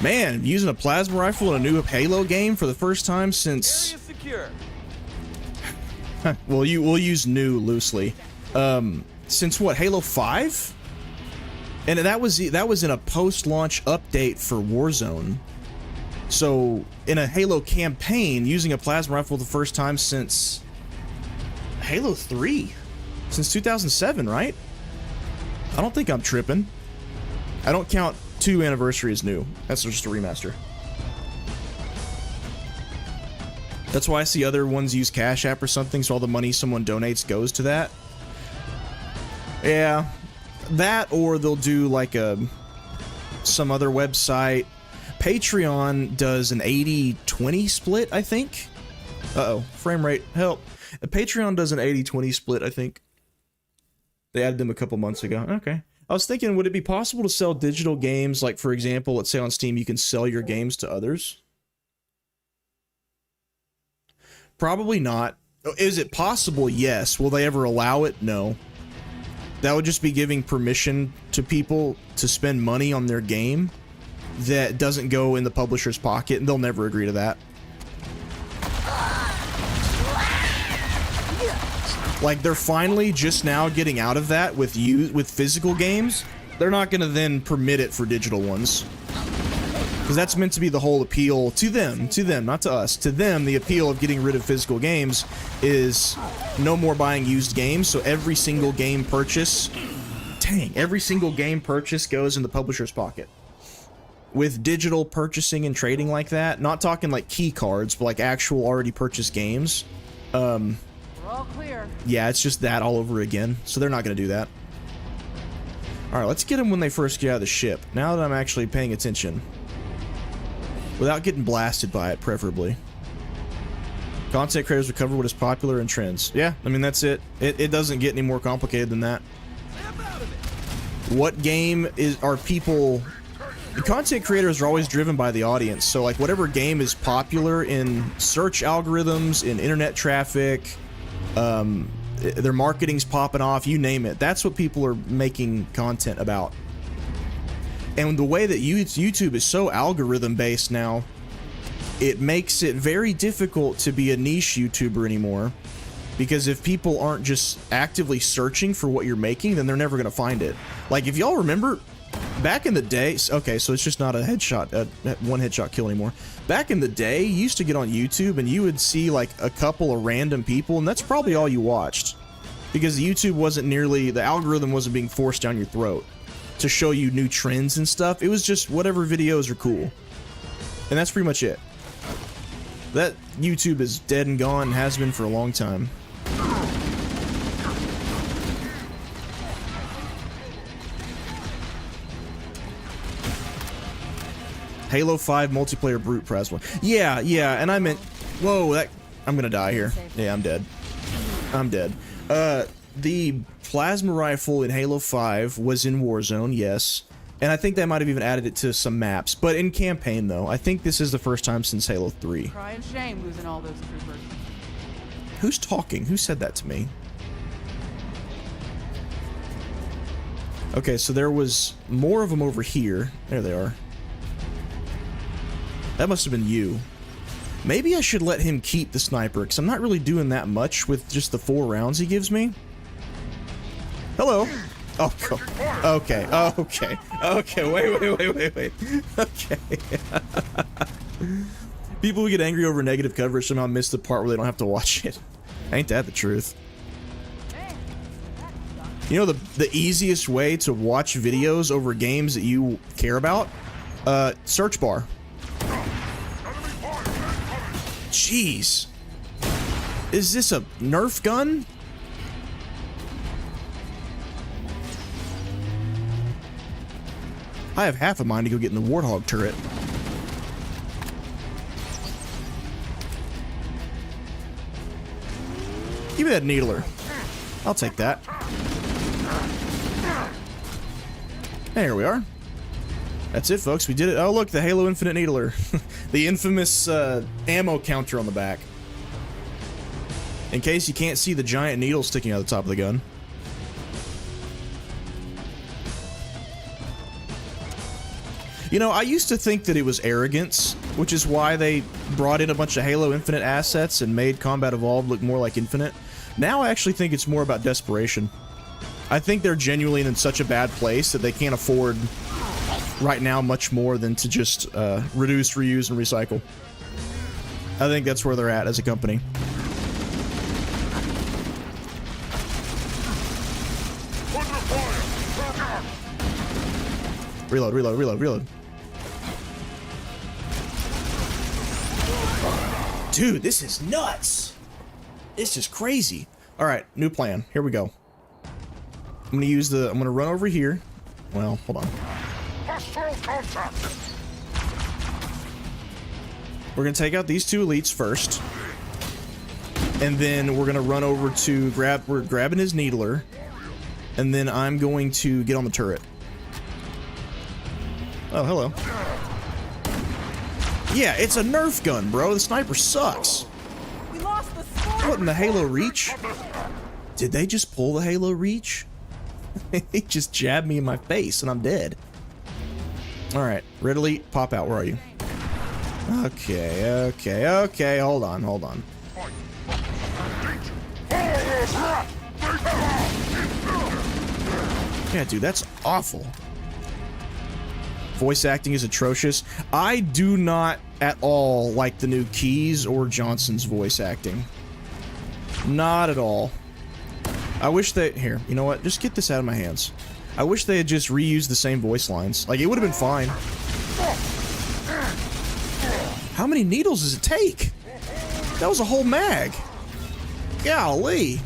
Man, using a plasma rifle in a new Halo game for the first time since... well, we'll use new loosely. Since what, Halo 5? And that was in a post-launch update for Warzone. So, in a Halo campaign, using a plasma rifle the first time since Halo 3. Since 2007, right? I don't think I'm tripping. I don't count 2 Anniversary as new. That's just a remaster. That's why I see other ones use Cash App or something, so all the money someone donates goes to that. Yeah, that, or they'll do like some other website. Patreon does an 80-20 split, I think. Uh-oh, frame rate, help. Patreon does an 80-20 split, I think. They added them a couple months ago. Okay. I was thinking, would it be possible to sell digital games? Like, for example, let's say on Steam, you can sell your games to others. Probably not. Is it possible? Yes. Will they ever allow it? No. That would just be giving permission to people to spend money on their game that doesn't go in the publisher's pocket, and they'll never agree to that. Like, they're finally just now getting out of that with physical games. They're not going to then permit it for digital ones. Because that's meant to be the whole appeal to them, not to us. To them, the appeal of getting rid of physical games is no more buying used games, so every single game purchase, every single game purchase goes in the publisher's pocket. With digital purchasing and trading like that, not talking like key cards, but like actual already purchased games, We're all clear. yeah, it's just that all over again, so they're not going to do that. Alright, let's get them when they first get out of the ship, now that I'm actually paying attention. Without getting blasted by it, preferably. Content creators recover what is popular and trends. Yeah, I mean, that's it. It doesn't get any more complicated than that. What game are people... Content creators are always driven by the audience, so like whatever game is popular in search algorithms, in internet traffic, their marketing's popping off, you name it. That's what people are making content about. And the way that YouTube is so algorithm-based now, it makes it very difficult to be a niche YouTuber anymore. Because if people aren't just actively searching for what you're making, then they're never going to find it. Like, if y'all remember, back in the day... Okay, so it's just not a headshot, one headshot kill anymore. Back in the day, you used to get on YouTube and you would see, like, a couple of random people, and that's probably all you watched. because YouTube wasn't nearly, the algorithm wasn't being forced down your throat to show you new trends and stuff. It was just whatever videos are cool. And that's pretty much it. That YouTube is dead and gone, and has been for a long time. Halo 5 multiplayer brute plasma. Yeah, and I meant, whoa, I'm gonna die here. Yeah, I'm dead. I'm dead. The plasma rifle in Halo 5 was in Warzone, yes. And I think they might have even added it to some maps. But in campaign, though, I think this is the first time since Halo 3. Crying shame losing all those troopers. Who's talking? Who said that to me? Okay, so there was more of them over here. There they are. That must have been you. Maybe I should let him keep the sniper, because I'm not really doing that much with just the 4 rounds he gives me. Hello. Oh, cool. Okay, wait. Okay. People who get angry over negative coverage somehow miss the part where they don't have to watch it. Ain't that the truth? You know the easiest way to watch videos over games that you care about? Search bar. Jeez. Is this a Nerf gun? I have half a mind to go get in the Warthog turret. Give me that needler. I'll take that. There we are. That's it, folks. We did it. Oh, look, the Halo Infinite Needler. The infamous ammo counter on the back. In case you can't see the giant needle sticking out the top of the gun. You know, I used to think that it was arrogance, which is why they brought in a bunch of Halo Infinite assets and made Combat Evolved look more like Infinite. Now I actually think it's more about desperation. I think they're genuinely in such a bad place that they can't afford right now much more than to just reduce, reuse, and recycle. I think that's where they're at as a company. Reload, reload, reload, reload. Dude, this is nuts. This is crazy. All right, new plan. Here we go. I'm gonna run over here. Well, hold on. We're gonna take out these 2 elites first. And then we're gonna run over to we're grabbing his needler. And then I'm going to get on the turret. Oh, hello. Yeah, it's a Nerf gun, bro. The sniper sucks. We lost the score. What in the Halo Reach? Did they just pull the Halo Reach? He just jabbed me in my face and I'm dead. Alright, Red Elite, pop out. Where are you? Okay. Hold on. Yeah, dude, that's awful. Voice acting is atrocious. I do not at all like the new Keyes or Johnson's voice acting. Not at all. I wish they... Here, you know what? Just get this out of my hands. I wish they had just reused the same voice lines. Like, it would have been fine. How many needles does it take? That was a whole mag. Golly.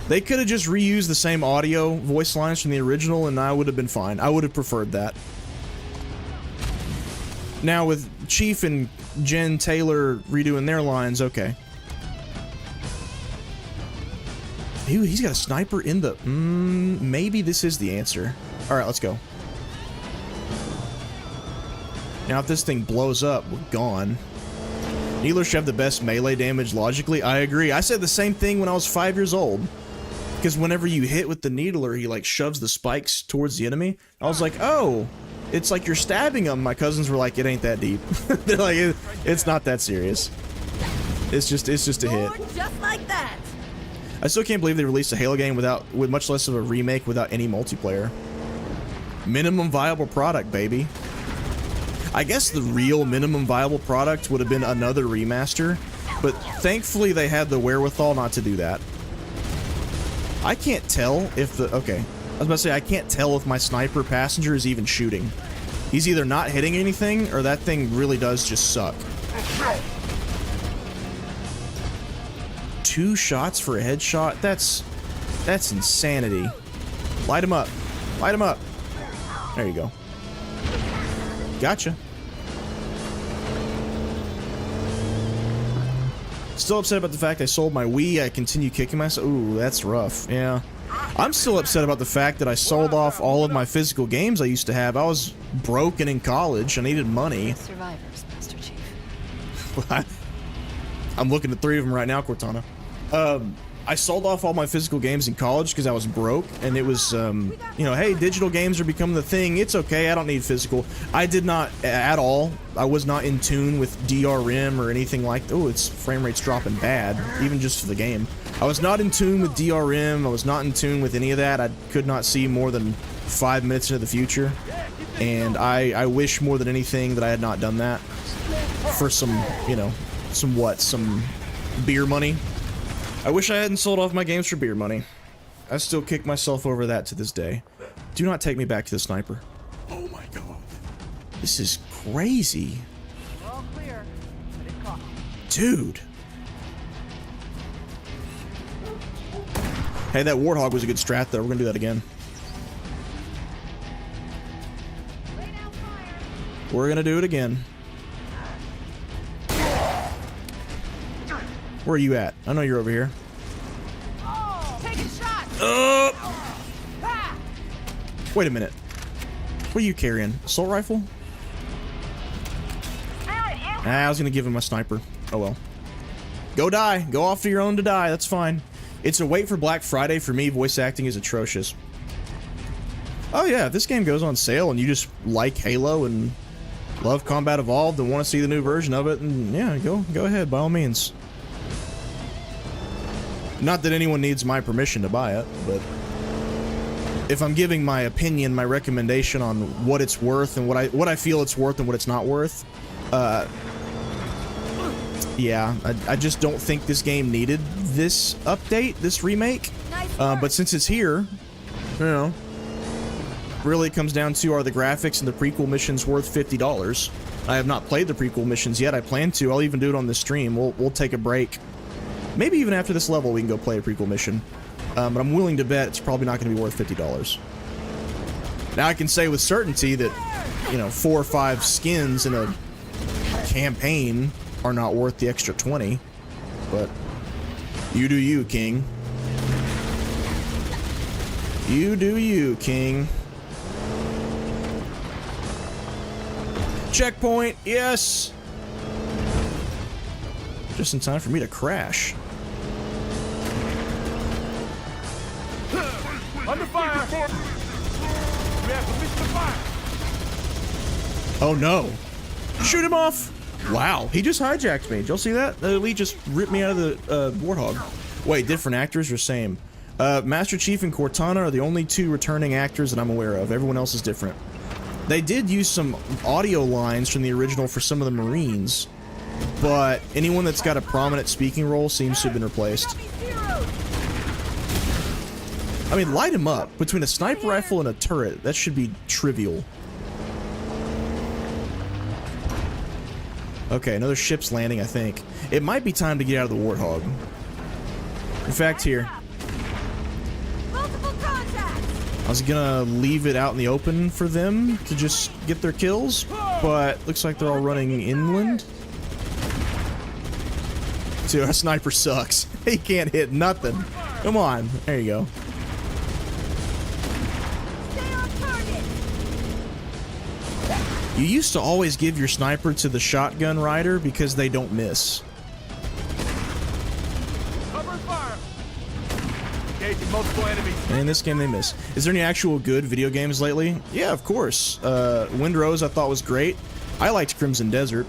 They could have just reused the same audio voice lines from the original and I would have been fine. I would have preferred that. Now with Chief and Jen Taylor redoing their lines, okay. He's got a sniper in the... maybe this is the answer. Alright, let's go. Now if this thing blows up, we're gone. Needlers should have the best melee damage logically. I agree. I said the same thing when I was 5 years old. Because whenever you hit with the needler, he like shoves the spikes towards the enemy. I was like, oh, it's like you're stabbing them. My cousins were like, it ain't that deep. They're like, it's not that serious. It's just a hit. Just like that. I still can't believe they released a Halo game with much less of a remake without any multiplayer. Minimum viable product, baby. I guess the real minimum viable product would have been another remaster But thankfully they had the wherewithal not to do that. I can't tell if the... Okay. I was about to say, I can't tell if my sniper passenger is even shooting. He's either not hitting anything, or that thing really does just suck. 2 shots for a headshot? That's insanity. Light him up. Light him up. There you go. Gotcha. Still upset about the fact I sold my Wii. I continue kicking myself. Ooh, that's rough. Yeah. I'm still upset about the fact that I sold off all of my physical games I used to have. I was broke and in college. I needed money. Survivors, Master Chief. I'm looking at 3 of them right now, Cortana. I sold off all my physical games in college because I was broke, and it was, you know, hey, digital games are becoming the thing. It's okay, I don't need physical. I did not at all. I was not in tune with DRM or anything like that. Oh, its frame rate's dropping bad, even just for the game. I was not in tune with DRM. I was not in tune with any of that. I could not see more than 5 minutes into the future, and I wish more than anything that I had not done that for some, you know, some beer money. I wish I hadn't sold off my games for beer money. I still kick myself over that to this day. Do not take me back to the sniper. Oh my god. This is crazy. We're all clear, but it costs. Dude. Hey, that Warthog was a good strat though. We're gonna do that again. We're gonna do it again. Where are you at? I know you're over here. Oh, taking shots. Wait a minute. What are you carrying? Assault rifle? I was gonna give him a sniper. Oh well. Go die. Go off to your own to die. That's fine. It's a wait for Black Friday for me. Voice acting is atrocious. Oh yeah, if this game goes on sale and you just like Halo and love Combat Evolved and want to see the new version of it, and yeah, go ahead by all means. Not that anyone needs my permission to buy it, but if I'm giving my opinion, my recommendation on what it's worth and what I feel it's worth and what it's not worth, yeah, I just don't think this game needed this update, this remake. But since it's here, you know, really it comes down to, are the graphics and the prequel missions worth $50? I have not played the prequel missions yet. I plan to. I'll even do it on this stream. We'll take a break. Maybe even after this level we can go play a prequel mission. But I'm willing to bet it's probably not going to be worth $50. Now I can say with certainty that, you know, 4 or 5 skins in a campaign are not worth the extra 20. But you do you, King. You do you, King. Checkpoint, yes! Just in time for me to crash. Under fire! We have permission to fire! Oh no. Shoot him off! Wow, he just hijacked me. Did y'all see that? The elite just ripped me out of the Warthog. Wait, different actors or same? Master Chief and Cortana are the only 2 returning actors that I'm aware of. Everyone else is different. They did use some audio lines from the original for some of the Marines, but anyone that's got a prominent speaking role seems to have been replaced. I mean, light him up. Between a sniper rifle and a turret, that should be trivial. Okay, another ship's landing, I think. It might be time to get out of the Warthog. In fact, here. I was gonna leave it out in the open for them to just get their kills, but looks like they're all running inland. Dude, our sniper sucks. He can't hit nothing. Come on. There you go. You used to always give your sniper to the shotgun rider because they don't miss. Cover fire! Engaging multiple enemies. And in this game they miss. Is there any actual good video games lately? Yeah, of course. Windrose I thought was great. I liked Crimson Desert.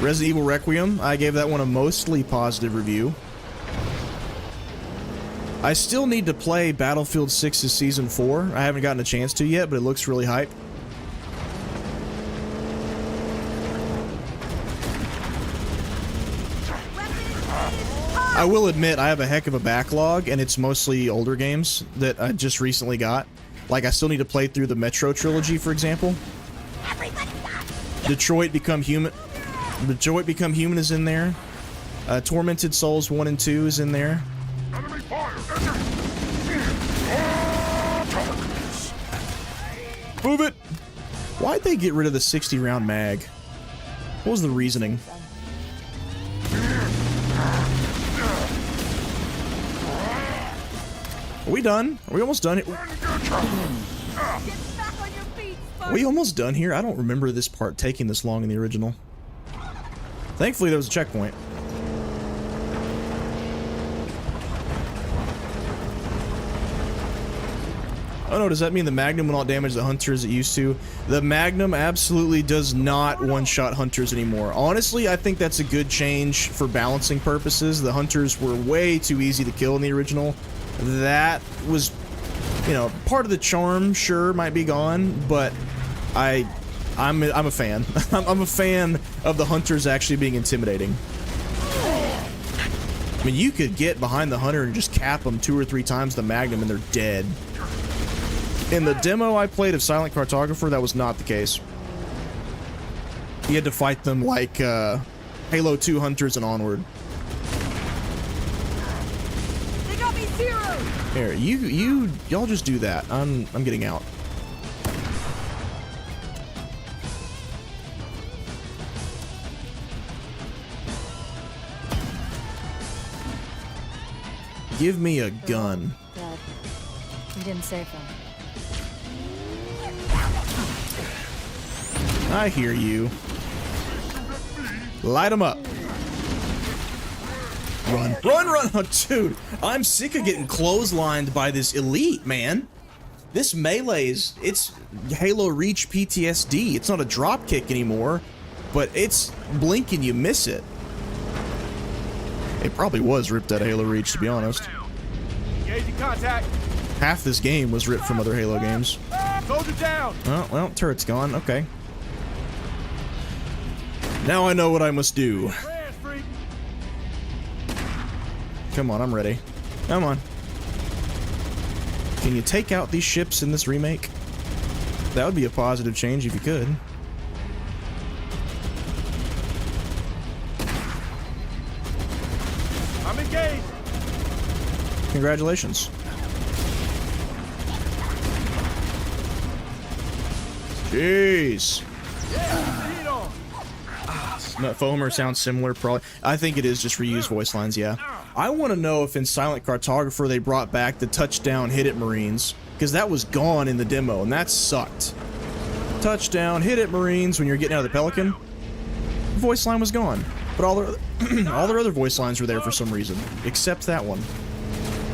Resident Evil Requiem, I gave that one a mostly positive review. I still need to play Battlefield 6's Season 4. I haven't gotten a chance to yet, but it looks really hype. I will admit I have a heck of a backlog, and it's mostly older games that I just recently got. Like, I still need to play through the Metro trilogy, for example. Detroit Become Human. Detroit Become Human is in there. Tormented Souls 1 and 2 is in there. Move it! Why'd they get rid of the 60-round mag? What was the reasoning? Are we done? Are we almost done? Are we almost done here? I don't remember this part taking this long in the original. Thankfully, there was a checkpoint. Oh no, does that mean the Magnum will not damage the hunters it used to? The Magnum absolutely does not one-shot hunters anymore. Honestly, I think that's a good change for balancing purposes. The hunters were way too easy to kill in the original. That was, you know, part of the charm, sure, might be gone, but I'm a fan. I'm a fan of the hunters actually being intimidating. I mean, you could get behind the hunter and just cap them 2 or 3 times the Magnum and they're dead. In the demo I played of Silent Cartographer, that was not the case. You had to fight them like Halo 2 hunters and onward. They got me zeroed. Here, y'all just do that. I'm getting out. Give me a gun. Dad, you didn't save them. I hear you. Light them up. Run, run, run! Oh, dude, I'm sick of getting clotheslined by this elite, man. This melee's, it's Halo Reach PTSD. It's not a drop kick anymore, but it's blink and you miss it. It probably was ripped out of Halo Reach, to be honest. Engaging contact. Half this game was ripped from other Halo games. Soldier down. Oh, well, turret's gone. Okay. Now I know what I must do. Come on, I'm ready. Come on. Can you take out these ships in this remake? That would be a positive change if you could. I'm engaged. Congratulations. Jeez. Foamer sounds similar, probably. I think it is just reused voice lines, yeah. I want to know if in Silent Cartographer they brought back the touchdown hit it Marines, because that was gone in the demo, and that sucked. Touchdown hit it Marines when you're getting out of the Pelican. The voice line was gone, but all their other voice lines were there for some reason, except that one.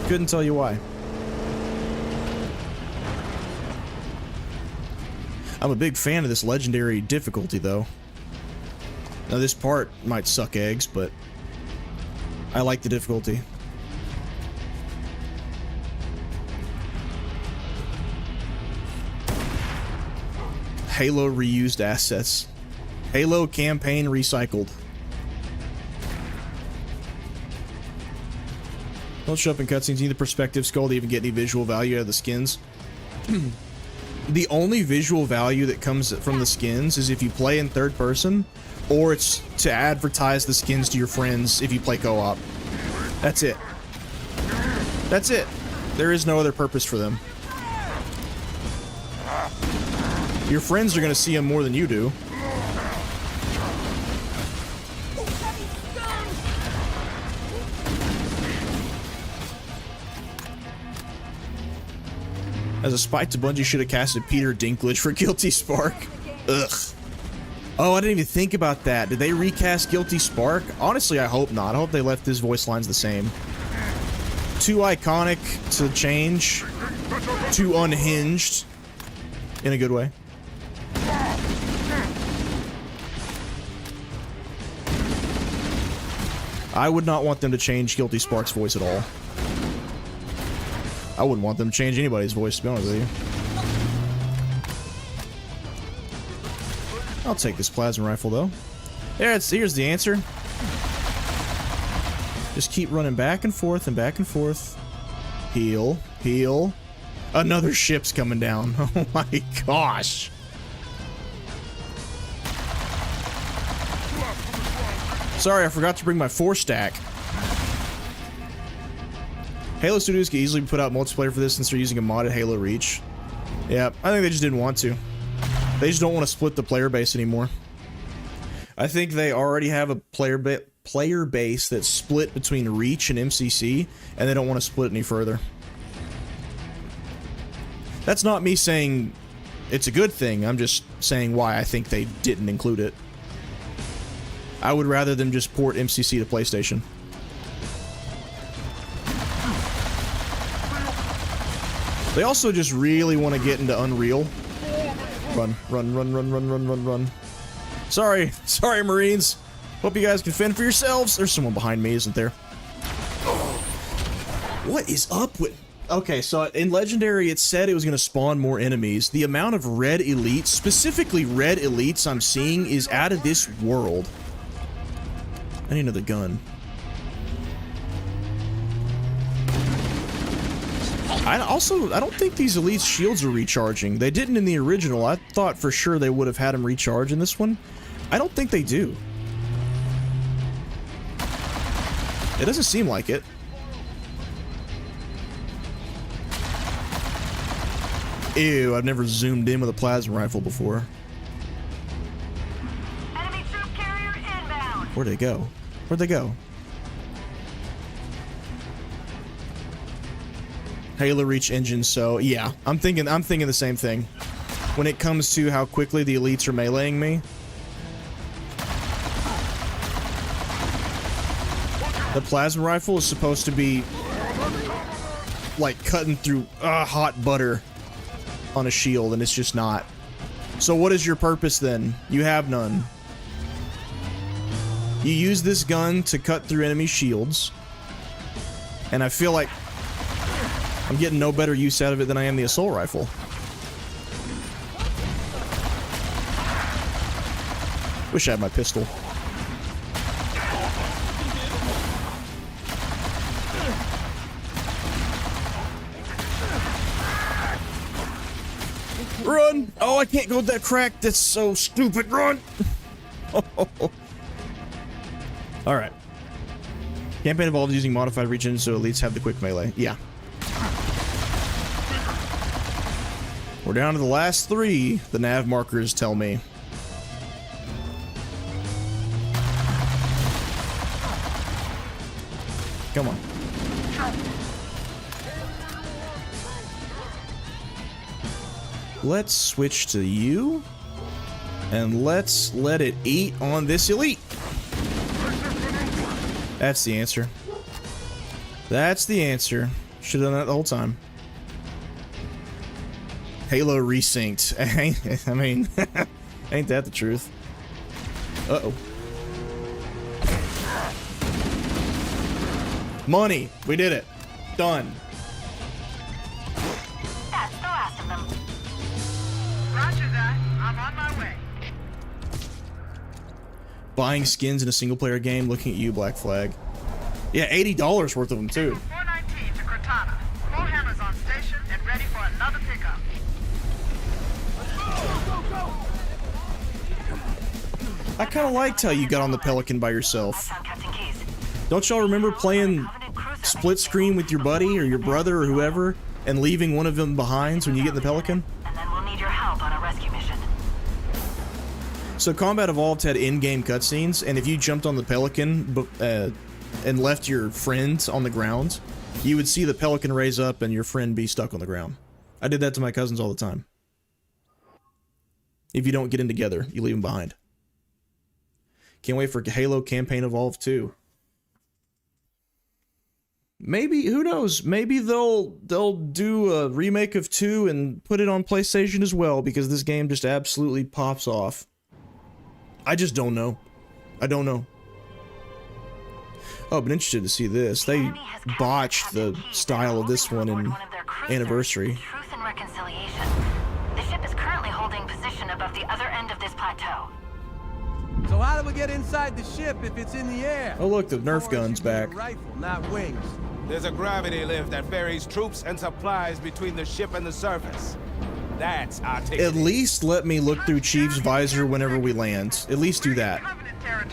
Couldn't tell you why. I'm a big fan of this legendary difficulty, though. Now, this part might suck eggs, but I like the difficulty. Halo reused assets. Halo campaign recycled. Don't show up in cutscenes. You need the perspective skull to even get any visual value out of the skins. The only visual value that comes from the skins is if you play in third person, or it's to advertise the skins to your friends if you play co-op. That's it. That's it. There is no other purpose for them. Your friends are going to see them more than you do. As a spite to Bungie should have casted Peter Dinklage for Guilty Spark. Ugh. Oh, I didn't even think about that. Did they recast Guilty Spark? Honestly, I hope not. I hope they left his voice lines the same. Too iconic to change. Too unhinged. In a good way. I would not want them to change Guilty Spark's voice at all. I wouldn't want them to change anybody's voice, to be honest with you. I'll take this plasma rifle, though. Here's the answer. Just keep running back and forth and back and forth. Heal. Heal. Another ship's coming down. Oh my gosh. Sorry, I forgot to bring my 4-stack. Halo Studios can easily put out multiplayer for this since they're using a modded Halo Reach. Yeah, I think they just didn't want to. They just don't want to split the player base anymore. I think they already have a player base that's split between Reach and MCC, and they don't want to split any further. That's not me saying it's a good thing, I'm just saying why I think they didn't include it. I would rather them just port MCC to PlayStation. They also just really want to get into Unreal. Run, run, run, run, run, run, run, run. Sorry, sorry, Marines. Hope you guys can fend for yourselves. There's someone behind me, isn't there? What is up with... Okay, so in Legendary, it said it was going to spawn more enemies. The amount of red elites, specifically red elites I'm seeing, is out of this world. I need another gun. I don't think these elites' shields are recharging. They didn't in the original. I thought for sure they would have had them recharge in this one. I don't think they do. It doesn't seem like it. Ew, I've never zoomed in with a plasma rifle before. Enemy troop carrier inbound. Where'd they go? Where'd they go? Halo Reach engine, so yeah, I'm thinking the same thing. When it comes to how quickly the elites are meleeing me. The plasma rifle is supposed to be like cutting through hot butter on a shield, and it's just not. So what is your purpose then? You have none. You use this gun to cut through enemy shields, and I feel like I'm getting no better use out of it than I am the assault rifle. Wish I had my pistol. Run! Oh, I can't go with that crack. That's so stupid. Run! Alright. Campaign involved using modified reach engine so elites have the quick melee. Yeah. We're down to the last 3, the nav markers tell me. Come on. Let's switch to you, and let's let it eat on this elite. That's the answer. That's the answer. Should've done that the whole time. Halo resynced. I mean, ain't that the truth? Uh-oh. Money! We did it. Done. That's the last of them. Roger that. I'm on my way. Buying skins in a single-player game, looking at you, Black Flag. Yeah, $80 worth of them, too. 419 to Cortana. Full hammers on station and ready for another pickup. I kind of liked how you got on the Pelican by yourself. Found Captain Keyes. Don't y'all remember playing split screen with your buddy or your brother or whoever and leaving one of them behind when you get in the Pelican? And then we'll need your help on a rescue mission. So Combat Evolved had in-game cutscenes, and if you jumped on the Pelican and left your friend on the ground, you would see the Pelican raise up and your friend be stuck on the ground. I did that to my cousins all the time. If you don't get in together, you leave them behind. Can't wait for Halo Campaign Evolved 2. Maybe, who knows? Maybe they'll do a remake of 2 and put it on PlayStation as well, because this game just absolutely pops off. I just don't know. I don't know. Oh, but interested to see this. They botched the style of this one in Anniversary. Truth and Reconciliation. The ship is currently holding position above the other end of this plateau. So how do we get inside the ship if it's in the air? Oh look, the Nerf gun's back. Rifle, not wings. There's a gravity lift that ferries troops and supplies between the ship and the surface. That's our ticket. At least let me look through Chief's visor whenever we land. At least do that.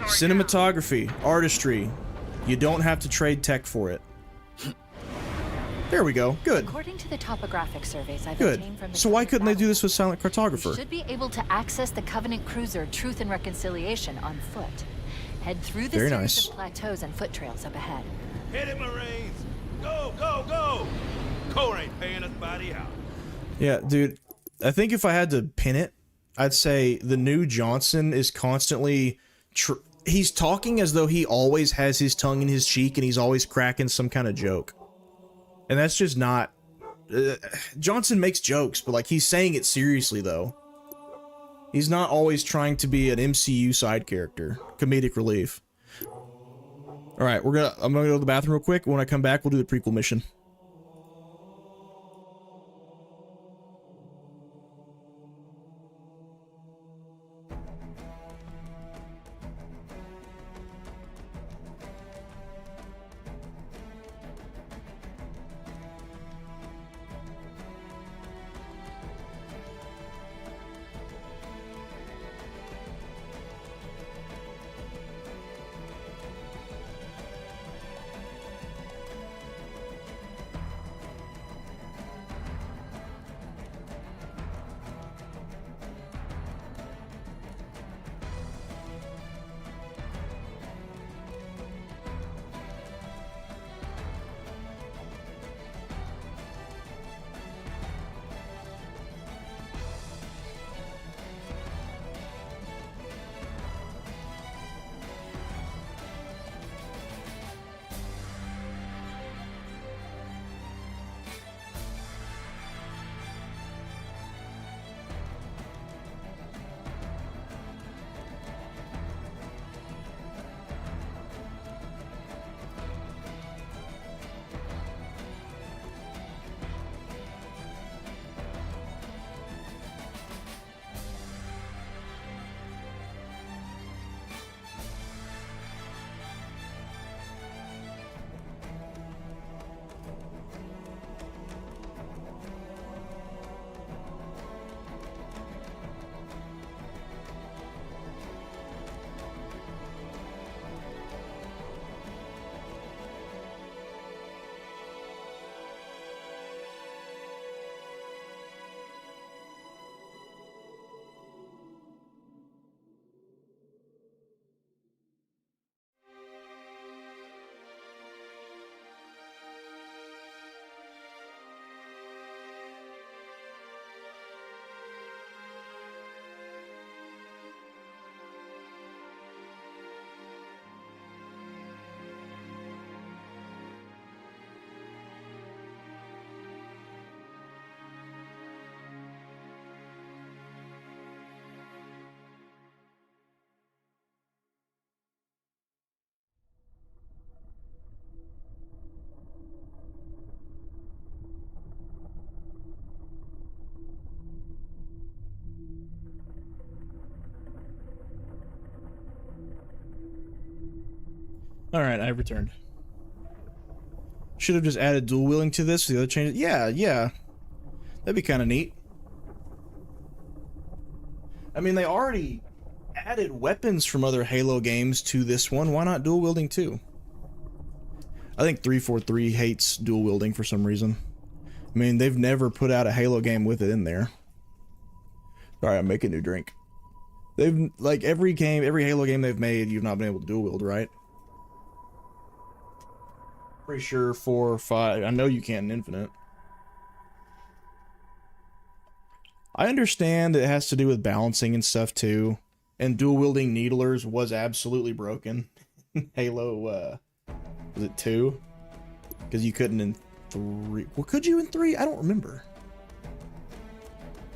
Cinematography, artistry. You don't have to trade tech for it. There we go. Good. According to the topographic surveys I've Good. obtained from the So why Covenant couldn't they do this with battlefield, Silent Cartographer? you should be able to access the Covenant cruiser Truth and Reconciliation on foot. Head through the Very series nice. of plateaus and foot trails up ahead. Hit it, Marines! Go, go, go! Core ain't paying us body out. Yeah, dude. I think if I had to pin it, I'd say the new Johnson is constantly... he's talking as though he always has his tongue in his cheek and he's always cracking some kind of joke. And that's just not... Johnson makes jokes, but like he's saying it seriously though. He's not always trying to be an MCU side character, comedic relief. All right, I'm gonna go to the bathroom real quick. When I come back, we'll do the prequel mission. Alright, I've returned. Should have just added dual wielding to this, the other changes. Yeah. That'd be kind of neat. I mean, they already added weapons from other Halo games to this one. Why not dual wielding too? I think 343 hates dual wielding for some reason. I mean, they've never put out a Halo game with it in there. Sorry, I'm making a new drink. They've, like, every Halo game they've made, you've not been able to dual wield, right? Pretty sure 4 or 5. I know you can't in Infinite. I understand it has to do with balancing and stuff too. And dual wielding needlers was absolutely broken. Halo, was it 2? Because you couldn't in 3. Well, could you in 3? I don't remember.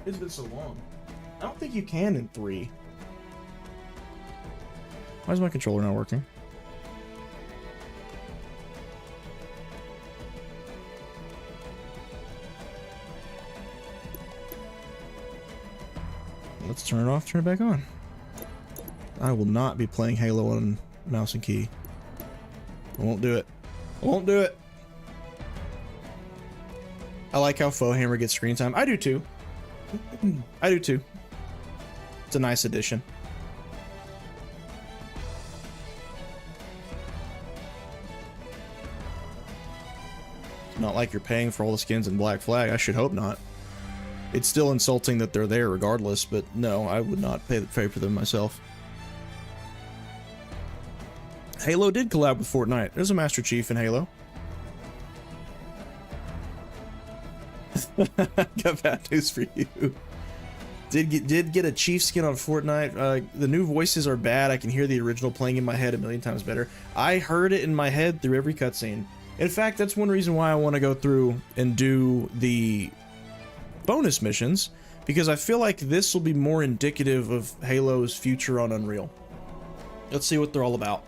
It's been so long. I don't think you can in 3. Why is my controller not working? Let's turn it off, turn it back on. I will not be playing Halo on mouse and key. I won't do it. I won't do it. I like how Foehammer gets screen time. I do too. I do too. It's a nice addition. It's not like you're paying for all the skins in Black Flag. I should hope not. It's still insulting that they're there regardless, but no, I would not pay for them myself. Halo did collab with Fortnite. There's a Master Chief in Halo. Got bad news for you. Did get a Chief skin on Fortnite. The new voices are bad. I can hear the original playing in my head a million times better. I heard it in my head through every cutscene. In fact, that's one reason why I want to go through and do the bonus missions, because I feel like this will be more indicative of Halo's future on Unreal. Let's see what they're all about.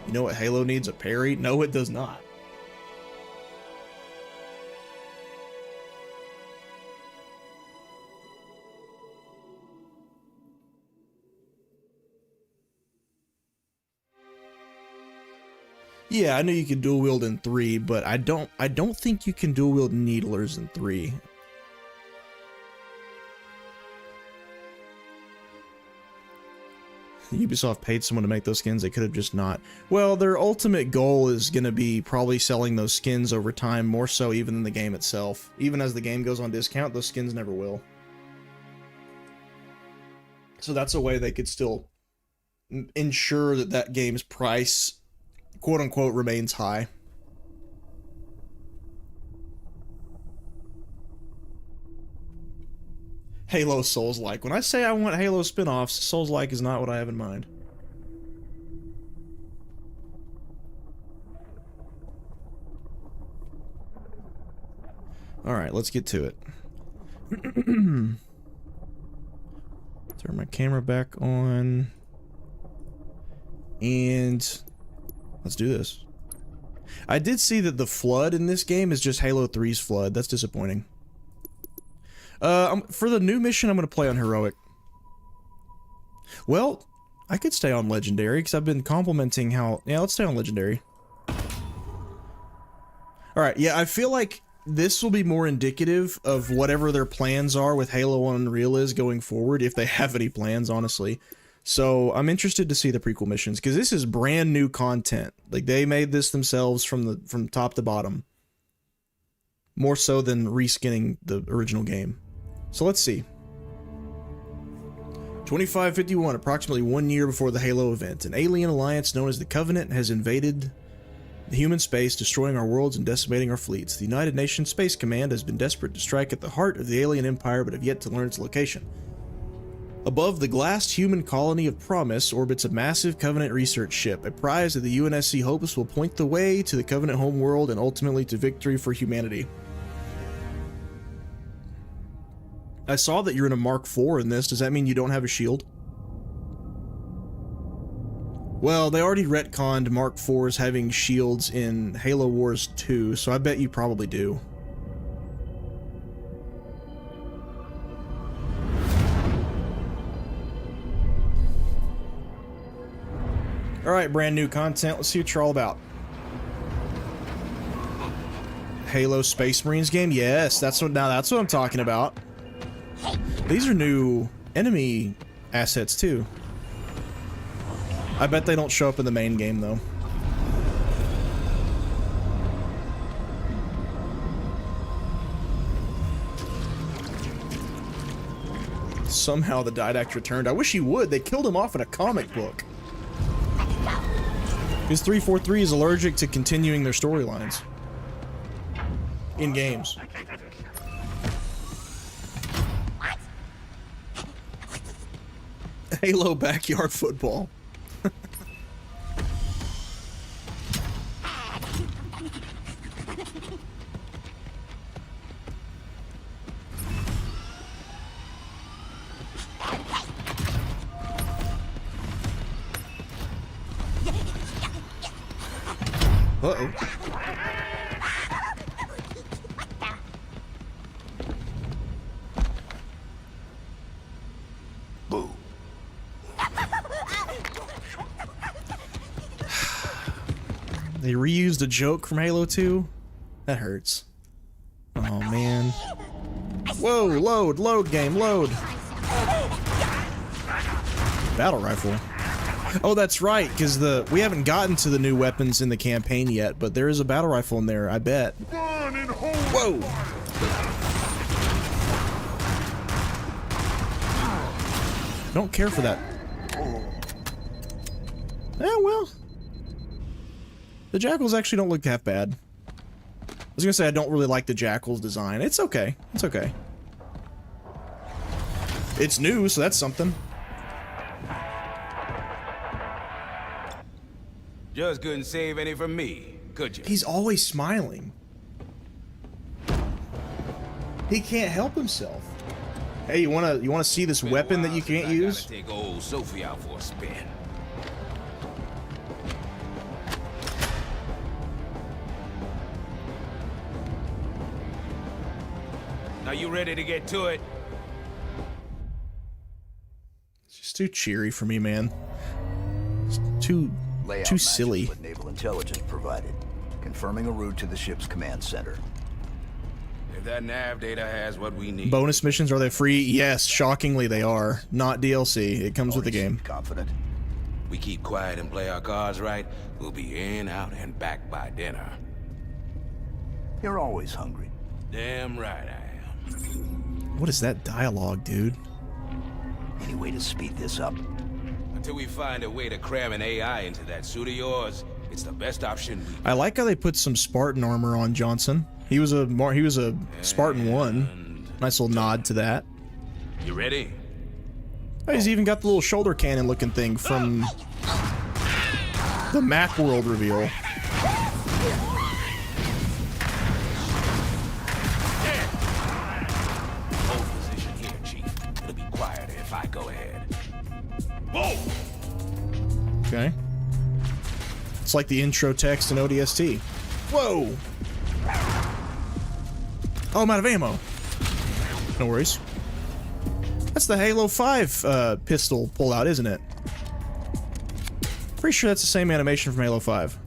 You know what Halo needs? A parry? No, it does not. Yeah, I know you can dual wield in 3, but I don't think you can dual wield needlers in 3. Ubisoft paid someone to make those skins. They could have just not. Well, their ultimate goal is going to be probably selling those skins over time, more so even than the game itself. Even as the game goes on discount, those skins never will. So that's a way they could still ensure that that game's price, quote-unquote, remains high. Halo Souls-like. When I say I want Halo spin-offs, Souls-like is not what I have in mind. Alright, let's get to it. Turn my camera back on. And let's do this. I did see that the Flood in this game is just Halo 3's Flood. That's disappointing. For the new mission, I'm going to play on Heroic. Well, I could stay on Legendary, because I've been complimenting how... Yeah, let's stay on Legendary. Alright, yeah, I feel like this will be more indicative of whatever their plans are with Halo on Unreal is going forward, if they have any plans, honestly. So, I'm interested to see the prequel missions, because this is brand new content. Like, they made this themselves from top to bottom. More so than reskinning the original game. So let's see. 2551, approximately 1 year before the Halo event, an alien alliance known as the Covenant has invaded the human space, destroying our worlds and decimating our fleets. The United Nations Space Command has been desperate to strike at the heart of the alien empire, but have yet to learn its location. Above the glassed human colony of Promise orbits a massive Covenant research ship. A prize that the UNSC hopes will point the way to the Covenant homeworld and ultimately to victory for humanity. I saw that you're in a Mark IV in this. Does that mean you don't have a shield? Well, they already retconned Mark IVs having shields in Halo Wars 2, so I bet you probably do. Alright, brand new content. Let's see what you're all about. Halo Space Marines game? Yes, that's what I'm talking about. These are new enemy assets too. I bet they don't show up in the main game though. Somehow the Didact returned. I wish he would. They killed him off in a comic book. Because 343 is allergic to continuing their storylines in games. Halo backyard football. Uh-oh. They reused a joke from Halo 2? That hurts. Oh, man. Whoa, load, game, load. Battle rifle. Oh, that's right, because we haven't gotten to the new weapons in the campaign yet, but there is a battle rifle in there, I bet. Whoa! Don't care for that. Yeah, well. The jackals actually don't look half bad. I was gonna say I don't really like the jackal's design. It's okay. It's okay. It's new, so that's something. Just couldn't save any from me, could you? He's always smiling. He can't help himself. Hey, you wanna see this weapon that you can't use? Take old Sophie out for a spin. Are you ready to get to it? It's just too cheery for me, man. It's too silly. What Naval Intelligence provided, confirming a route to the ship's command center. If that nav data has what we need. Bonus missions, are they free? Yes, shockingly they are. Not DLC. It comes with the game. Confident. We keep quiet and play our cards right, we'll be in, out, and back by dinner. You're always hungry. Damn right I am. What is that dialogue, dude? Any way to speed this up? Until we find a way to cram an AI into that suit of yours, it's the best option. I like how they put some Spartan armor on Johnson. He was a Spartan 1. Nice little nod to that. You ready? Oh, he's even got the little shoulder cannon looking thing from the Macworld reveal. Hold position here, Chief. It'll be quieter if I go ahead. Whoa! Okay. It's like the intro text in ODST. Whoa! Oh, I'm out of ammo. No worries. That's the Halo 5 pistol pullout, isn't it? Pretty sure that's the same animation from Halo 5.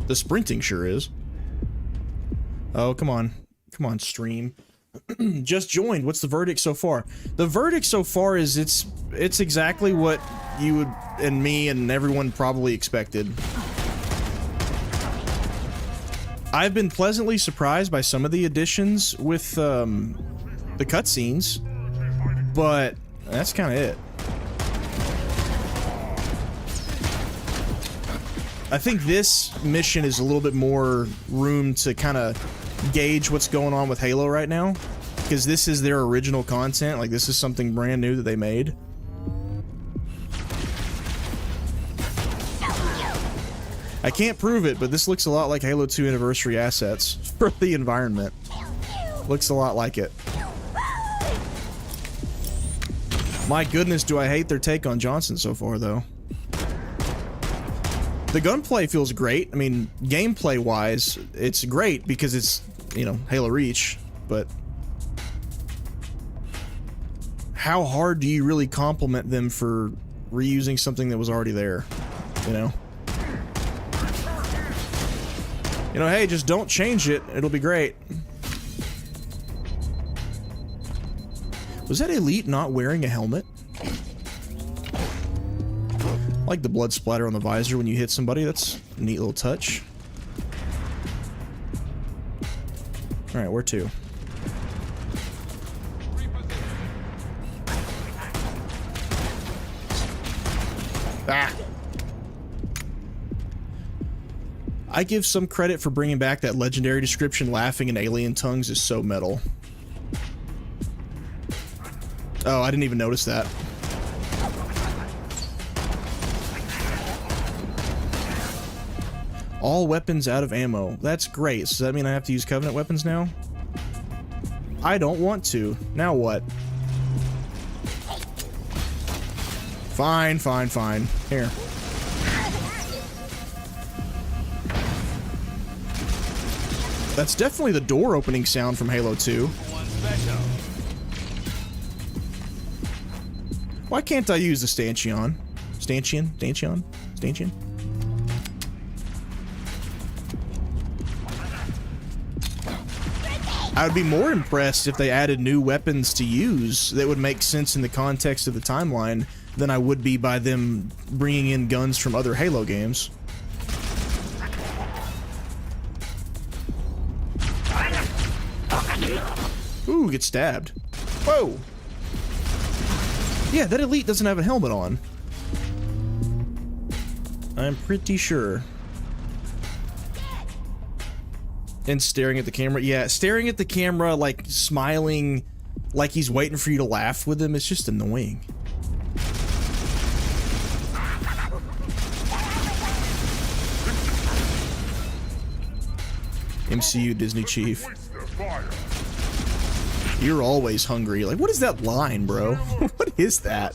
The sprinting sure is. Oh, come on. Come on, stream. Just joined. What's the verdict so far? The verdict so far is it's exactly what you would and me and everyone probably expected. I've been pleasantly surprised by some of the additions with the cutscenes, but that's kind of it. I think this mission is a little bit more room to kind of gauge what's going on with Halo right now, because this is their original content. Like, this is something brand new that they made. I can't prove it, but this looks a lot like Halo 2 Anniversary assets for the environment. Looks a lot like it. My goodness, do I hate their take on Johnson so far, though. The gunplay feels great. I mean, gameplay-wise, it's great because it's, you know, Halo Reach, but how hard do you really compliment them for reusing something that was already there, you know? You know, hey, just don't change it. It'll be great. Was that Elite not wearing a helmet? I like the blood splatter on the visor when you hit somebody. That's a neat little touch. Alright, where to? Ah! I give some credit for bringing back that legendary description. Laughing in alien tongues is so metal. Oh, I didn't even notice that. All weapons out of ammo. That's great. So does that mean I have to use Covenant weapons now? I don't want to. Now what? Fine, fine, fine. Here. That's definitely the door opening sound from Halo 2. Why can't I use the Stanchion? Stanchion? I would be more impressed if they added new weapons to use that would make sense in the context of the timeline than I would be by them bringing in guns from other Halo games. Ooh, get stabbed. Whoa! Yeah, that elite doesn't have a helmet on. I'm pretty sure. And staring at the camera. Yeah, staring at the camera, like, smiling, like he's waiting for you to laugh with him, it's just annoying. MCU Disney Chief. You're always hungry. Like, what is that line, bro? What is that?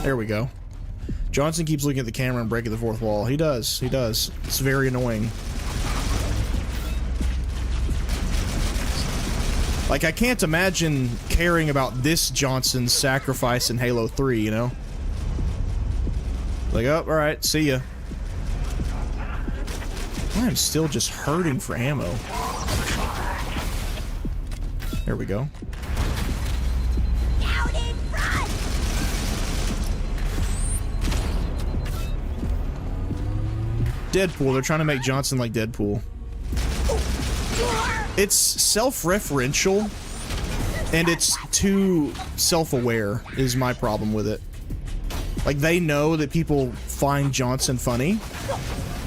There we go. Johnson keeps looking at the camera and breaking the fourth wall. He does. He does. It's very annoying. Like, I can't imagine caring about this Johnson's sacrifice in Halo 3, you know? Like, oh, alright, see ya. I'm still just hurting for ammo. There we go. Deadpool. They're trying to make Johnson like Deadpool. It's self-referential, and it's too self-aware, is my problem with it. Like, they know that people find Johnson funny,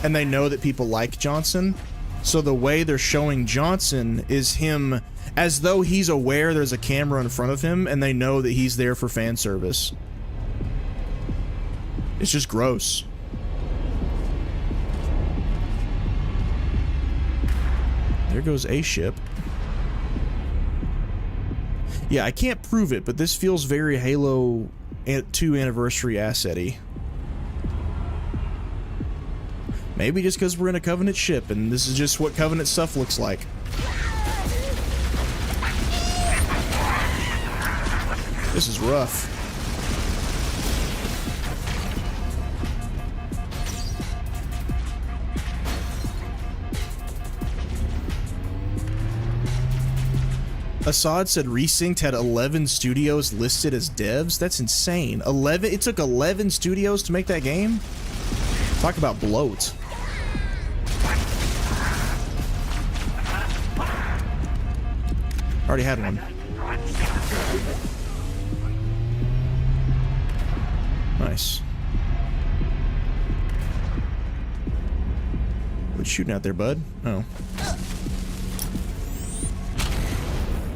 and they know that people like Johnson, so the way they're showing Johnson is him as though he's aware there's a camera in front of him, and they know that he's there for fan service. It's just gross. There goes a ship. Yeah, I can't prove it, but this feels very Halo 2 anniversary asset-y. Maybe just because we're in a Covenant ship, and this is just what Covenant stuff looks like. This is rough. Assad said Resynced had 11 studios listed as devs. That's insane. 11? It took 11 studios to make that game? Talk about bloat. Already had one. Nice. What you shooting out there, bud? Oh.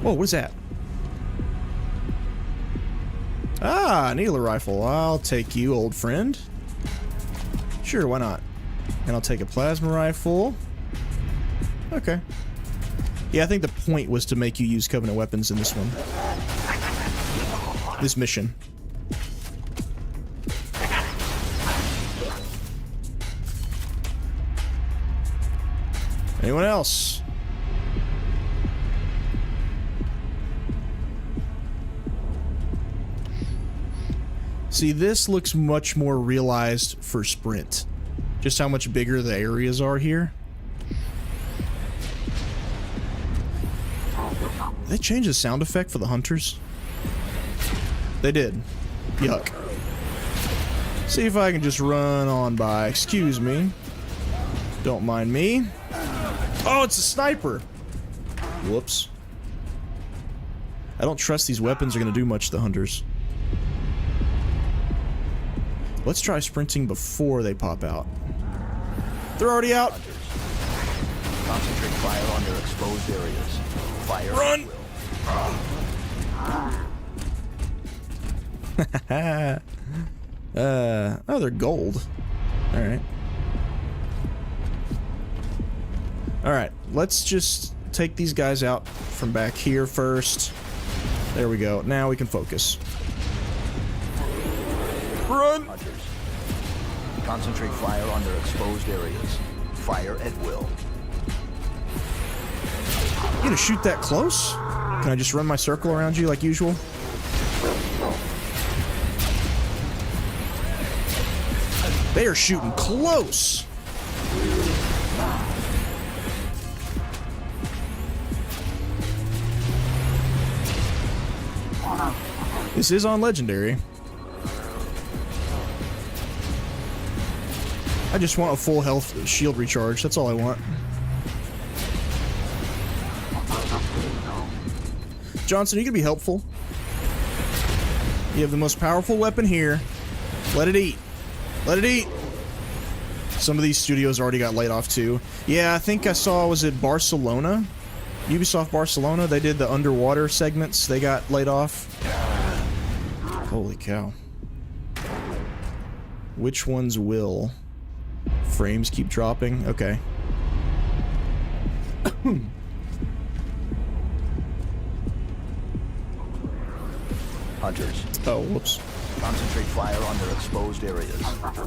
Whoa, what is that? Ah, needler rifle. I'll take you, old friend. Sure, why not? And I'll take a plasma rifle. Okay. Yeah, I think the point was to make you use Covenant weapons in this one. This mission. Anyone else? See, this looks much more realized for Sprint. Just how much bigger the areas are here. They changed the sound effect for the hunters? They did. Yuck. See if I can just run on by. Excuse me. Don't mind me. Oh, it's a sniper! Whoops. I don't trust these weapons are going to do much to the hunters. Let's try sprinting before they pop out. They're already out. Concentrate fire on their exposed areas. Fire. Run! Oh, they're gold. Alright. Alright, let's just take these guys out from back here first. There we go. Now we can focus. Run! Concentrate fire on their exposed areas. Fire at will. You gonna shoot that close? Can I just run my circle around you like usual? They are shooting close. This is on Legendary. I just want a full health shield recharge. That's all I want. Johnson, you can be helpful. You have the most powerful weapon here. Let it eat. Let it eat. Some of these studios already got laid off too. Yeah, I think I saw, was it Barcelona? Ubisoft Barcelona, they did the underwater segments. They got laid off. Holy cow. Which ones will? Frames keep dropping. Okay. Hunters. Oh, whoops. Concentrate fire on their exposed areas.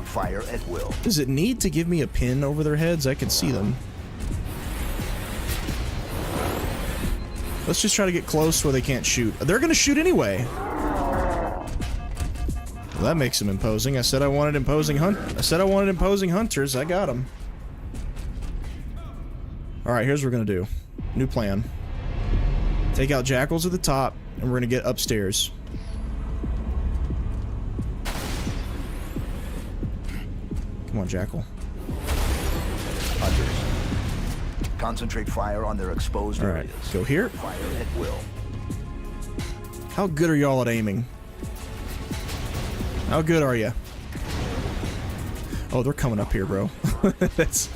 Fire at will. Does it need to give me a pin over their heads? I can see them. Let's just try to get close where they can't shoot. They're gonna shoot anyway. Well, that makes them imposing. I said I wanted imposing hunters. I got them. All right, here's what we're gonna do. New plan. Take out jackals at the top, and we're gonna get upstairs. Come on, jackal. Hunters. Concentrate fire on their exposed areas. Go here. Fire at will. How good are y'all at aiming? How good are you? Oh, they're coming up here, bro. That's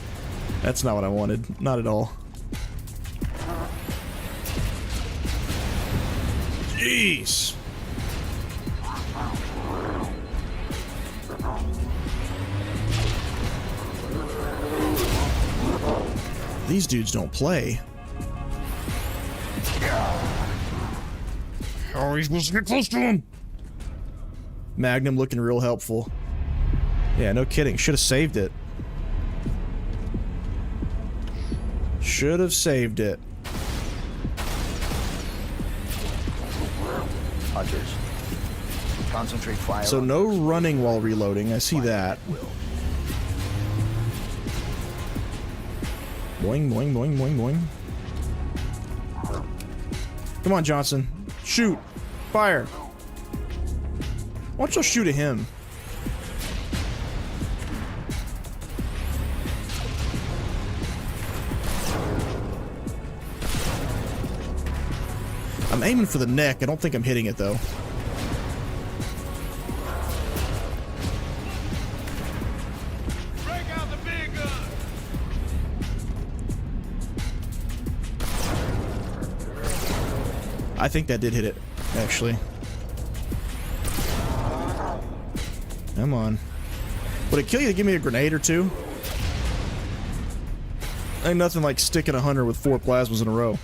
not what I wanted. Not at all. Jeez. These dudes don't play. How are we supposed to get close to him? Magnum looking real helpful. Yeah, no kidding. Should have saved it. Should have saved it. Hunters. Concentrate fire. So no running while reloading. I see that. Boing, boing, boing, boing, boing. Come on, Johnson. Shoot. Fire. Why don't you shoot at him? I'm aiming for the neck. I don't think I'm hitting it, though. I think that did hit it, actually. Come on. Would it kill you to give me a grenade or two? Ain't nothing like sticking a hunter with 4 plasmas in a row.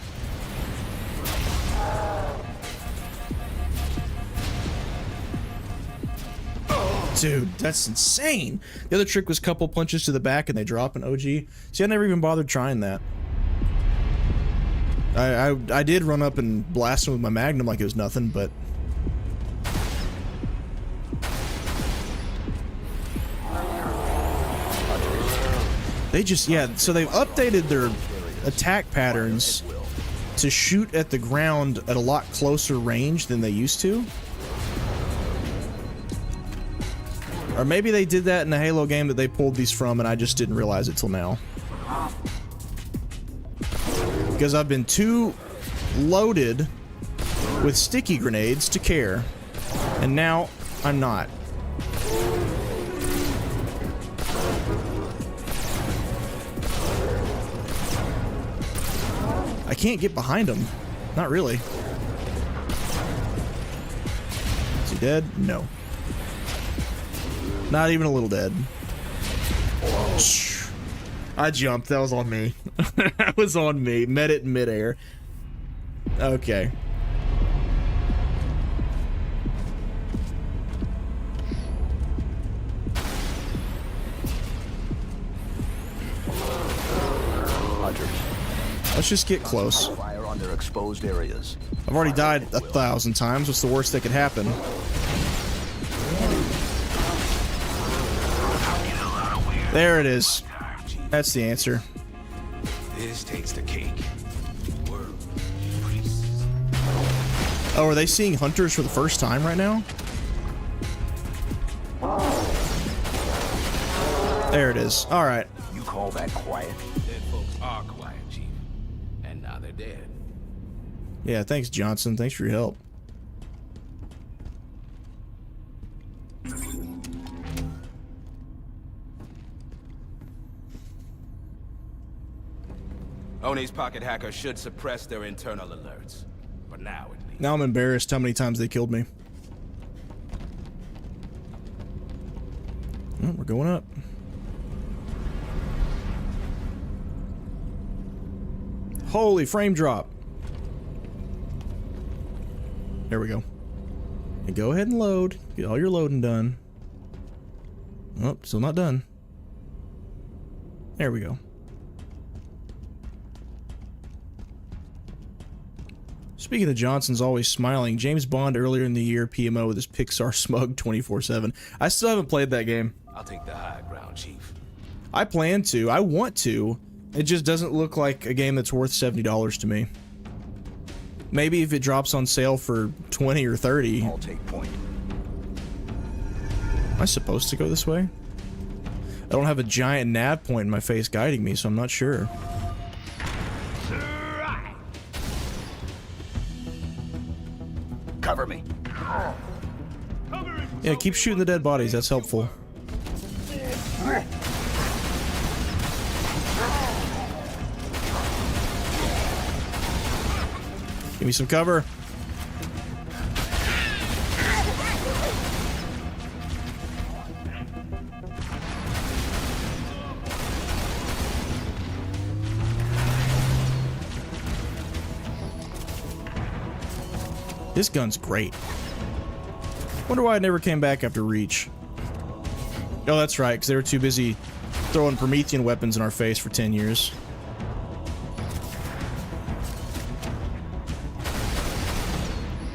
Dude, that's insane. The other trick was couple punches to the back and they drop an OG. See, I never even bothered trying that. I did run up and blast him with my Magnum like it was nothing, but... They just, yeah, so they've updated their attack patterns to shoot at the ground at a lot closer range than they used to. Or maybe they did that in the Halo game that they pulled these from and I just didn't realize it till now. Because I've been too loaded with sticky grenades to care. And now I'm not. I can't get behind him. Not really. Is he dead? No. Not even a little dead. I jumped. That was on me. That was on me. Met it in midair. Okay. Let's just get close. Fire on their exposed areas. I've already died 1,000 times. What's the worst that could happen? There it is. That's the answer. This takes the cake. Oh, are they seeing hunters for the first time right now? There it is. All right. You call that quiet? Dead folks are quiet, Chief. And now they're dead. Yeah, thanks, Johnson. Thanks for your help. Oni's pocket hacker should suppress their internal alerts. For now, at least. Now I'm embarrassed how many times they killed me. Oh, we're going up. Holy frame drop. There we go. And go ahead and load. Get all your loading done. Oh, still not done. There we go. Speaking of Johnson's always smiling, James Bond earlier in the year PMO with his Pixar smug 24/7. I still haven't played that game. I'll take the high ground, Chief. I plan to. I want to. It just doesn't look like a game that's worth $70 to me. Maybe if it drops on sale for 20 or 30. I'll take point. Am I supposed to go this way? I don't have a giant nav point in my face guiding me, so I'm not sure. Cover me. Yeah, keep shooting the dead bodies. That's helpful. Give me some cover. This gun's great. Wonder why I never came back after Reach. Oh, that's right, because they were too busy throwing Promethean weapons in our face for 10 years.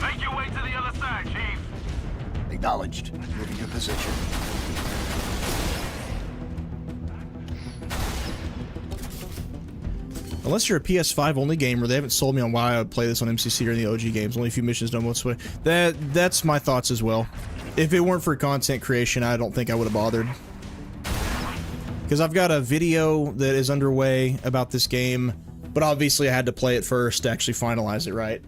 Make your way to the other side, Chief. Acknowledged. Moving to position. Unless you're a PS5 only gamer, they haven't sold me on why I would play this on MCC or in the OG games. Only a few missions done most of the way. That's my thoughts as well. If it weren't for content creation, I don't think I would have bothered. Because I've got a video that is underway about this game, but obviously I had to play it first to actually finalize it, right?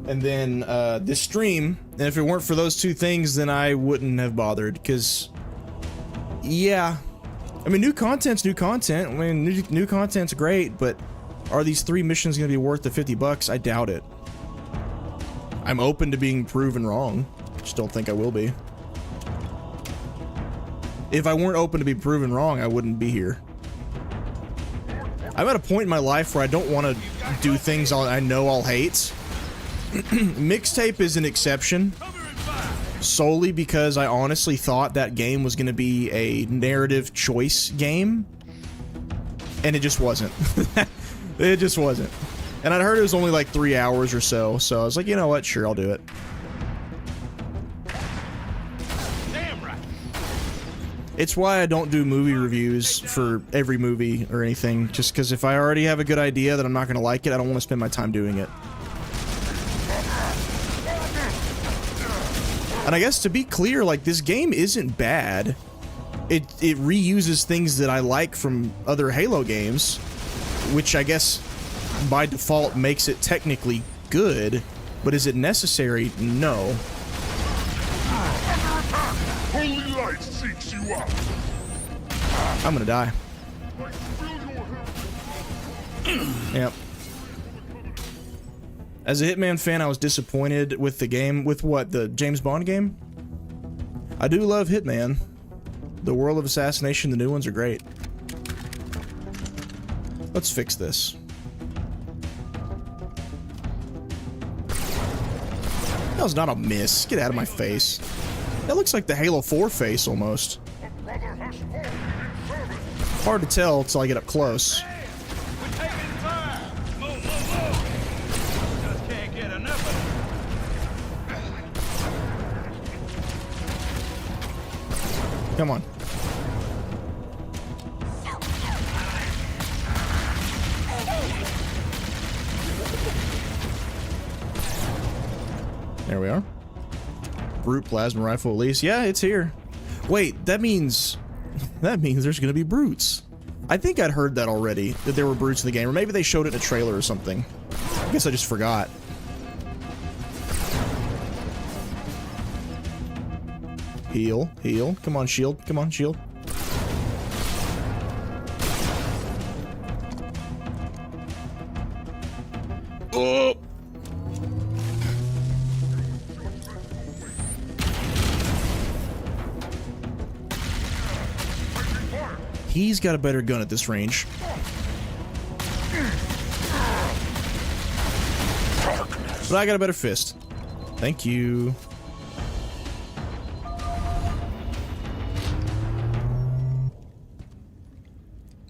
And then this stream, and if it weren't for those two things, then I wouldn't have bothered. Because, yeah, I mean, new content's new content. I mean, new content's great, but are these 3 missions going to be worth the $50? I doubt it. I'm open to being proven wrong. Just don't think I will be. If I weren't open to be proven wrong, I wouldn't be here. I'm at a point in my life where I don't want to do things I know I'll hate. Mixtape is an exception. Solely because I honestly thought that game was going to be a narrative choice game. And it just wasn't. It just wasn't. And I'd heard it was only like 3 hours or so, so I was like, you know what, sure, I'll do it. Damn right. It's why I don't do movie reviews for every movie or anything, just because if I already have a good idea that I'm not going to like it, I don't want to spend my time doing it. And I guess to be clear, like, this game isn't bad. It reuses things that I like from other Halo games, which I guess by default makes it technically good, but is it necessary? No. Holy light seeks you out. I'm gonna die. Yep. As a Hitman fan, I was disappointed with the game. With what? The James Bond game? I do love Hitman. The World of Assassination, the new ones are great. Let's fix this. That was not a miss. Get out of my face. That looks like the Halo 4 face, almost. Hard to tell until I get up close. Come on. There we are. Brute plasma rifle at least. Yeah, it's here. Wait, that means there's gonna be brutes. I think I'd heard that already, that there were brutes in the game, or maybe they showed it in a trailer or something. I guess I just forgot. Heal, heal. Come on, shield. Come on, shield. Oh! He's got a better gun at this range. But I got a better fist. Thank you.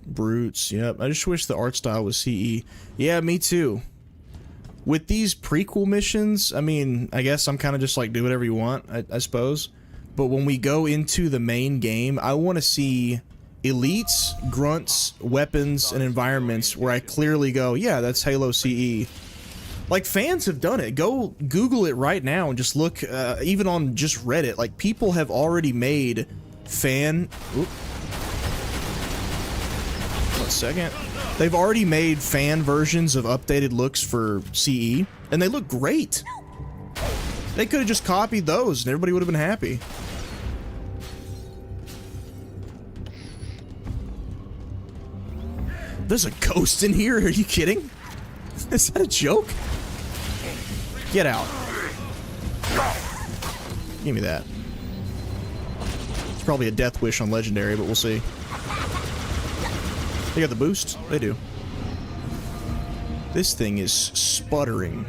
Brutes, yep. I just wish the art style was CE. Yeah, me too. With these prequel missions, I mean, I guess I'm kind of just like, do whatever you want, I suppose. But when we go into the main game, I want to see elites, grunts, weapons, and environments where I clearly go, yeah, that's Halo CE. Like, fans have done it. Go Google it right now and just look, even on just Reddit. Like, people have already made fan... Oop. 1 second. They've already made fan versions of updated looks for CE, and they look great. They could have just copied those, and everybody would have been happy. There's a ghost in here? Are you kidding? Is that a joke? Get out. Give me that. It's probably a death wish on Legendary, but we'll see. They got the boost? They do. This thing is sputtering.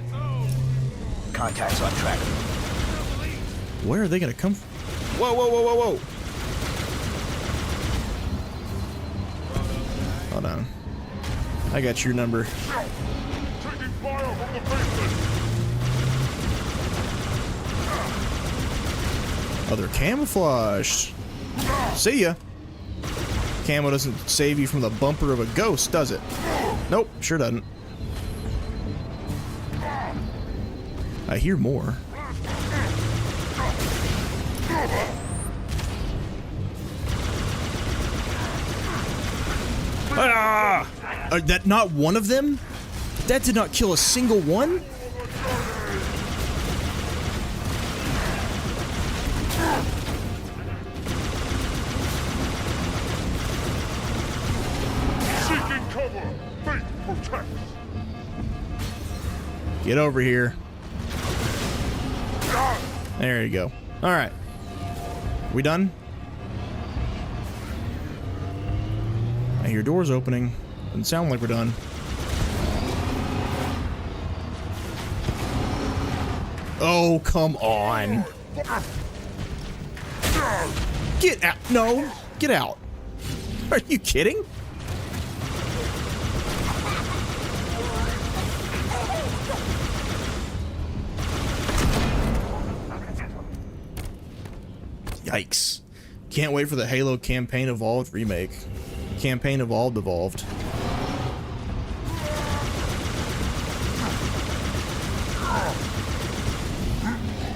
Contacts on track. Where are they gonna come from? Whoa, whoa, whoa, whoa, whoa! Hold on. I got your number. Taking fire from the basement. Oh, they're camouflaged. See ya. Camo doesn't save you from the bumper of a ghost, does it? Nope, sure doesn't. I hear more. Ah! That not one of them? That did not kill a single one? Seeking cover. Fate protects. Get over here. There you go. Alright. We done? I hear doors opening. Doesn't sound like we're done. Oh, come on. Get out. No. Get out. Are you kidding? Yikes. Can't wait for the Halo Campaign Evolved remake. Campaign Evolved.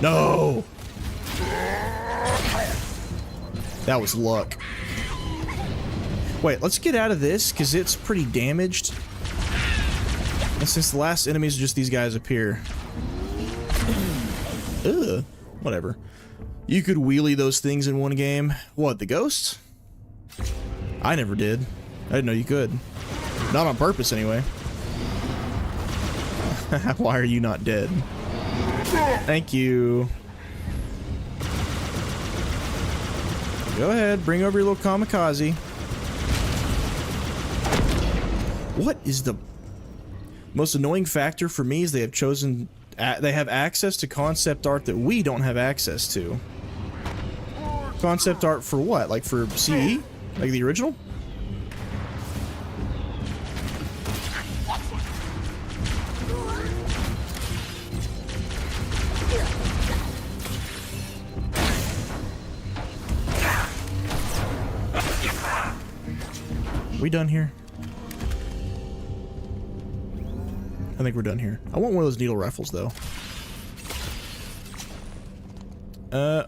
No! That was luck. Wait, let's get out of this, because it's pretty damaged. And since the last enemies are just these guys up here. Ugh. Whatever. You could wheelie those things in one game. What, the ghosts? I never did. I didn't know you could. Not on purpose, anyway. Why are you not dead? Thank you. Go ahead, bring over your little kamikaze. What is the most annoying factor for me is they have access to concept art that we don't have access to. Concept art for what? Like for CE? Like the original? we done here? I think we're done here. I want one of those needle rifles, though.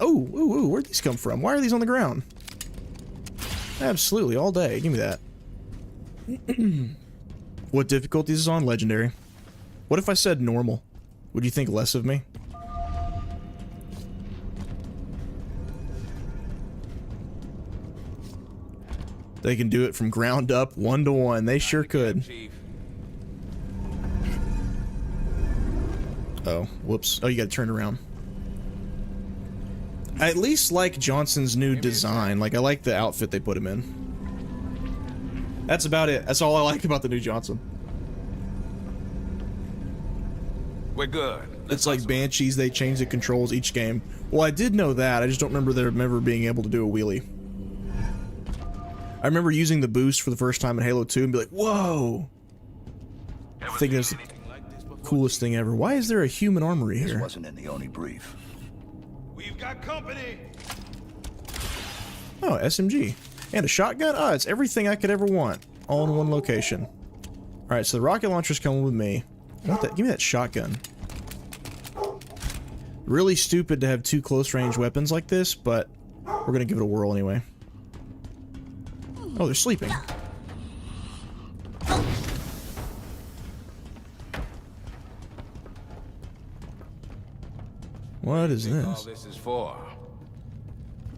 Ooh, where'd these come from? Why are these on the ground? Absolutely, all day. Give me that. What difficulty is this on? Legendary. What if I said normal? Would you think less of me? They can do it from ground up, 1-to-1. They sure could. Oh, whoops. Oh, you gotta turn around. I at least like Johnson's new design. Like, I like the outfit they put him in. That's about it. That's all I like about the new Johnson. We're good. It's like Banshees, they change the controls each game. Well, I did know that. I just don't remember them ever being able to do a wheelie. I remember using the boost for the first time in Halo 2 and be like, whoa! I think that's the coolest thing ever. Why is there a human armory here? This wasn't in the ONI brief. We've got company. Oh, SMG. And a shotgun? Oh, it's everything I could ever want. All in one location. Alright, so the rocket launcher's coming with me. I want that. Give me that shotgun. Really stupid to have two close-range weapons like this, but we're gonna give it a whirl anyway. Oh, they're sleeping. What is this? All this is for?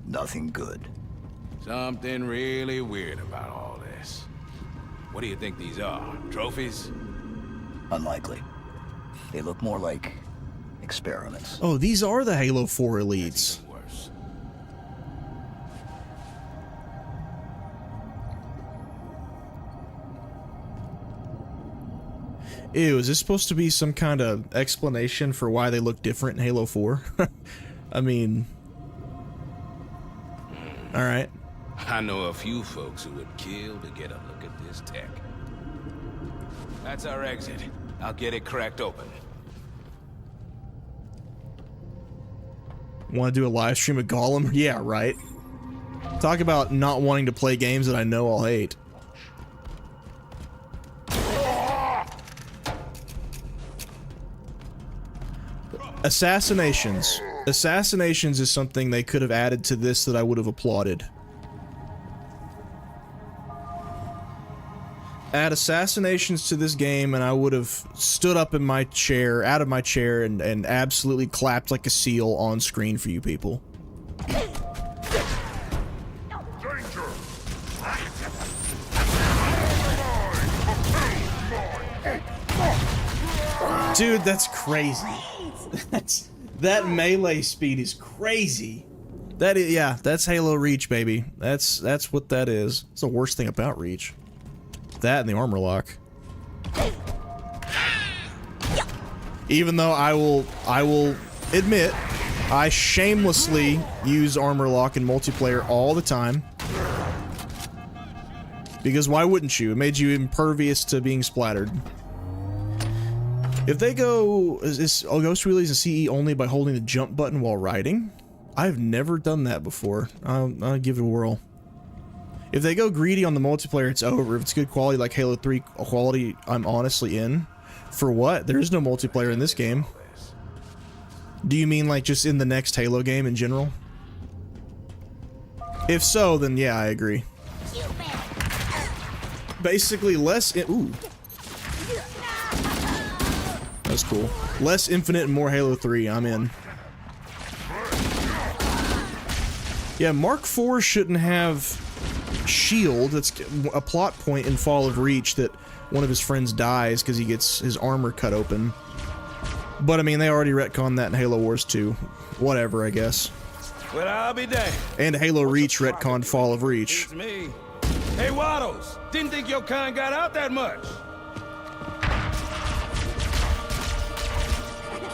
Nothing good. Something really weird about all this. What do you think these are? Trophies? Unlikely. They look more like experiments. Oh, these are the Halo 4 elites. Worse. Ew, is this supposed to be some kind of explanation for why they look different in Halo 4? I mean... Alright. I know a few folks who would kill to get a look at this tech. That's our exit. I'll get it cracked open. Want to do a live stream of Gollum? Yeah, right. Talk about not wanting to play games that I know I'll hate. Assassinations. Assassinations is something they could have added to this that I would have applauded. Add assassinations to this game and I would have stood up in my chair, out of my chair, and absolutely clapped like a seal on screen for you people. Dude, that's crazy. That melee speed is crazy. That is, yeah, that's Halo Reach, baby. That's what that is. It's the worst thing about Reach. That and the armor lock. Even though I will admit, I shamelessly use armor lock in multiplayer all the time. Because why wouldn't you? It made you impervious to being splattered. If they go, is Ghost Wheelies a CE only by holding the jump button while riding? I've never done that before. I'll give it a whirl. If they go greedy on the multiplayer, it's over. If it's good quality like Halo 3 quality, I'm honestly in. For what? There is no multiplayer in this game. Do you mean like just in the next Halo game in general? If so, then yeah, I agree. Basically, less... Ooh. That's cool. Less Infinite and more Halo 3. I'm in. Yeah, Mark IV shouldn't have shield. That's a plot point in Fall of Reach that one of his friends dies because he gets his armor cut open. But I mean, they already retconned that in Halo Wars 2. Whatever, I guess. Well, I'll be damned. And Halo Reach retconned Fall of Reach. It's me. Hey, Waddles. Didn't think your kind got out that much.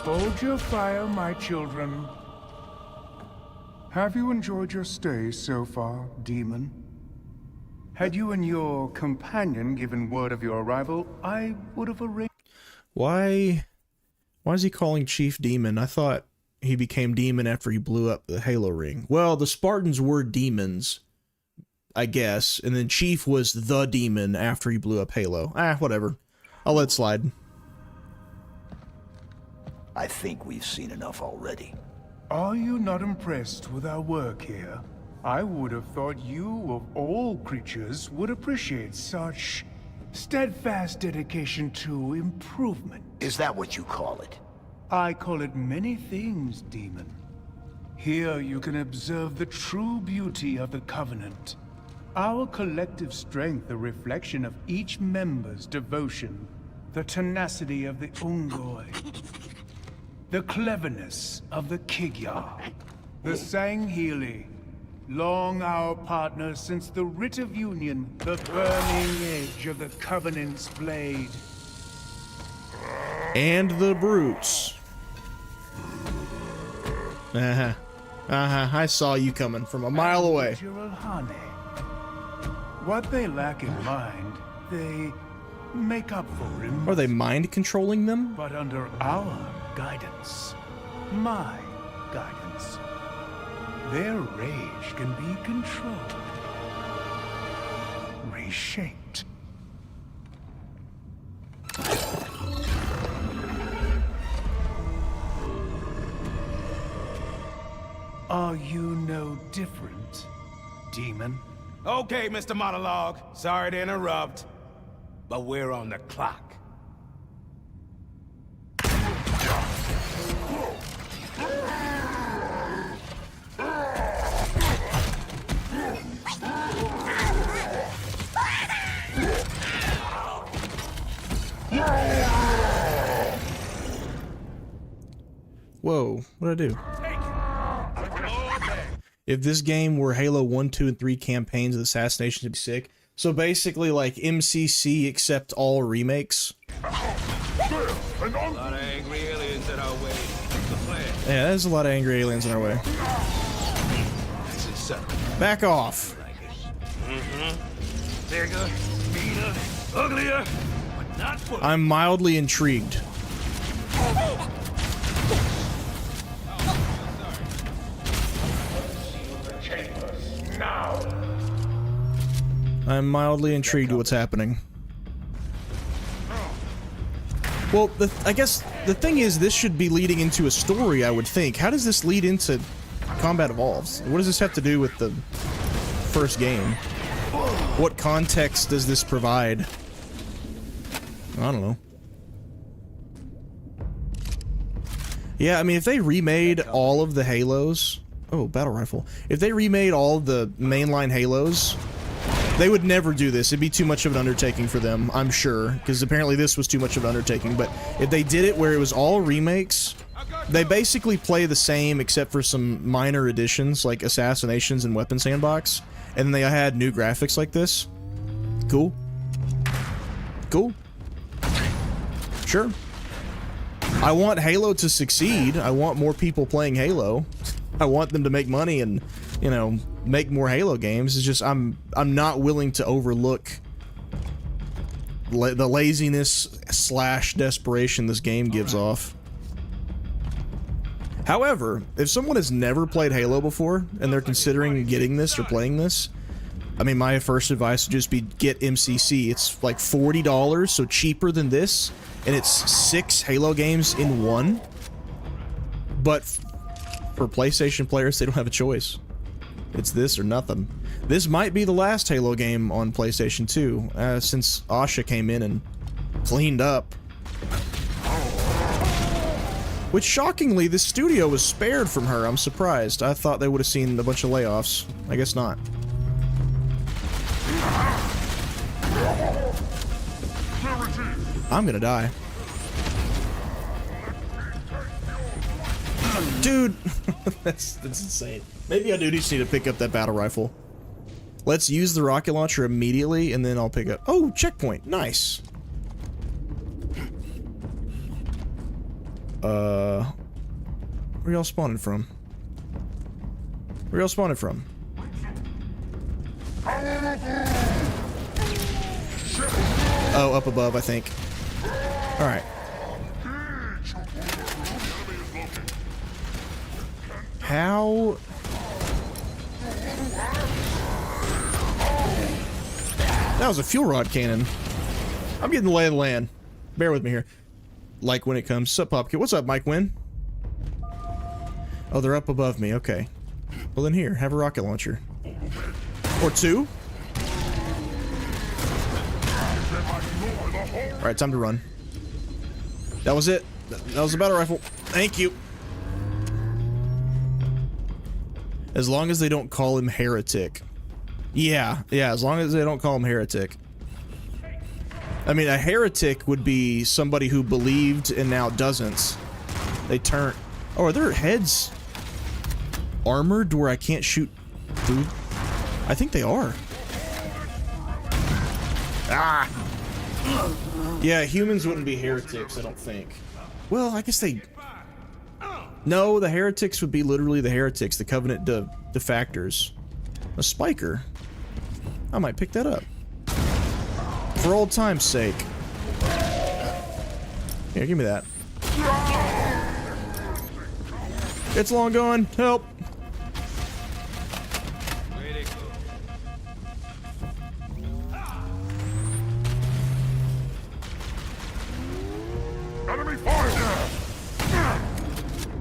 Hold your fire, my children. Have you enjoyed your stay so far, Demon? Had you and your companion given word of your arrival, I would have arranged... Why is he calling Chief Demon? I thought he became Demon after he blew up the Halo ring. Well, the Spartans were demons I guess, and then Chief was the demon after he blew up Halo. Whatever. I'll let it slide. I think we've seen enough already. Are you not impressed with our work here? I would have thought you, of all creatures, would appreciate such steadfast dedication to improvement. Is that what you call it? I call it many things, Demon. Here you can observe the true beauty of the Covenant. Our collective strength a reflection of each member's devotion, the tenacity of the Ungoi, the cleverness of the Kingerd, the Sangheili, long our partners since the Writ of Union, the burning edge of the Covenant's blade. And the brutes. I saw you coming from a mile away. What they lack in mind, they make up for in... Are they mind controlling them? But under our guidance, my guidance, their rage can be controlled, reshaped. Are you no different, Demon? Okay, Mr. Monologue. Sorry to interrupt, but we're on the clock. Whoa, what'd I do? If this game were Halo 1, 2, and 3 campaigns of assassination, it'd be sick. So basically like MCC except all remakes. A lot of angry aliens in our way. The plan. Yeah, there's a lot of angry aliens in our way. Back off. Bigger, meaner, uglier, but not for... I'm mildly intrigued. I'm mildly intrigued with what's happening. Well, I guess the thing is, this should be leading into a story, I would think. How does this lead into Combat Evolves? What does this have to do with the first game? What context does this provide? I don't know. Yeah, I mean, if they remade all of the Halos... Oh, battle rifle. If they remade all the mainline Halos... They would never do this. It'd be too much of an undertaking for them, I'm sure, because apparently this was too much of an undertaking. But if they did it where it was all remakes, they basically play the same except for some minor additions like assassinations and weapon sandbox, and then they had new graphics like this. Cool. Cool. Sure. I want Halo to succeed. I want more people playing Halo. I want them to make money and, you know, make more Halo games. It's just I'm not willing to overlook the laziness / desperation this game gives off. However, if someone has never played Halo before and they're considering getting this or playing this, I mean, my first advice would just be get MCC. It's like $40, so cheaper than this, and it's 6 Halo games in one. But for PlayStation players, they don't have a choice. It's this or nothing. This might be the last Halo game on PlayStation 2, since Asha came in and cleaned up. Which, shockingly, this studio was spared from her. I'm surprised. I thought they would have seen a bunch of layoffs. I guess not. I'm gonna die. Dude, that's insane. Maybe I do just need to pick up that battle rifle. Let's use the rocket launcher immediately, and then I'll pick up... Oh, checkpoint. Nice. Where y'all spawning from? Where y'all spawning from? Oh, up above, I think. Alright. How... That was a fuel rod cannon. I'm getting the lay of the land. Bear with me here. Like when it comes. Sup, Popkit? What's up, Mike Wynn? Oh, they're up above me. Okay. Well, then here, have a rocket launcher. Or two. Alright, time to run. That was it. That was the battle rifle. Thank you. As long as they don't call him Heretic. Yeah, as long as they don't call him Heretic. I mean, a heretic would be somebody who believed and now doesn't. They turn... Oh, are their heads armored where I can't shoot through? I think they are. Ah! Yeah, humans wouldn't be heretics, I don't think. Well, I guess they... No, the heretics would be literally the heretics, the Covenant defactors. A spiker. I might pick that up. For old time's sake. Here, give me that. It's long gone. Help. Enemy fire!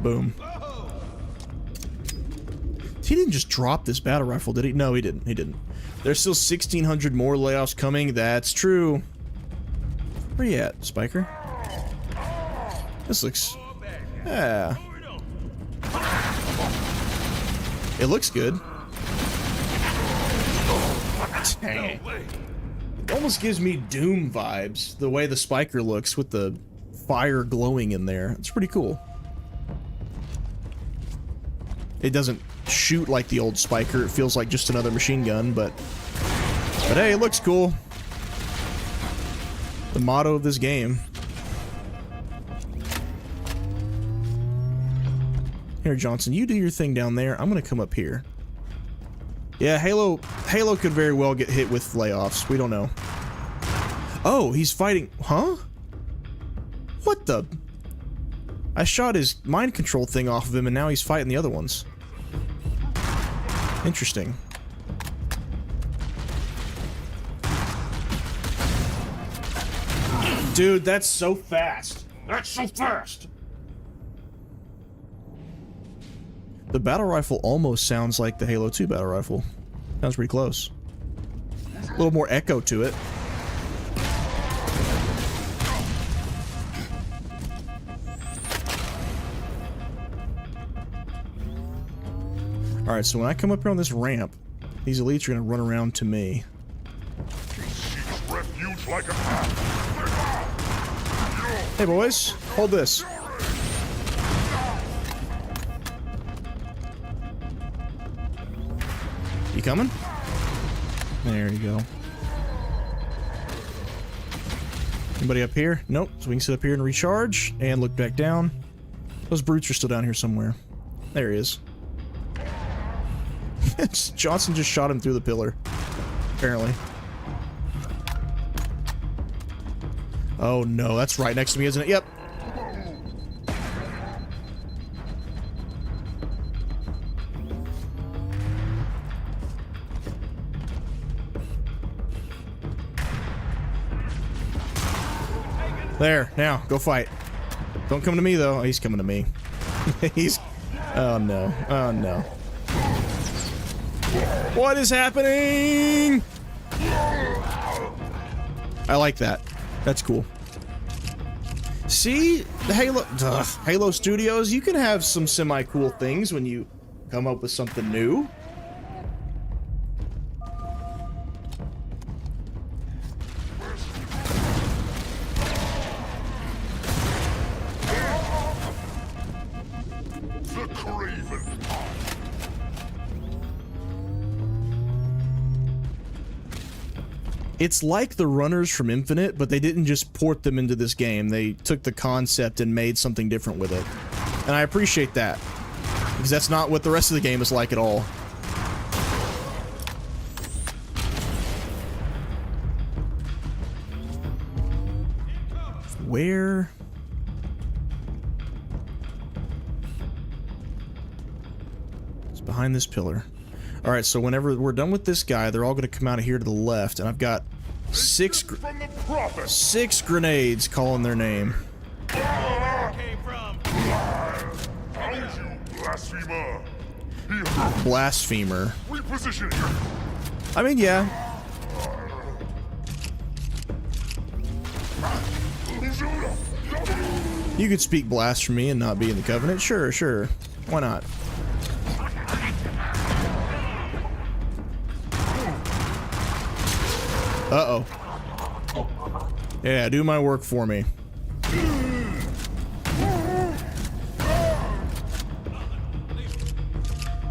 Boom. He didn't just drop this battle rifle, did he? No, he didn't. He didn't. There's still 1,600 more layoffs coming. That's true. Where you at, Spiker? This looks... Yeah. It looks good. Dang. It almost gives me Doom vibes, the way the Spiker looks with the fire glowing in there. It's pretty cool. It doesn't shoot like the old Spiker. It feels like just another machine gun, but hey, it looks cool. The motto of this game. Here, Johnson, you do your thing down there. I'm gonna come up here. Yeah, Halo could very well get hit with layoffs. We don't know. Oh, he's fighting. Huh? What the? I shot his mind control thing off of him, and now he's fighting the other ones. Interesting. Dude, that's so fast. That's so fast. The battle rifle almost sounds like the Halo 2 battle rifle. Sounds pretty close. A little more echo to it. Alright, so when I come up here on this ramp, these elites are gonna run around to me. Refuge like a... Hey boys, hold this. You coming? There you go. Anybody up here? Nope. So we can sit up here and recharge and look back down. Those brutes are still down here somewhere. There he is. Johnson just shot him through the pillar. Apparently. Oh no, that's right next to me, isn't it? Yep. There, now, go fight. Don't come to me, though. Oh, he's coming to me. He's... Oh, no. Oh, no. What is happening? I like that. That's cool. See? The Halo Studios, you can have some semi-cool things when you come up with something new. It's like the runners from Infinite, but they didn't just port them into this game. They took the concept and made something different with it. And I appreciate that, because that's not what the rest of the game is like at all. Where? It's behind this pillar. Alright, so whenever we're done with this guy, they're all going to come out of here to the left, and I've got Six from the prophet. 6 grenades calling their name. Found you, blasphemer. Blasphemer. Reposition. I mean, yeah. You could speak blasphemy and not be in the Covenant. Sure, sure. Why not? Uh-oh. Yeah, do my work for me.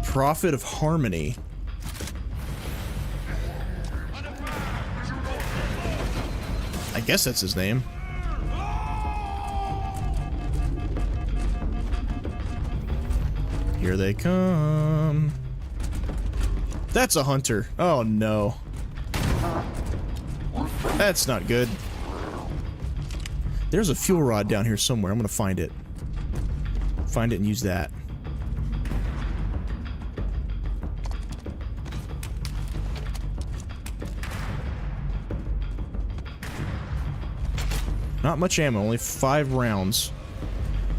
Prophet of Harmony. I guess that's his name. Here they come. That's a hunter. Oh no. That's not good. There's a fuel rod down here somewhere. I'm gonna find it. Find it and use that. Not much ammo, only 5 rounds.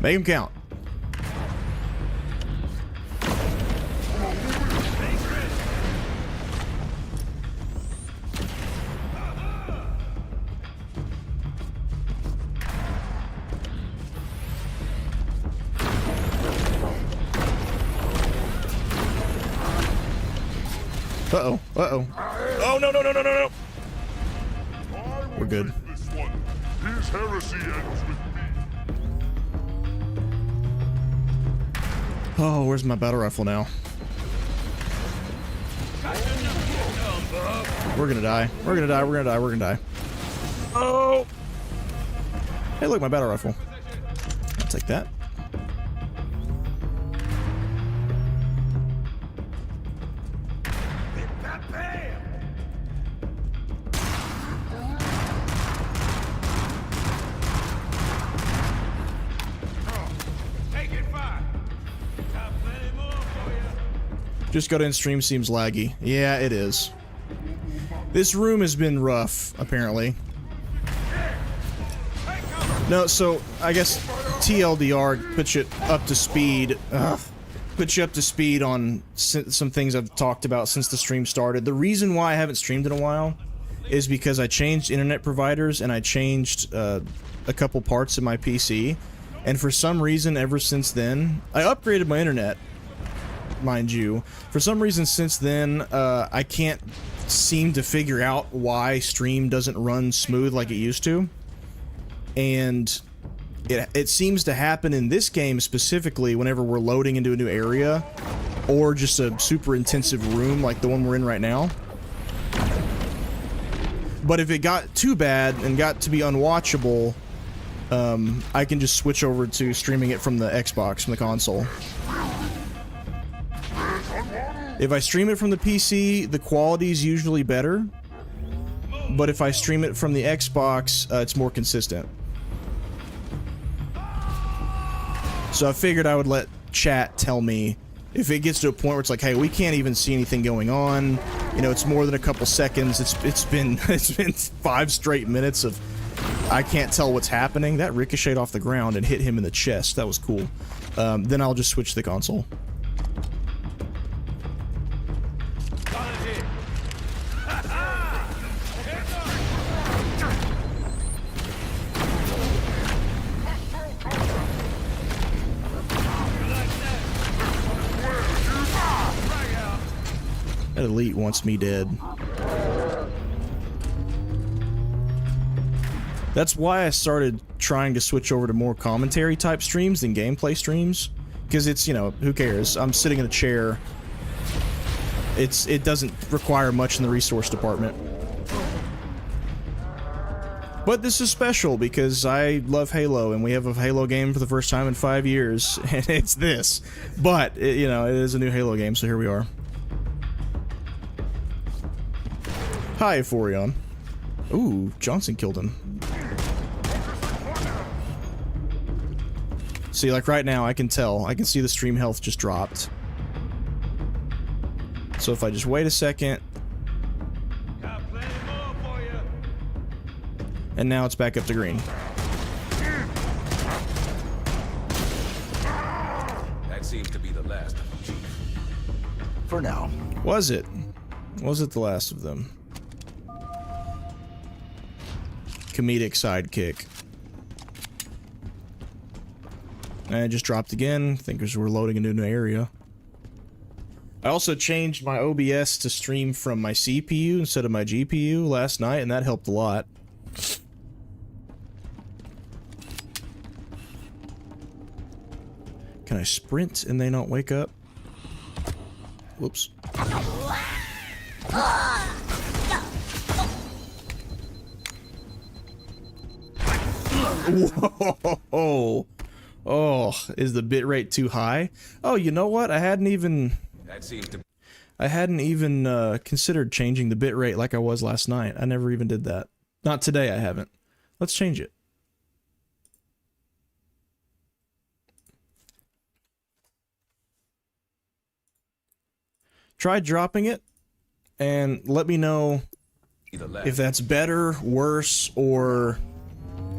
Make them count. Uh-oh, uh-oh. Oh, no, no, no, no, no, no! We're good. His heresy ends with me. Oh, where's my battle rifle now? We're gonna die. We're gonna die. We're gonna die. We're gonna die. Oh! Hey, look, my battle rifle. I'll take that. Just got in, stream seems laggy. Yeah, it is. This room has been rough, apparently. No, so I guess TLDR puts you up to speed. Puts you up to speed on some things I've talked about since the stream started. The reason why I haven't streamed in a while is because I changed internet providers and I changed a couple parts of my PC. And for some reason, ever since then, I upgraded my internet. Mind you, for some reason since then, I can't seem to figure out why stream doesn't run smooth like it used to. And it seems to happen in this game specifically whenever we're loading into a new area or just a super intensive room like the one we're in right now. But if it got too bad and got to be unwatchable, I can just switch over to streaming it from the Xbox, from the console. If I stream it from the PC, the quality is usually better. But if I stream it from the Xbox, it's more consistent. So I figured I would let chat tell me if it gets to a point where it's like, hey, we can't even see anything going on. You know, it's more than a couple seconds. It's been 5 straight minutes of I can't tell what's happening. That ricocheted off the ground and hit him in the chest. That was cool. Then I'll just switch to the console. That elite wants me dead. That's why I started trying to switch over to more commentary type streams than gameplay streams. Because it's, you know, who cares? I'm sitting in a chair. It doesn't require much in the resource department. But this is special because I love Halo and we have a Halo game for the first time in 5 years. And it's this. But, you know, it is a new Halo game, so here we are. Hi, Euphorion. Ooh, Johnson killed him. See, like right now, I can tell. I can see the stream health just dropped. So if I just wait a second... And now it's back up to green. That seems to be the last of them, Chief. For now. Was it? Was it the last of them? Comedic sidekick. And it just dropped again. I think we're loading into a new area. I also changed my OBS to stream from my CPU instead of my GPU last night, and that helped a lot. Can I sprint and they not wake up? Whoops. Whoa! Oh, is the bitrate too high? Oh, you know what? I hadn't even considered changing the bitrate like I was last night. I never even did that. Not today, I haven't. Let's change it. Try dropping it, and let me know if that's better, worse, or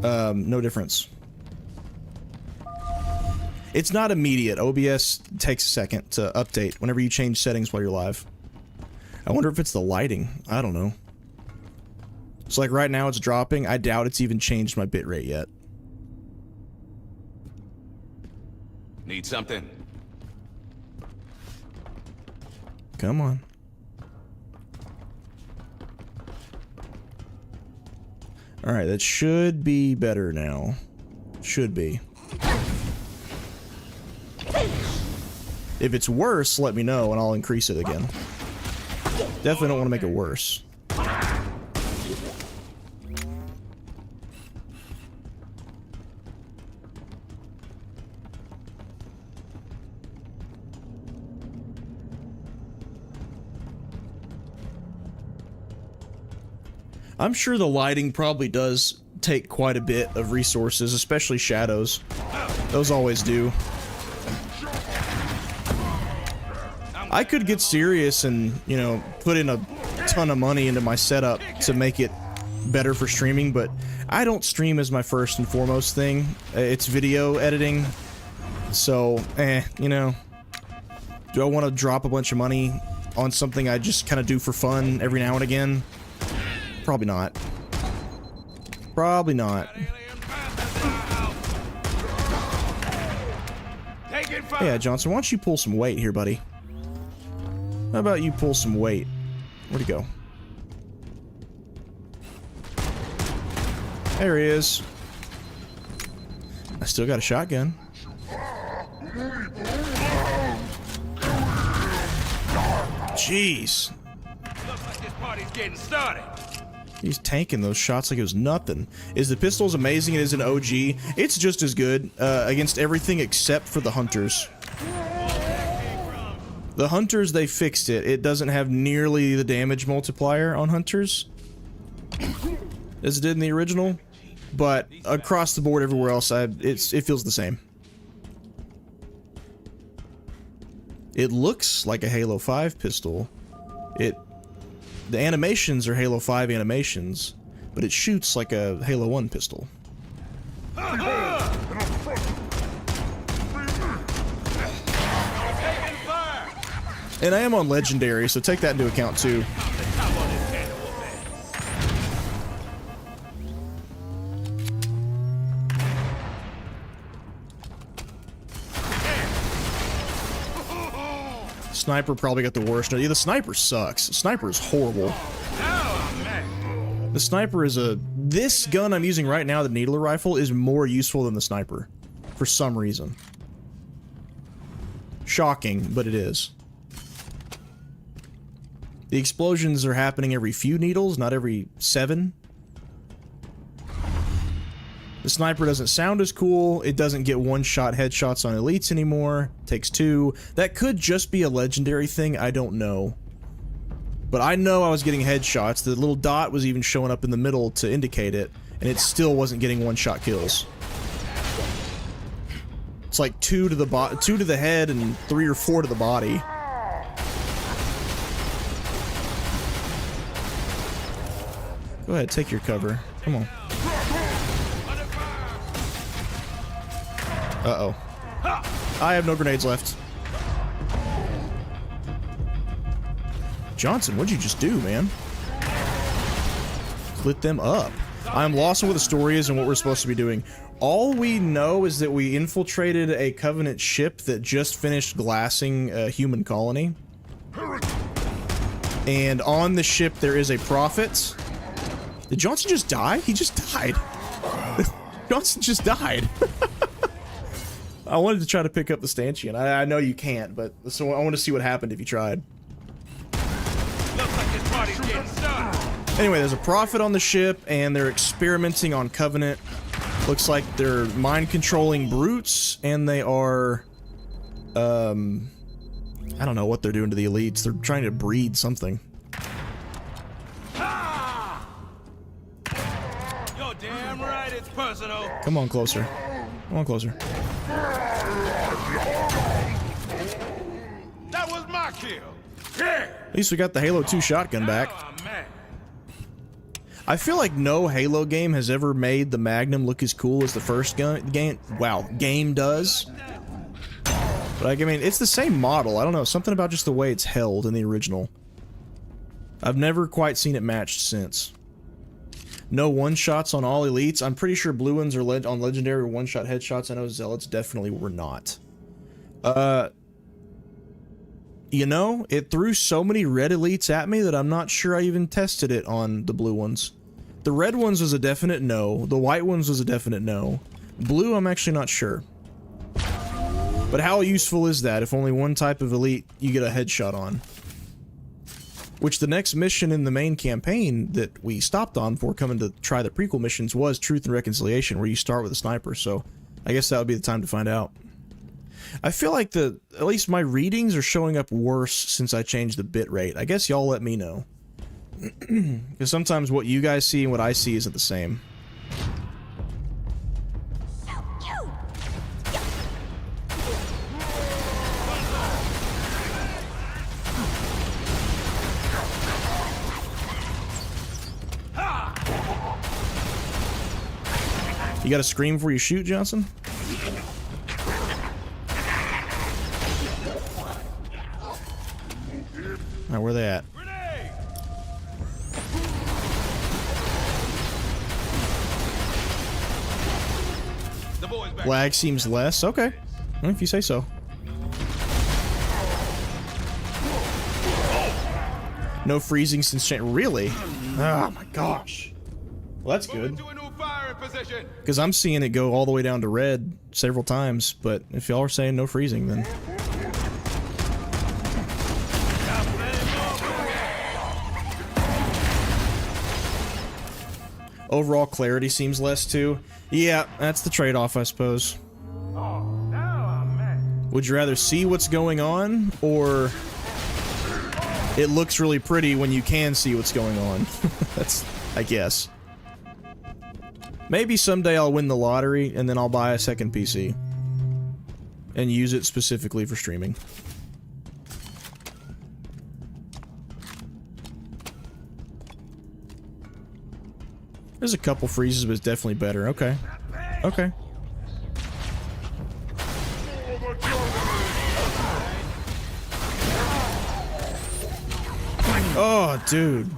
no difference. It's not immediate. OBS takes a second to update whenever you change settings while you're live. I wonder if it's the lighting. I don't know. So like right now it's dropping. I doubt it's even changed my bitrate yet. Need something? Come on. Alright, that should be better now. Should be. If it's worse, let me know and I'll increase it again. Definitely don't want to make it worse. I'm sure the lighting probably does take quite a bit of resources, especially shadows. Those always do. I could get serious and, you know, put in a ton of money into my setup to make it better for streaming, but I don't stream as my first and foremost thing. It's video editing. So, you know, do I want to drop a bunch of money on something I just kind of do for fun every now and again? Probably not. Probably not. Yeah, Johnson, why don't you pull some weight here, buddy? How about you pull some weight? Where'd he go? There he is. I still got a shotgun. Jeez. Looks like this party's getting started. He's tanking those shots like it was nothing. Is the pistol as amazing as an OG? It's just as good against everything except for the hunters. The hunters, they fixed it. It doesn't have nearly the damage multiplier on hunters as it did in the original, but across the board everywhere else, it feels the same. It looks like a Halo 5 pistol. The animations are Halo 5 animations, but it shoots like a Halo 1 pistol. And I am on Legendary, so take that into account too. Sniper probably got the worst. Yeah, the sniper sucks. The sniper is horrible. The sniper is this gun I'm using right now, the needler rifle, is more useful than the sniper. For some reason. Shocking, but it is. The explosions are happening every few needles, not every 7. The sniper doesn't sound as cool. It doesn't get one-shot headshots on elites anymore. Takes 2. That could just be a legendary thing. I don't know. But I know I was getting headshots. The little dot was even showing up in the middle to indicate it, and it still wasn't getting one-shot kills. It's like 2 to the head and 3 or 4 to the body. Go ahead, take your cover. Come on. Uh-oh. I have no grenades left. Johnson, what'd you just do, man? Split them up. I'm lost on what the story is and what we're supposed to be doing. All we know is that we infiltrated a Covenant ship that just finished glassing a human colony. And on the ship there is a prophet. Did Johnson just die? He just died. Johnson just died. I wanted to try to pick up the stanchion. I know you can't, but so I want to see what happened if you tried. Looks like this party's getting started. Anyway, there's a prophet on the ship, and they're experimenting on Covenant. Looks like they're mind-controlling brutes, and they are, I don't know what they're doing to the elites. They're trying to breed something. You're damn right it's personal. Come on closer. Come on closer. That was my kill. Yeah. At least we got the Halo 2 shotgun back. Oh, man. I feel like no Halo game has ever made the Magnum look as cool as the first game does. But like, I mean, it's the same model. I don't know, something about just the way it's held in the original. I've never quite seen it matched since. No one-shots on all elites. I'm pretty sure blue ones are on legendary one-shot headshots. I know Zealots definitely were not. You know, it threw so many red elites at me that I'm not sure I even tested it on the blue ones. The red ones was a definite no. The white ones was a definite no. Blue, I'm actually not sure. But how useful is that if only one type of elite you get a headshot on? Which the next mission in the main campaign that we stopped on before coming to try the prequel missions was Truth and Reconciliation, where you start with a sniper, so I guess that would be the time to find out. I feel like at least my readings are showing up worse since I changed the bitrate. I guess y'all let me know. Because sometimes what you guys see and what I see isn't the same. You gotta scream before you shoot, Johnson? Alright, where are they at? Lag seems less. Okay. Well, if you say so. No freezing since change. Really? Oh my gosh. Well, that's good. Because I'm seeing it go all the way down to red several times, but if y'all are saying no freezing, then... Overall clarity seems less too. Yeah, that's the trade-off, I suppose. Would you rather see what's going on, or it looks really pretty when you can see what's going on? That's, I guess. Maybe someday I'll win the lottery, and then I'll buy a second PC. And use it specifically for streaming. There's a couple freezes, but it's definitely better. Okay. Okay. Oh, dude.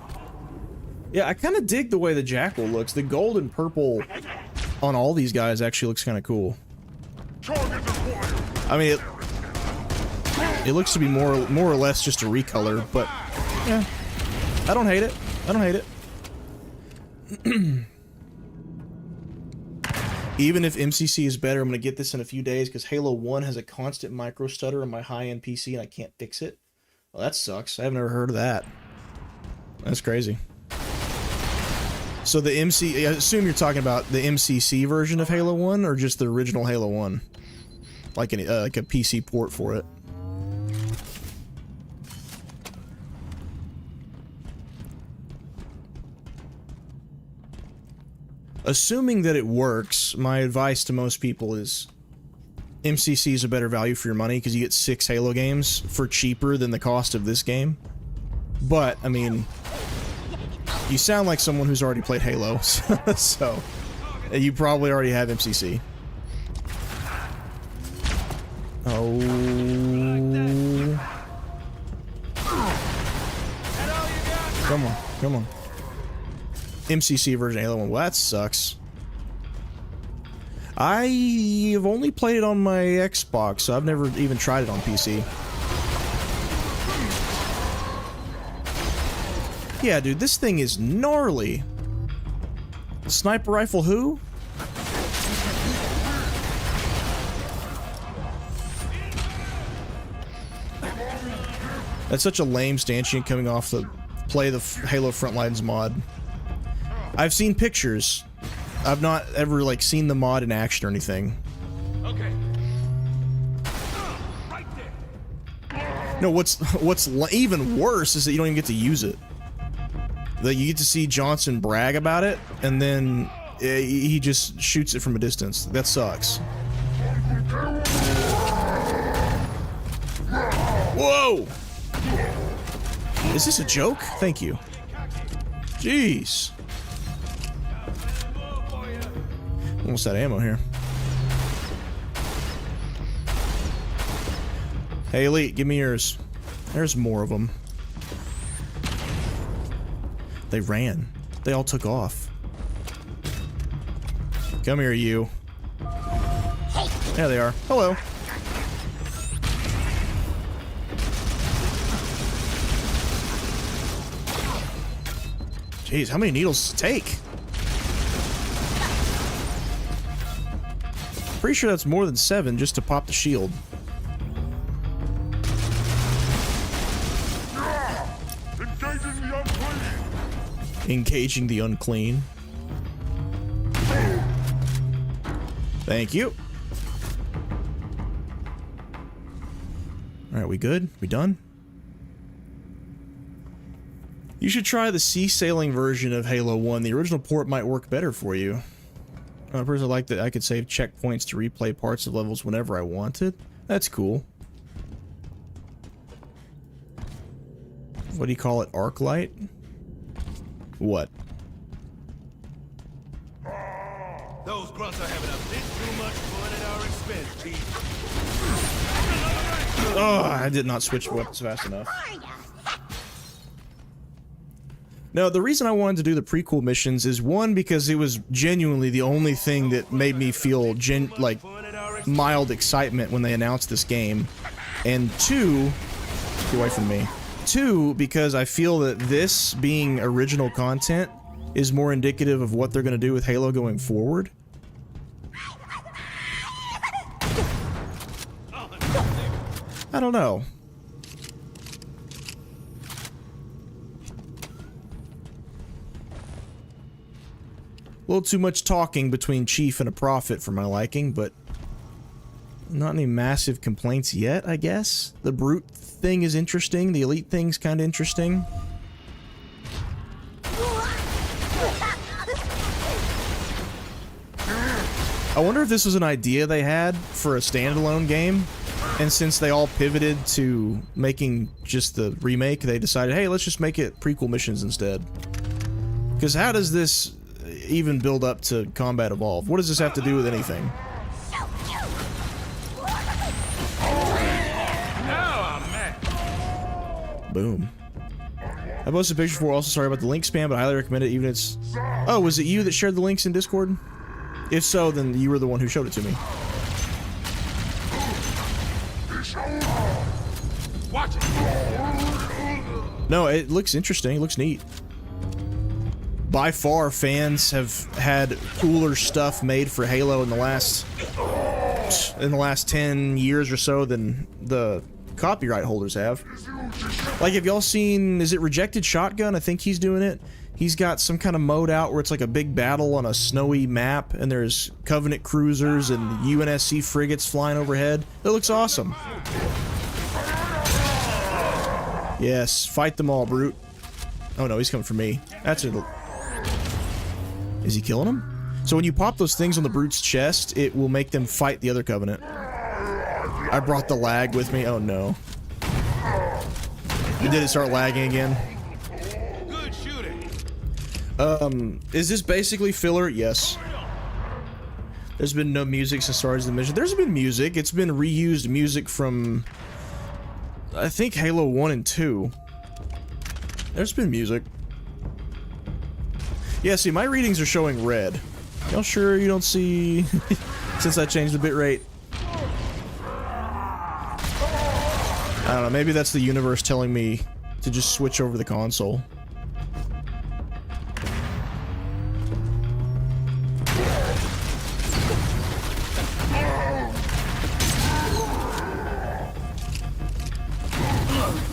Yeah, I kind of dig the way the Jackal looks. The gold and purple on all these guys actually looks kind of cool. I mean, it looks to be more or less just a recolor, but yeah, I don't hate it. I don't hate it. Even if MCC is better, I'm going to get this in a few days because Halo 1 has a constant micro stutter on my high-end PC and I can't fix it. Well, that sucks. I haven't ever heard of that. That's crazy. So the I assume you're talking about the MCC version of Halo 1 or just the original Halo 1? Like a PC port for it. Assuming that it works, my advice to most people is MCC is a better value for your money because you get 6 Halo games for cheaper than the cost of this game. But, I mean, You sound like someone who's already played Halo, so you probably already have MCC. Oh. Come on, come on. MCC version of Halo 1. Well, that sucks. I've only played it on my Xbox, so I've never even tried it on PC. Yeah, dude, this thing is gnarly. Sniper rifle who? That's such a lame stanchion coming off the play the Halo Frontlines mod. I've seen pictures. I've not ever like seen the mod in action or anything. Okay. Right there. No, what's even worse is that you don't even get to use it. That you get to see Johnson brag about it, and then he just shoots it from a distance. That sucks. Whoa! Is this a joke? Thank you. Jeez. Almost out of ammo here. Hey, Elite, give me yours. There's more of them. They ran. They all took off. Come here, you. There they are. Hello. Jeez, how many needles does it take? Pretty sure that's more than 7 just to pop the shield. Engaging the unclean. Thank you. Alright, we good? We done? You should try the sea sailing version of Halo 1. The original port might work better for you. I personally like that I could save checkpoints to replay parts of levels whenever I wanted. That's cool. What do you call it? Arc light? What? Those grunts are having a bit too much fun at our expense, Pete. Oh, I did not switch weapons fast enough. No, the reason I wanted to do the prequel missions is one, because it was genuinely the only thing that made me feel like mild excitement when they announced this game, and two, get away from me. Two, because I feel that this being original content is more indicative of what they're going to do with Halo going forward. I don't know. A little too much talking between Chief and a Prophet for my liking, but not any massive complaints yet, I guess. The Brute thing is interesting. The Elite thing's kind of interesting. I wonder if this was an idea they had for a standalone game, and since they all pivoted to making just the remake, they decided, hey, let's just make it prequel missions instead. Because how does this even build up to Combat Evolved? What does this have to do with anything? Boom. I posted a picture before, also sorry about the link spam, but I highly recommend it, even if it's... Oh, was it you that shared the links in Discord? If so, then you were the one who showed it to me. Watch it. No, it looks interesting. It looks neat. By far, fans have had cooler stuff made for Halo in the last 10 years or so than the copyright holders have. Like, have y'all seen, is it Rejected Shotgun? I think he's doing it. He's got some kind of mode out where it's like a big battle on a snowy map, and there's Covenant cruisers and UNSC frigates flying overhead. It looks awesome. Yes, fight them all, Brute. Oh no, he's coming for me. That's it. Is he killing him? So when you pop those things on the Brute's chest, it will make them fight the other Covenant. I brought the lag with me. Oh no. Did it start lagging again? Good shooting. Is this basically filler? Yes. There's been no music since starting the mission. There's been music. It's been reused music from, I think, Halo 1 and 2. There's been music. Yeah, see, my readings are showing red. Y'all sure you don't see... since I changed the bitrate? I don't know, maybe that's the universe telling me to just switch over the console.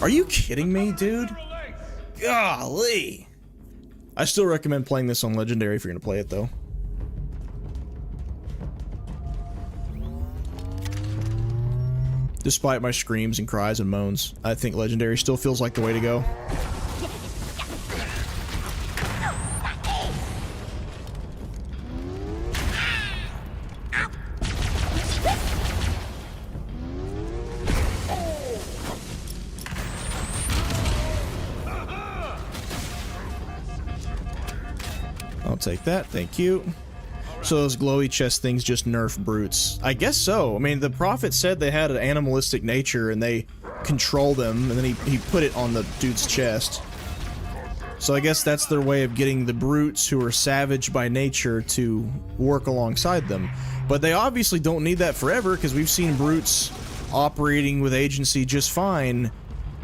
Are you kidding me, dude? Golly! I still recommend playing this on Legendary if you're gonna play it, though. Despite my screams and cries and moans, I think Legendary still feels like the way to go. I'll take that, thank you. So those glowy chest things just nerf brutes. I guess so. I mean, the Prophet said they had an animalistic nature and they control them, and then he put it on the dude's chest. So I guess that's their way of getting the brutes who are savage by nature to work alongside them. But they obviously don't need that forever, because we've seen brutes operating with agency just fine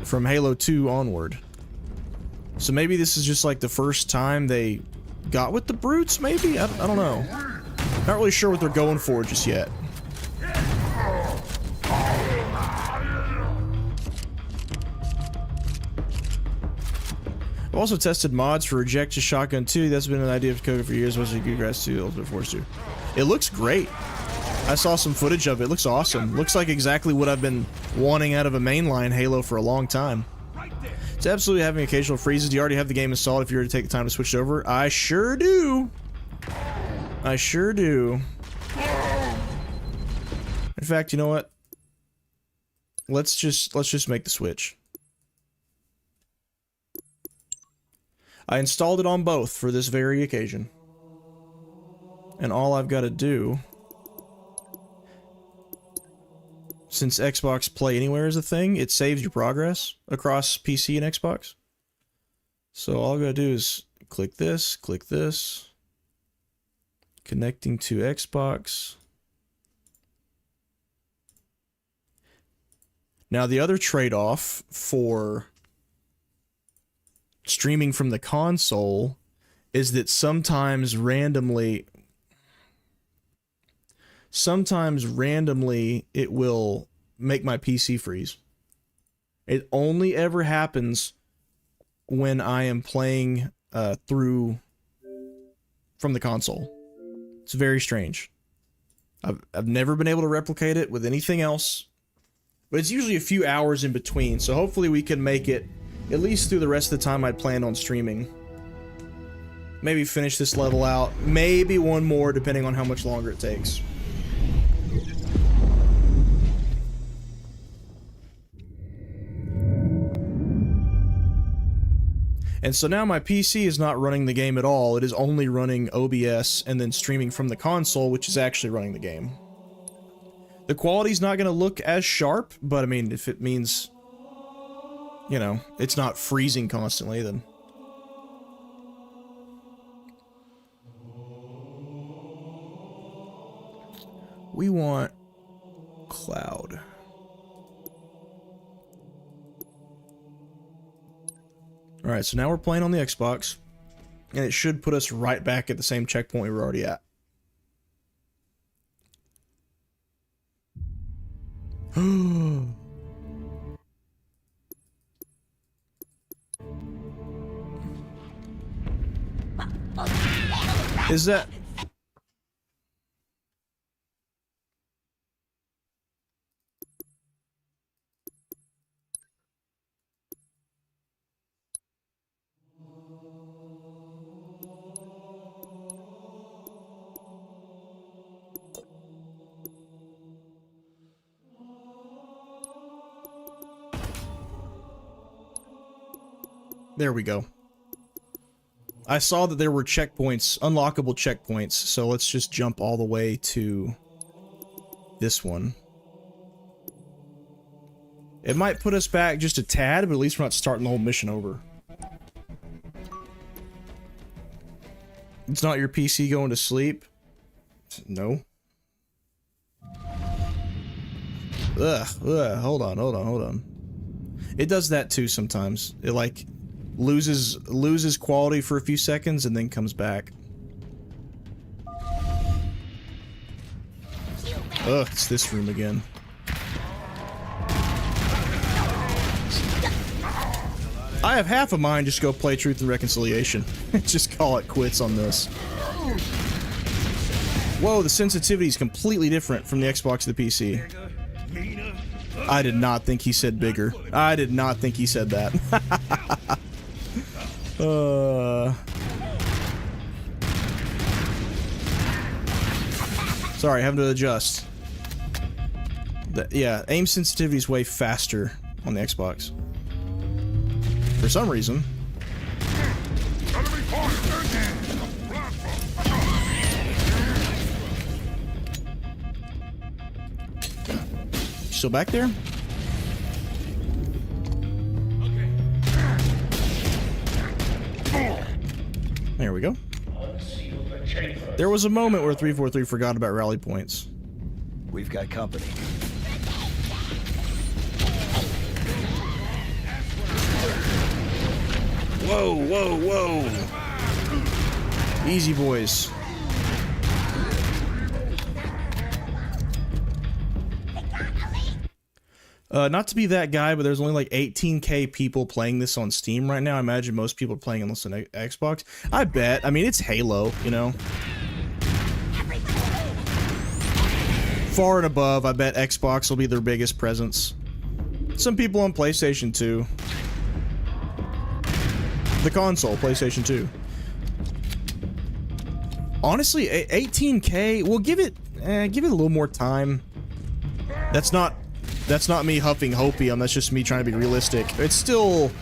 from Halo 2 onward. So maybe this is just like the first time they got with the brutes, maybe? I don't know. Not really sure what they're going for just yet. I've also tested mods for Reject Your Shotgun 2. That's been an idea of Koga for years. Was it Good Grass 2, Ultimate Force 2? It looks great. I saw some footage of it. It looks awesome. Looks like exactly what I've been wanting out of a mainline Halo for a long time. It's absolutely having occasional freezes. Do you already have the game installed if you were to take the time to switch it over? I sure do. I sure do. In fact, you know what? Let's just make the switch. I installed it on both for this very occasion. And all I've got to do, since Xbox Play Anywhere is a thing, it saves your progress across PC and Xbox. So all I gotta do is click this, connecting to Xbox. Now the other trade-off for streaming from the console is that sometimes randomly it will make my PC freeze. It only ever happens when I am playing from the console. It's very strange. I've never been able to replicate it with anything else, but it's usually a few hours in between, so hopefully we can make it at least through the rest of the time I plan on streaming. Maybe finish this level out, maybe one more depending on how much longer it takes. And so now my PC is not running the game at all, it is only running OBS and then streaming from the console, which is actually running the game. The quality's not going to look as sharp, but I mean, if it means, you know, it's not freezing constantly, then... We want Cloud. Alright, so now we're playing on the Xbox, and it should put us right back at the same checkpoint we were already at. Is that... There we go. I saw that there were checkpoints, unlockable checkpoints, so let's just jump all the way to this one. It might put us back just a tad, but at least we're not starting the whole mission over. It's not your PC going to sleep? No. Hold on. It does that too sometimes. It like loses quality for a few seconds and then comes back. Ugh, it's this room again. I have half a mind just go play Truth and Reconciliation. Just call it quits on this. Whoa, the sensitivity is completely different from the Xbox to the PC. I did not think he said bigger. I did not think he said that. Sorry, having to adjust. Yeah, aim sensitivity is way faster on the Xbox. For some reason. Still back there? There we go. There was a moment where 343 forgot about rally points. We've got company. Whoa, whoa, whoa. Easy, boys. Not to be that guy, but there's only like 18k people playing this on Steam right now. I imagine most people are playing on this on Xbox. I bet. I mean, it's Halo, you know. Far and above, I bet Xbox will be their biggest presence. Some people on PlayStation 2. The console, PlayStation 2. Honestly, 18k, we'll give it a little more time. That's not me huffing hopium, that's just me trying to be realistic. It's still,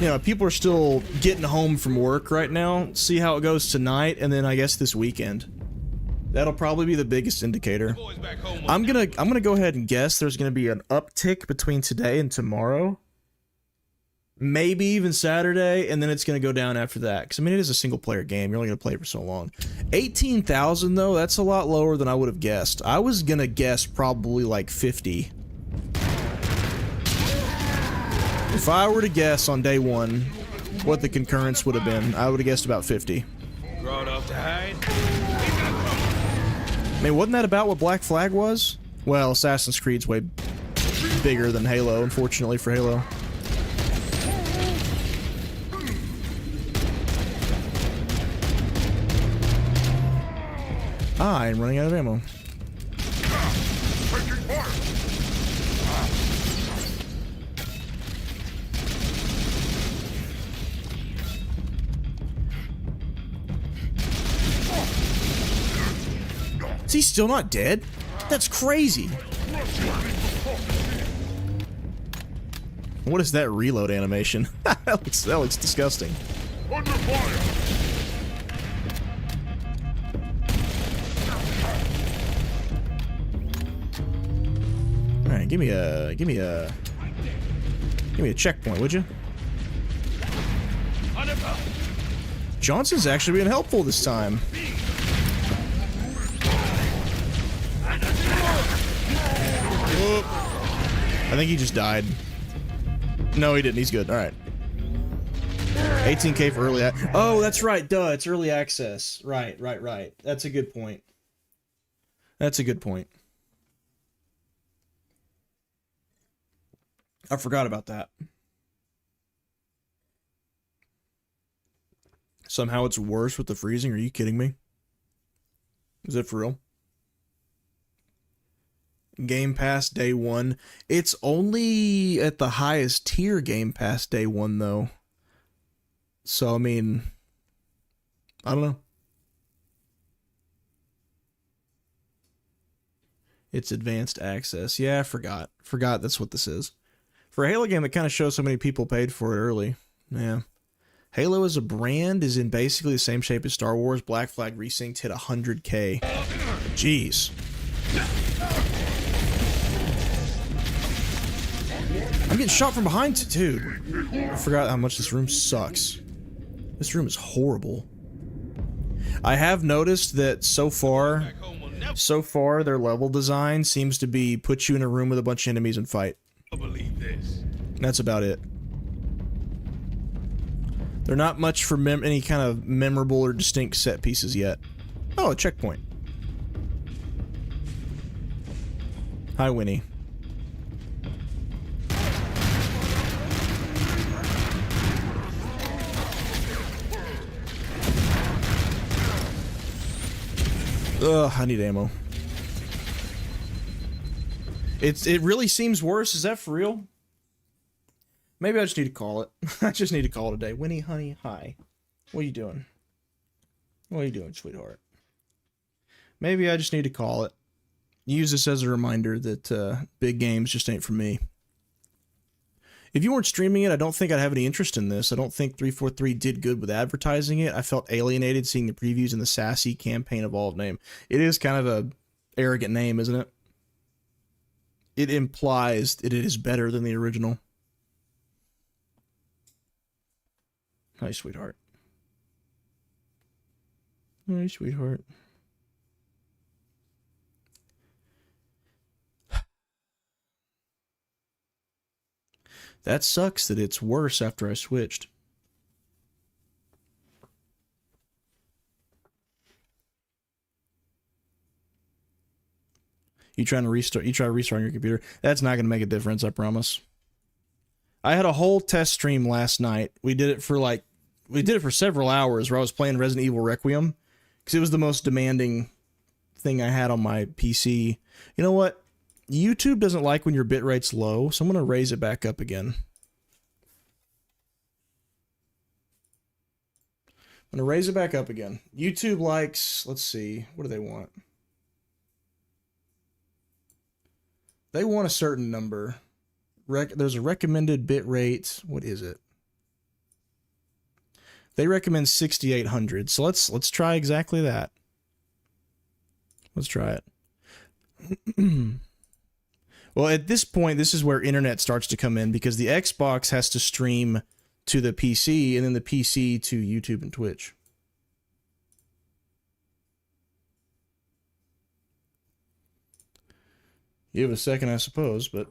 you know, people are still getting home from work right now. See how it goes tonight, and then I guess this weekend. That'll probably be the biggest indicator. I'm gonna go ahead and guess there's gonna be an uptick between today and tomorrow. Maybe even Saturday, and then it's going to go down after that. Because, I mean, it is a single-player game. You're only going to play it for so long. 18,000, though, that's a lot lower than I would have guessed. I was going to guess probably like 50. If I were to guess on day one what the concurrence would have been, I would have guessed about 50. I mean, wasn't that about what Black Flag was? Well, Assassin's Creed's way bigger than Halo, unfortunately for Halo. I'm running out of ammo. Is he still not dead? That's crazy. What is that reload animation? that looks disgusting. Under fire! Alright, give me a checkpoint, would you? Johnson's actually being helpful this time. I think he just died. No, he didn't. He's good. All right. 18k for early access. Oh, that's right. Duh, it's early access. Right. That's a good point. That's a good point. I forgot about that. Somehow it's worse with the freezing. Are you kidding me? Is it for real? Game Pass Day 1. It's only at the highest tier Game Pass Day 1, though. So, I mean, I don't know. It's advanced access. Yeah, I forgot. Forgot that's what this is. For a Halo game that kind of shows so many people paid for it early. Yeah. Halo as a brand is in basically the same shape as Star Wars. Black Flag Resynced hit 100K. Jeez. I'm getting shot from behind, dude. I forgot how much this room sucks. This room is horrible. I have noticed that so far their level design seems to be put you in a room with a bunch of enemies and fight. That's about it. They're not much for any kind of memorable or distinct set pieces yet. Oh, a checkpoint. Hi, Winnie. Ugh, I need ammo. It really seems worse. Is that for real? Maybe I just need to call it. I just need to call it a day. Winnie, honey, hi. What are you doing? What are you doing, sweetheart? Maybe I just need to call it. Use this as a reminder that big games just ain't for me. If you weren't streaming it, I don't think I'd have any interest in this. I don't think 343 did good with advertising it. I felt alienated seeing the previews and the sassy campaign evolved name. It is kind of a arrogant name, isn't it? It implies that it is better than the original. Hi, sweetheart. Hi, sweetheart. That sucks that it's worse after I switched. You try restarting your computer. That's not going to make a difference, I promise. I had a whole test stream last night. We did it for several hours where I was playing Resident Evil Requiem because it was the most demanding thing I had on my PC. You know what? YouTube doesn't like when your bitrate's low, so I'm going to raise it back up again. I'm going to raise it back up again. YouTube likes, let's see, what do they want? They want a certain number. There's a recommended bitrate. What is it? They recommend 6,800. So let's try exactly that. Let's try it. Well, at this point, this is where internet starts to come in because the Xbox has to stream to the PC and then the PC to YouTube and Twitch. You have a second, I suppose, but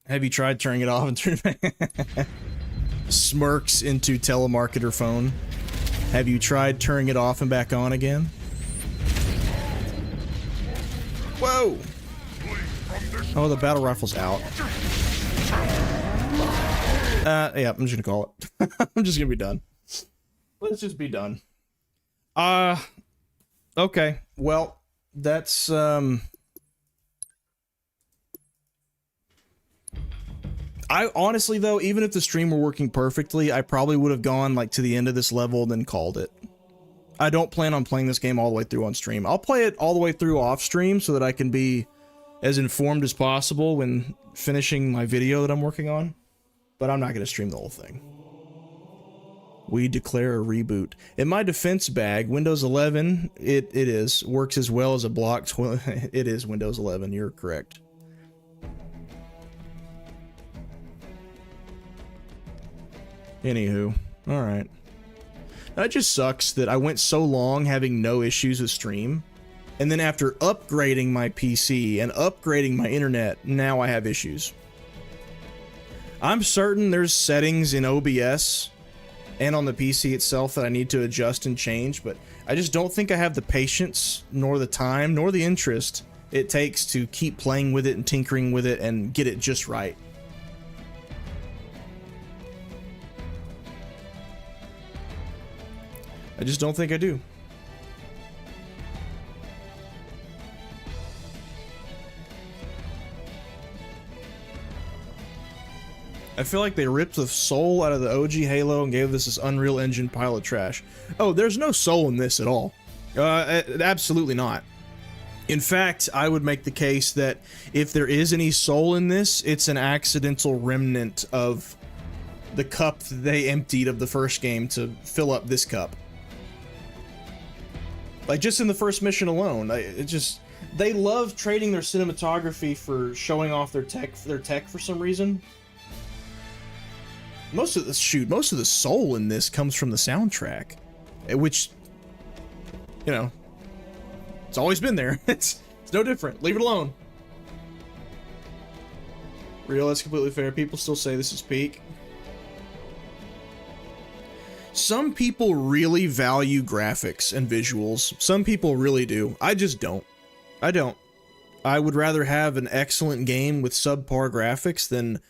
have you tried turning it off and turning it back? Smirks into telemarketer phone. Have you tried turning it off and back on again? Whoa! Oh, the battle rifle's out. Yeah, I'm just gonna call it. I'm just gonna be done. Let's just be done. Okay. Well, that's, I honestly, though, even if the stream were working perfectly, I probably would have gone, like, to the end of this level and then called it. I don't plan on playing this game all the way through on stream. I'll play it all the way through off stream so that I can be as informed as possible when finishing my video that I'm working on. But I'm not going to stream the whole thing. We declare a reboot. In my defense bag, Windows 11, it is, works as well as a block. It is Windows 11, you're correct. Anywho, alright. That just sucks that I went so long having no issues with stream, and then after upgrading my PC and upgrading my internet, now I have issues. I'm certain there's settings in OBS and on the PC itself that I need to adjust and change, but I just don't think I have the patience, nor the time, nor the interest it takes to keep playing with it and tinkering with it and get it just right. I just don't think I do. I feel like they ripped the soul out of the OG Halo and gave this Unreal Engine pile of trash. Oh, there's no soul in this at all. Absolutely not. In fact, I would make the case that if there is any soul in this, it's an accidental remnant of the cup that they emptied of the first game to fill up this cup. Like, just in the first mission alone, they love trading their cinematography for showing off their tech for some reason. Most of the soul in this comes from the soundtrack, which, you know, it's always been there. It's no different. Leave it alone. Real, that's completely fair. People still say this is peak. Some people really value graphics and visuals. Some people really do. I just don't. I don't. I would rather have an excellent game with subpar graphics than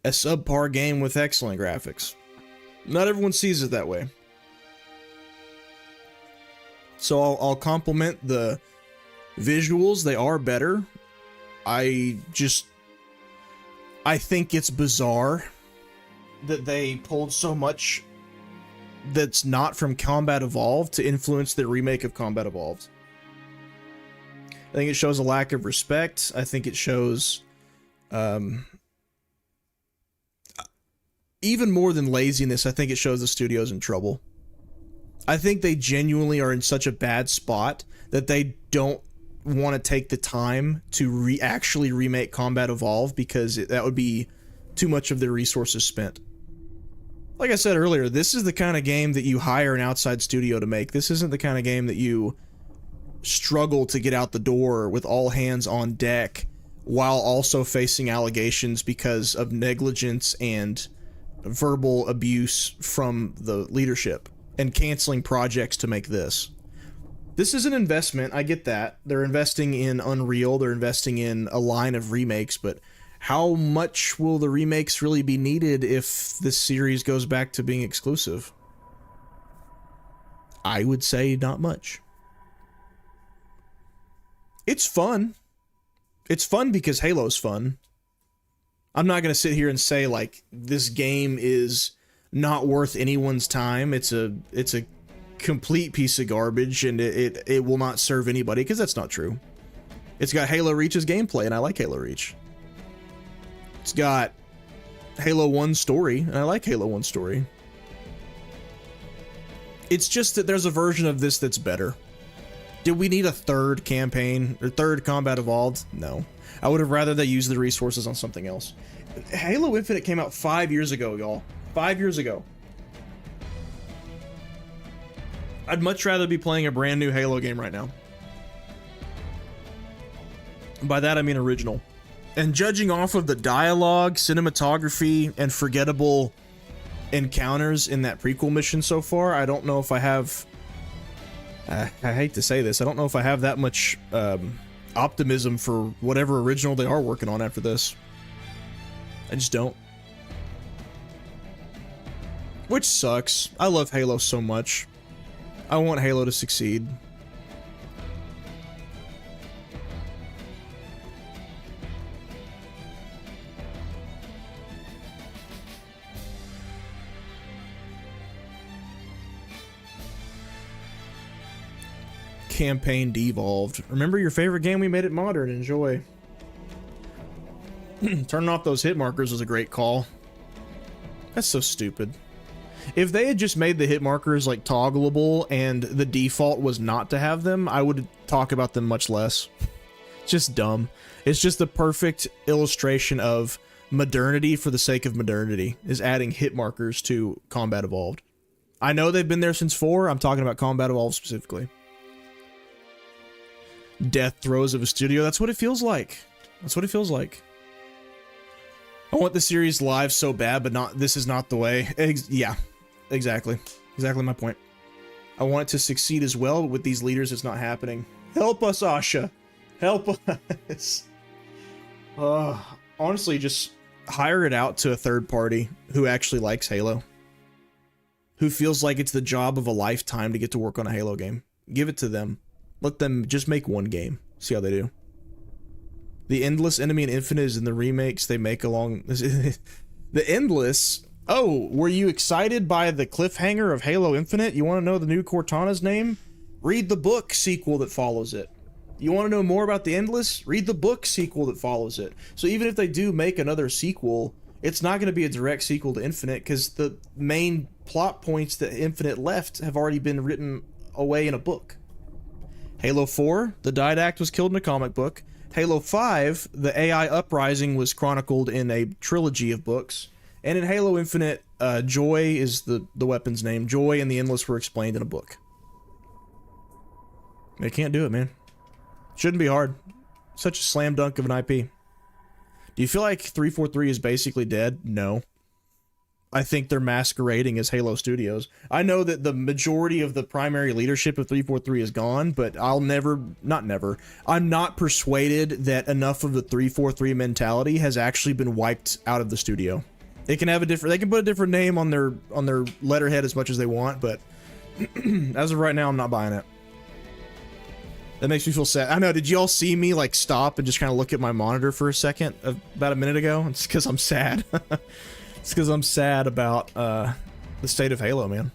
a subpar game with excellent graphics. Not everyone sees it that way. So I'll compliment the visuals. They are better. I think it's bizarre that they pulled so much that's not from Combat Evolved to influence the remake of Combat Evolved. I think it shows a lack of respect. I think it shows, even more than laziness, I think it shows the studio's in trouble. I think they genuinely are in such a bad spot that they don't want to take the time to actually remake Combat Evolved because that would be too much of their resources spent. Like I said earlier, this is the kind of game that you hire an outside studio to make. This isn't the kind of game that you struggle to get out the door with all hands on deck while also facing allegations because of negligence and verbal abuse from the leadership and canceling projects to make this. This is an investment, I get that. They're investing in Unreal, they're investing in a line of remakes, but how much will the remakes really be needed if this series goes back to being exclusive? I would say not much. It's fun. It's fun because Halo's fun. I'm not going to sit here and say, like, this game is not worth anyone's time. It's a complete piece of garbage and it will not serve anybody, because that's not true. It's got Halo Reach's gameplay, and I like Halo Reach. It's got Halo 1 story, and I like Halo 1 story. It's just that there's a version of this that's better. Did we need a third campaign, or third Combat Evolved? No. I would have rather they use the resources on something else. Halo Infinite came out 5 years ago, y'all. 5 years ago. I'd much rather be playing a brand new Halo game right now. By that I mean original. And judging off of the dialogue, cinematography, and forgettable encounters in that prequel mission so far, I don't know if I have... I hate to say this, I don't know if I have that much optimism for whatever original they are working on after this. I just don't. Which sucks. I love Halo so much. I want Halo to succeed. Campaign devolved. Remember your favorite game? We made it modern. Enjoy. Turning off those hit markers was a great call. That's so stupid. If they had just made the hit markers like toggleable and the default was not to have them, I would talk about them much less. Just dumb. It's just the perfect illustration of modernity for the sake of modernity, is adding hit markers to Combat Evolved. I know they've been there since 4. I'm talking about Combat Evolved specifically. Death throes of a studio. That's what it feels like. That's what it feels like. I want the series live so bad, but not. This is not the way. Yeah, exactly. Exactly my point. I want it to succeed as well, but with these leaders, it's not happening. Help us, Asha. Help us. Honestly, just hire it out to a third party who actually likes Halo. Who feels like it's the job of a lifetime to get to work on a Halo game. Give it to them. Let them just make one game. See how they do. The Endless, Enemy, and Infinite is in the remakes they make along... The Endless... Oh, were you excited by the cliffhanger of Halo Infinite? You want to know the new Cortana's name? Read the book sequel that follows it. You want to know more about the Endless? Read the book sequel that follows it. So even if they do make another sequel, It's not going to be a direct sequel to Infinite because the main plot points that Infinite left have already been written away in a book. Halo 4, the Didact was killed in a comic book. Halo 5, the AI uprising was chronicled in a trilogy of books. And in Halo Infinite, Joy is the weapon's name. Joy and the Endless were explained in a book. They can't do it, man. Shouldn't be hard. Such a slam dunk of an IP. Do you feel like 343 is basically dead? No. I think they're masquerading as Halo Studios. I know that the majority of the primary leadership of 343 is gone, but I'm not persuaded that enough of the 343 mentality has actually been wiped out of the studio. They can put a different name on their letterhead as much as they want, but as of right now, I'm not buying it. That makes me feel sad. I know, did y'all see me like stop and just kind of look at my monitor for a second about a minute ago? It's because I'm sad. It's because I'm sad about the state of Halo, man.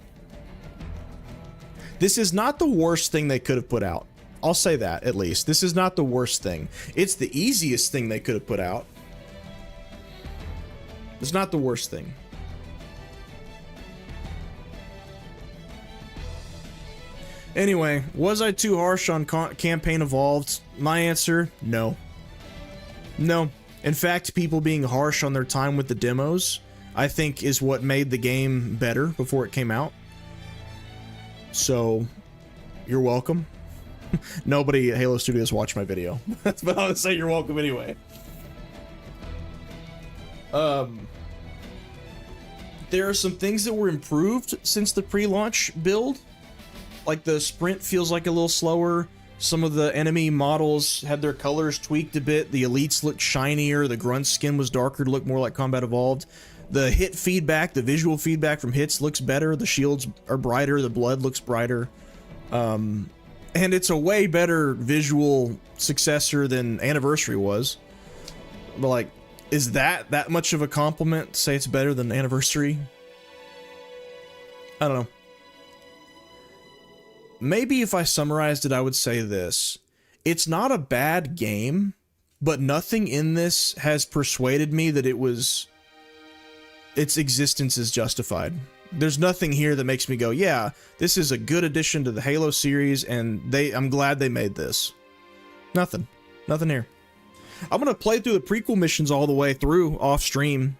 This is not the worst thing they could have put out. I'll say that, at least. This is not the worst thing. It's the easiest thing they could have put out. It's not the worst thing. Anyway, was I too harsh on Campaign Evolved? My answer, no. No. In fact, people being harsh on their time with the demos, I think, is what made the game better before it came out. So, you're welcome. Nobody at Halo Studios watched my video. But I would say you're welcome anyway. There are some things that were improved since the pre-launch build. Like the sprint feels like a little slower. Some of the enemy models had their colors tweaked a bit. The elites looked shinier. The grunt skin was darker to look more like Combat Evolved. The hit feedback, the visual feedback from hits looks better. The shields are brighter. The blood looks brighter. And it's a way better visual successor than Anniversary was. But like, is that much of a compliment to say it's better than Anniversary? I don't know. Maybe if I summarized it, I would say this. It's not a bad game, but nothing in this has persuaded me that its existence is justified. There's nothing here that makes me go, yeah, this is a good addition to the Halo series, and I'm glad they made this. Nothing. Nothing here. I'm going to play through the prequel missions all the way through off stream.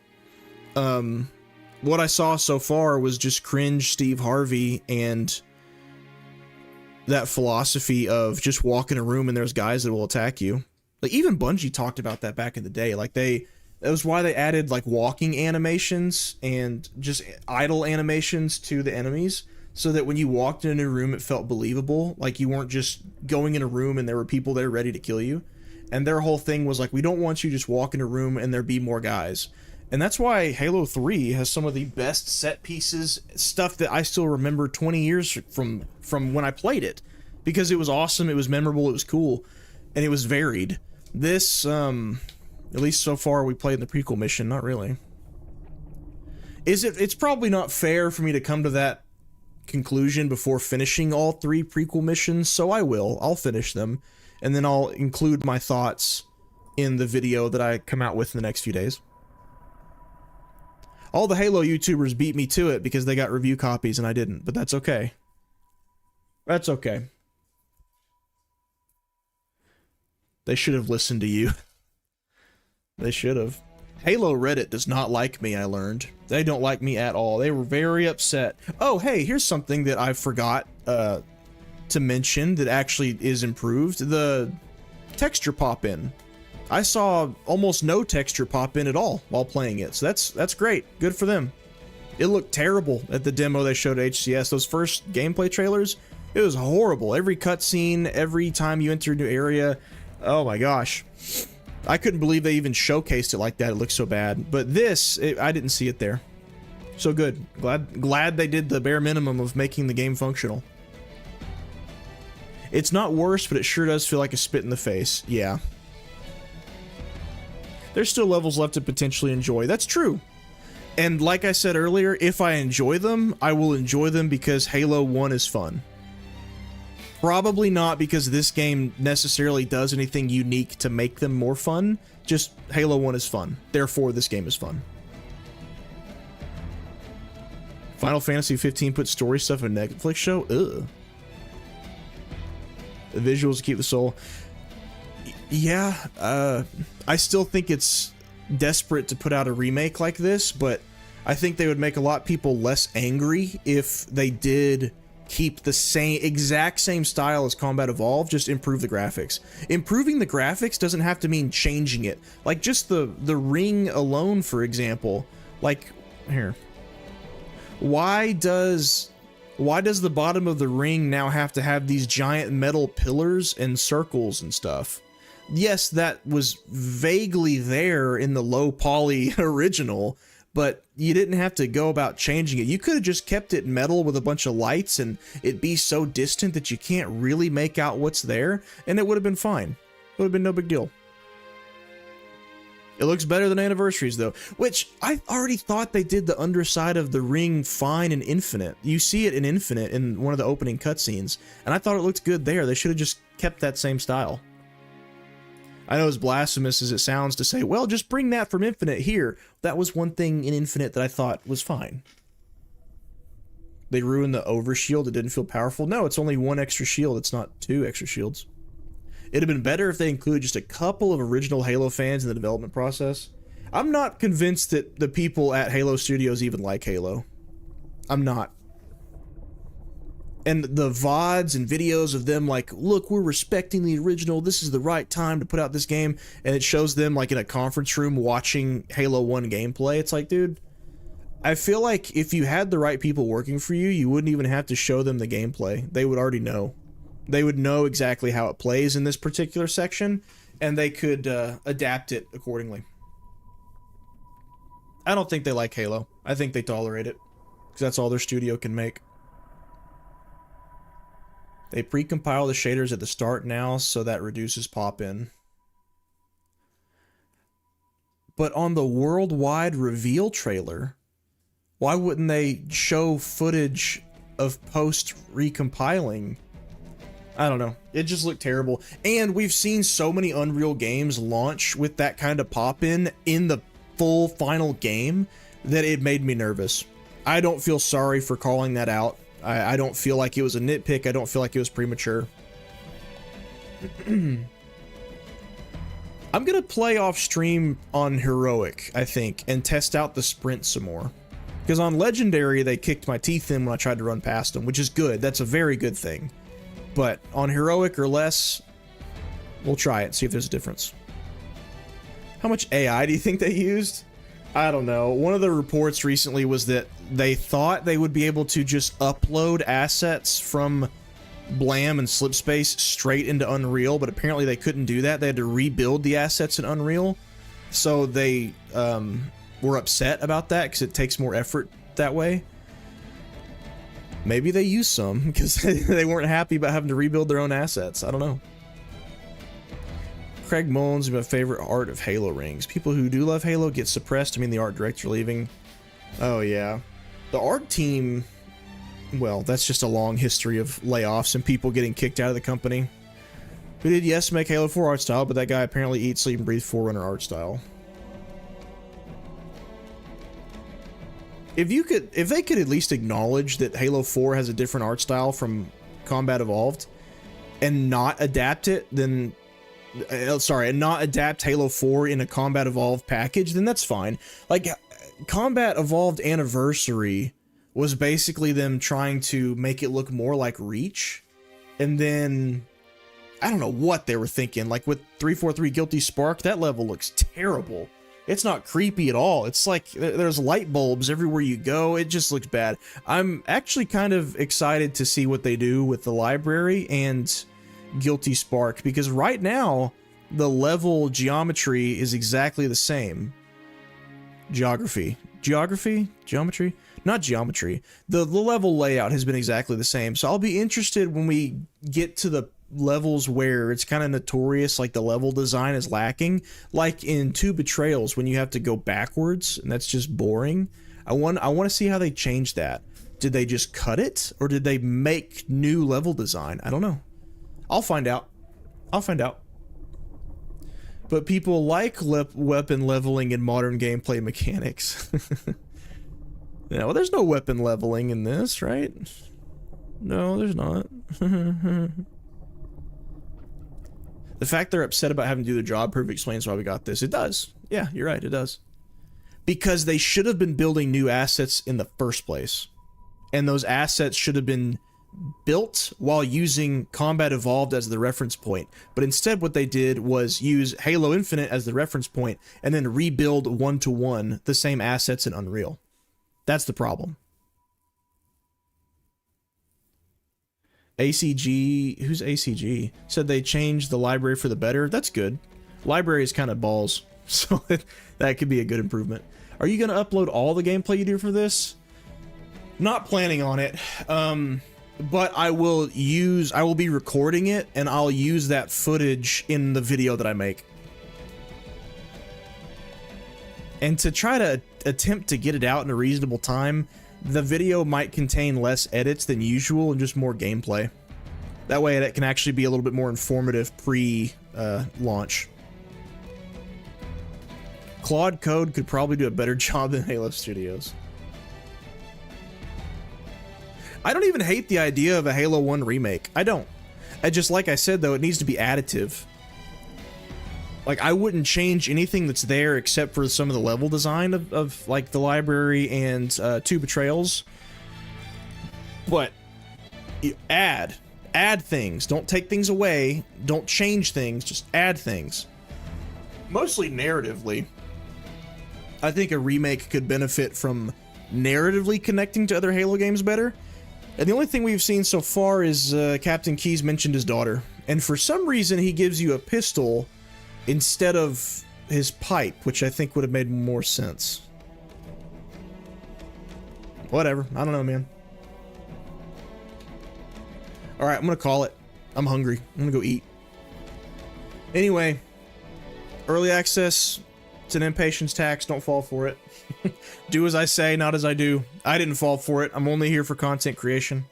What I saw so far was just cringe Steve Harvey and that philosophy of just walk in a room and there's guys that will attack you. Like, even Bungie talked about that back in the day. Like, that was why they added like walking animations and just idle animations to the enemies, so that when you walked in a room it felt believable. Like, you weren't just going in a room and there were people there ready to kill you. And their whole thing was like, we don't want you to just walk in a room and there be more guys. And that's why Halo 3 has some of the best set pieces, stuff that I still remember 20 years from when I played it. Because it was awesome, it was memorable, it was cool, and it was varied. This, at least so far we played in the prequel mission, not really. It's probably not fair for me to come to that conclusion before finishing all 3 prequel missions, so I'll finish them, and then I'll include my thoughts in the video that I come out with in the next few days. All the Halo YouTubers beat me to it because they got review copies and I didn't, but that's okay. That's okay. They should have listened to you. They should have. Halo Reddit does not like me, I learned. They don't like me at all. They were very upset. Oh, hey, here's something that I forgot to mention that actually is improved. The texture pop-in. I saw almost no texture pop-in at all while playing it, so that's great. Good for them. It looked terrible at the demo they showed at HCS. Those first gameplay trailers, it was horrible. Every cutscene, every time you enter a new area, oh my gosh. I couldn't believe they even showcased it like that. It looked so bad. But this, I didn't see it there. So good. Glad they did the bare minimum of making the game functional. It's not worse, but it sure does feel like a spit in the face. Yeah. There's still levels left to potentially enjoy. That's true. And like I said earlier, if I enjoy them, I will enjoy them because Halo 1 is fun. Probably not because this game necessarily does anything unique to make them more fun. Just Halo 1 is fun. Therefore, this game is fun. Final Fantasy 15 put story stuff in a Netflix show? Ugh. The visuals keep the soul. Yeah, I still think it's desperate to put out a remake like this, but I think they would make a lot of people less angry if they did keep the exact same style as Combat Evolved, just improve the graphics. Improving the graphics doesn't have to mean changing it. Like, just the ring alone, for example. Like, here. Why does the bottom of the ring now have to have these giant metal pillars and circles and stuff? Yes, that was vaguely there in the low poly original, but you didn't have to go about changing it. You could have just kept it metal with a bunch of lights and it'd be so distant that you can't really make out what's there, and it would have been fine. It would have been no big deal. It looks better than Anniversaries, though, which I already thought they did the underside of the ring fine in Infinite. You see it in Infinite in one of the opening cutscenes, and I thought it looked good there. They should have just kept that same style. I know as blasphemous as it sounds to say, well, just bring that from Infinite here. That was one thing in Infinite that I thought was fine. They ruined the overshield. It didn't feel powerful. No, it's only one extra shield. It's not 2 extra shields. It'd have been better if they included just a couple of original Halo fans in the development process. I'm not convinced that the people at Halo Studios even like Halo. I'm not. And the VODs and videos of them like, look, we're respecting the original, this is the right time to put out this game, and it shows them like in a conference room watching Halo 1 gameplay. It's like, dude, I feel like if you had the right people working for you, you wouldn't even have to show them the gameplay. They would already know. They would know exactly how it plays in this particular section, and they could adapt it accordingly. I don't think they like Halo. I think they tolerate it, because that's all their studio can make. They pre-compile the shaders at the start now, so that reduces pop-in. But on the worldwide reveal trailer, why wouldn't they show footage of post-recompiling? I don't know. It just looked terrible. And we've seen so many Unreal games launch with that kind of pop-in in the full final game that it made me nervous. I don't feel sorry for calling that out. I don't feel like it was a nitpick. I don't feel like it was premature. I'm gonna play off stream on Heroic, I think, and test out the sprint some more. Because on Legendary, they kicked my teeth in when I tried to run past them, which is good. That's a very good thing. But on Heroic or less, we'll try it, see if there's a difference. How much AI do you think they used? I don't know. One of the reports recently was that they thought they would be able to just upload assets from Blam and Slipspace straight into Unreal, but apparently they couldn't do that. They had to rebuild the assets in Unreal. So they were upset about that because it takes more effort that way. Maybe they used some because they weren't happy about having to rebuild their own assets. I don't know. Craig Mullins is my favorite art of Halo rings. People who do love Halo get suppressed. I mean, the art director leaving. Oh, yeah. The art team, well, that's just a long history of layoffs and people getting kicked out of the company. Who did, yes, make Halo 4 art style, but that guy apparently eats, sleep, and breathes Forerunner art style. If they could at least acknowledge that Halo 4 has a different art style from Combat Evolved and not adapt it, then... and not adapt Halo 4 in a Combat Evolved package, then that's fine. Like, Combat Evolved Anniversary was basically them trying to make it look more like Reach, and then I don't know what they were thinking. Like with 343 Guilty Spark, that level looks terrible. It's not creepy at all. It's like there's light bulbs everywhere you go. It just looks bad. I'm actually kind of excited to see what they do with the library and Guilty Spark, because right now the level geometry is exactly the same. Geometry, not geometry. The level layout has been exactly the same, so I'll be interested when we get to the levels where it's kind of notorious, like the level design is lacking, like in 2 Betrayals when you have to go backwards and that's just boring. I want to see how they change that. Did they just cut it, or did they make new level design? I don't know. I'll find out. But people like weapon leveling in modern gameplay mechanics. Yeah, well, there's no weapon leveling in this, right? No, there's not. The fact they're upset about having to do the job proof explains why we got this. It does. Yeah, you're right, it does. Because they should have been building new assets in the first place. And those assets should have been built while using Combat Evolved as the reference point. But instead what they did was use Halo Infinite as the reference point and then rebuild one-to-one the same assets in Unreal. That's the problem. ACG, who's ACG? Said they changed the library for the better. That's good. Library is kind of balls, so that could be a good improvement. Are you going to upload all the gameplay you do for this? Not planning on it, but I will be recording it, and I'll use that footage in the video that I make. And to try to attempt to get it out in a reasonable time, the video might contain less edits than usual and just more gameplay. That way it can actually be a little bit more informative pre-launch. Claude Code could probably do a better job than Halo Studios. I don't even hate the idea of a Halo 1 remake. I don't. Like I said, though, it needs to be additive. Like, I wouldn't change anything that's there except for some of the level design of like, the library and 2 Betrayals. But, add things. Don't take things away. Don't change things. Just add things. Mostly narratively. I think a remake could benefit from narratively connecting to other Halo games better. And the only thing we've seen so far is Captain Keyes mentioned his daughter. And for some reason, he gives you a pistol instead of his pipe, which I think would have made more sense. Whatever. I don't know, man. Alright, I'm gonna call it. I'm hungry. I'm gonna go eat. Anyway, early access, it's an impatience tax. Don't fall for it. Do as I say, not as I do. I didn't fall for it. I'm only here for content creation.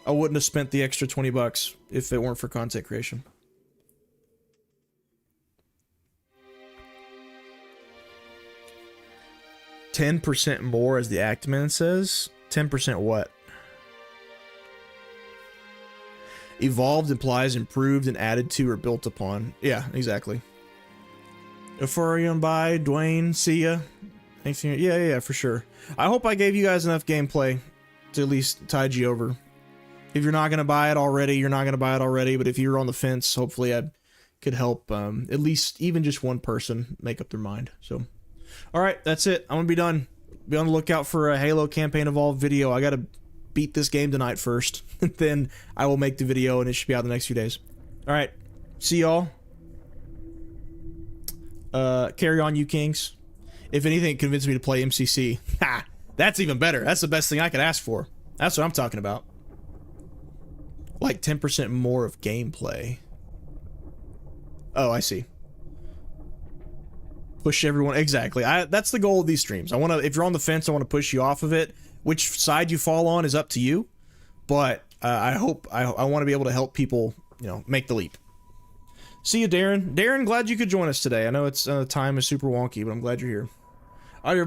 I wouldn't have spent the extra 20 bucks if it weren't for content creation. "10% more," as the Actman says. 10% what? Evolved implies improved and added to or built upon. Yeah, exactly. Ephorium, bye. Dwayne, see ya. Thanks. Yeah, for sure. I hope I gave you guys enough gameplay to at least tide you over. If you're not going to buy it already, you're not going to buy it already. But if you're on the fence, hopefully I could help at least even just one person make up their mind. So, all right, that's it. I'm going to be done. Be on the lookout for a Halo Campaign Evolved video. I got to beat this game tonight first. Then I will make the video, and it should be out the next few days. All right. See y'all. Carry on, you kings. If anything, it convinced me to play MCC. Ha! That's even better. That's the best thing I could ask for. That's what I'm talking about. Like 10% more of gameplay. Oh, I see. Push everyone. Exactly. That's the goal of these streams. I want to. If you're on the fence, I want to push you off of it. Which side you fall on is up to you. But I hope I want to be able to help people, make the leap. See you, Darren. Darren, glad you could join us today. I know it's time is super wonky, but I'm glad you're here. All right, everybody.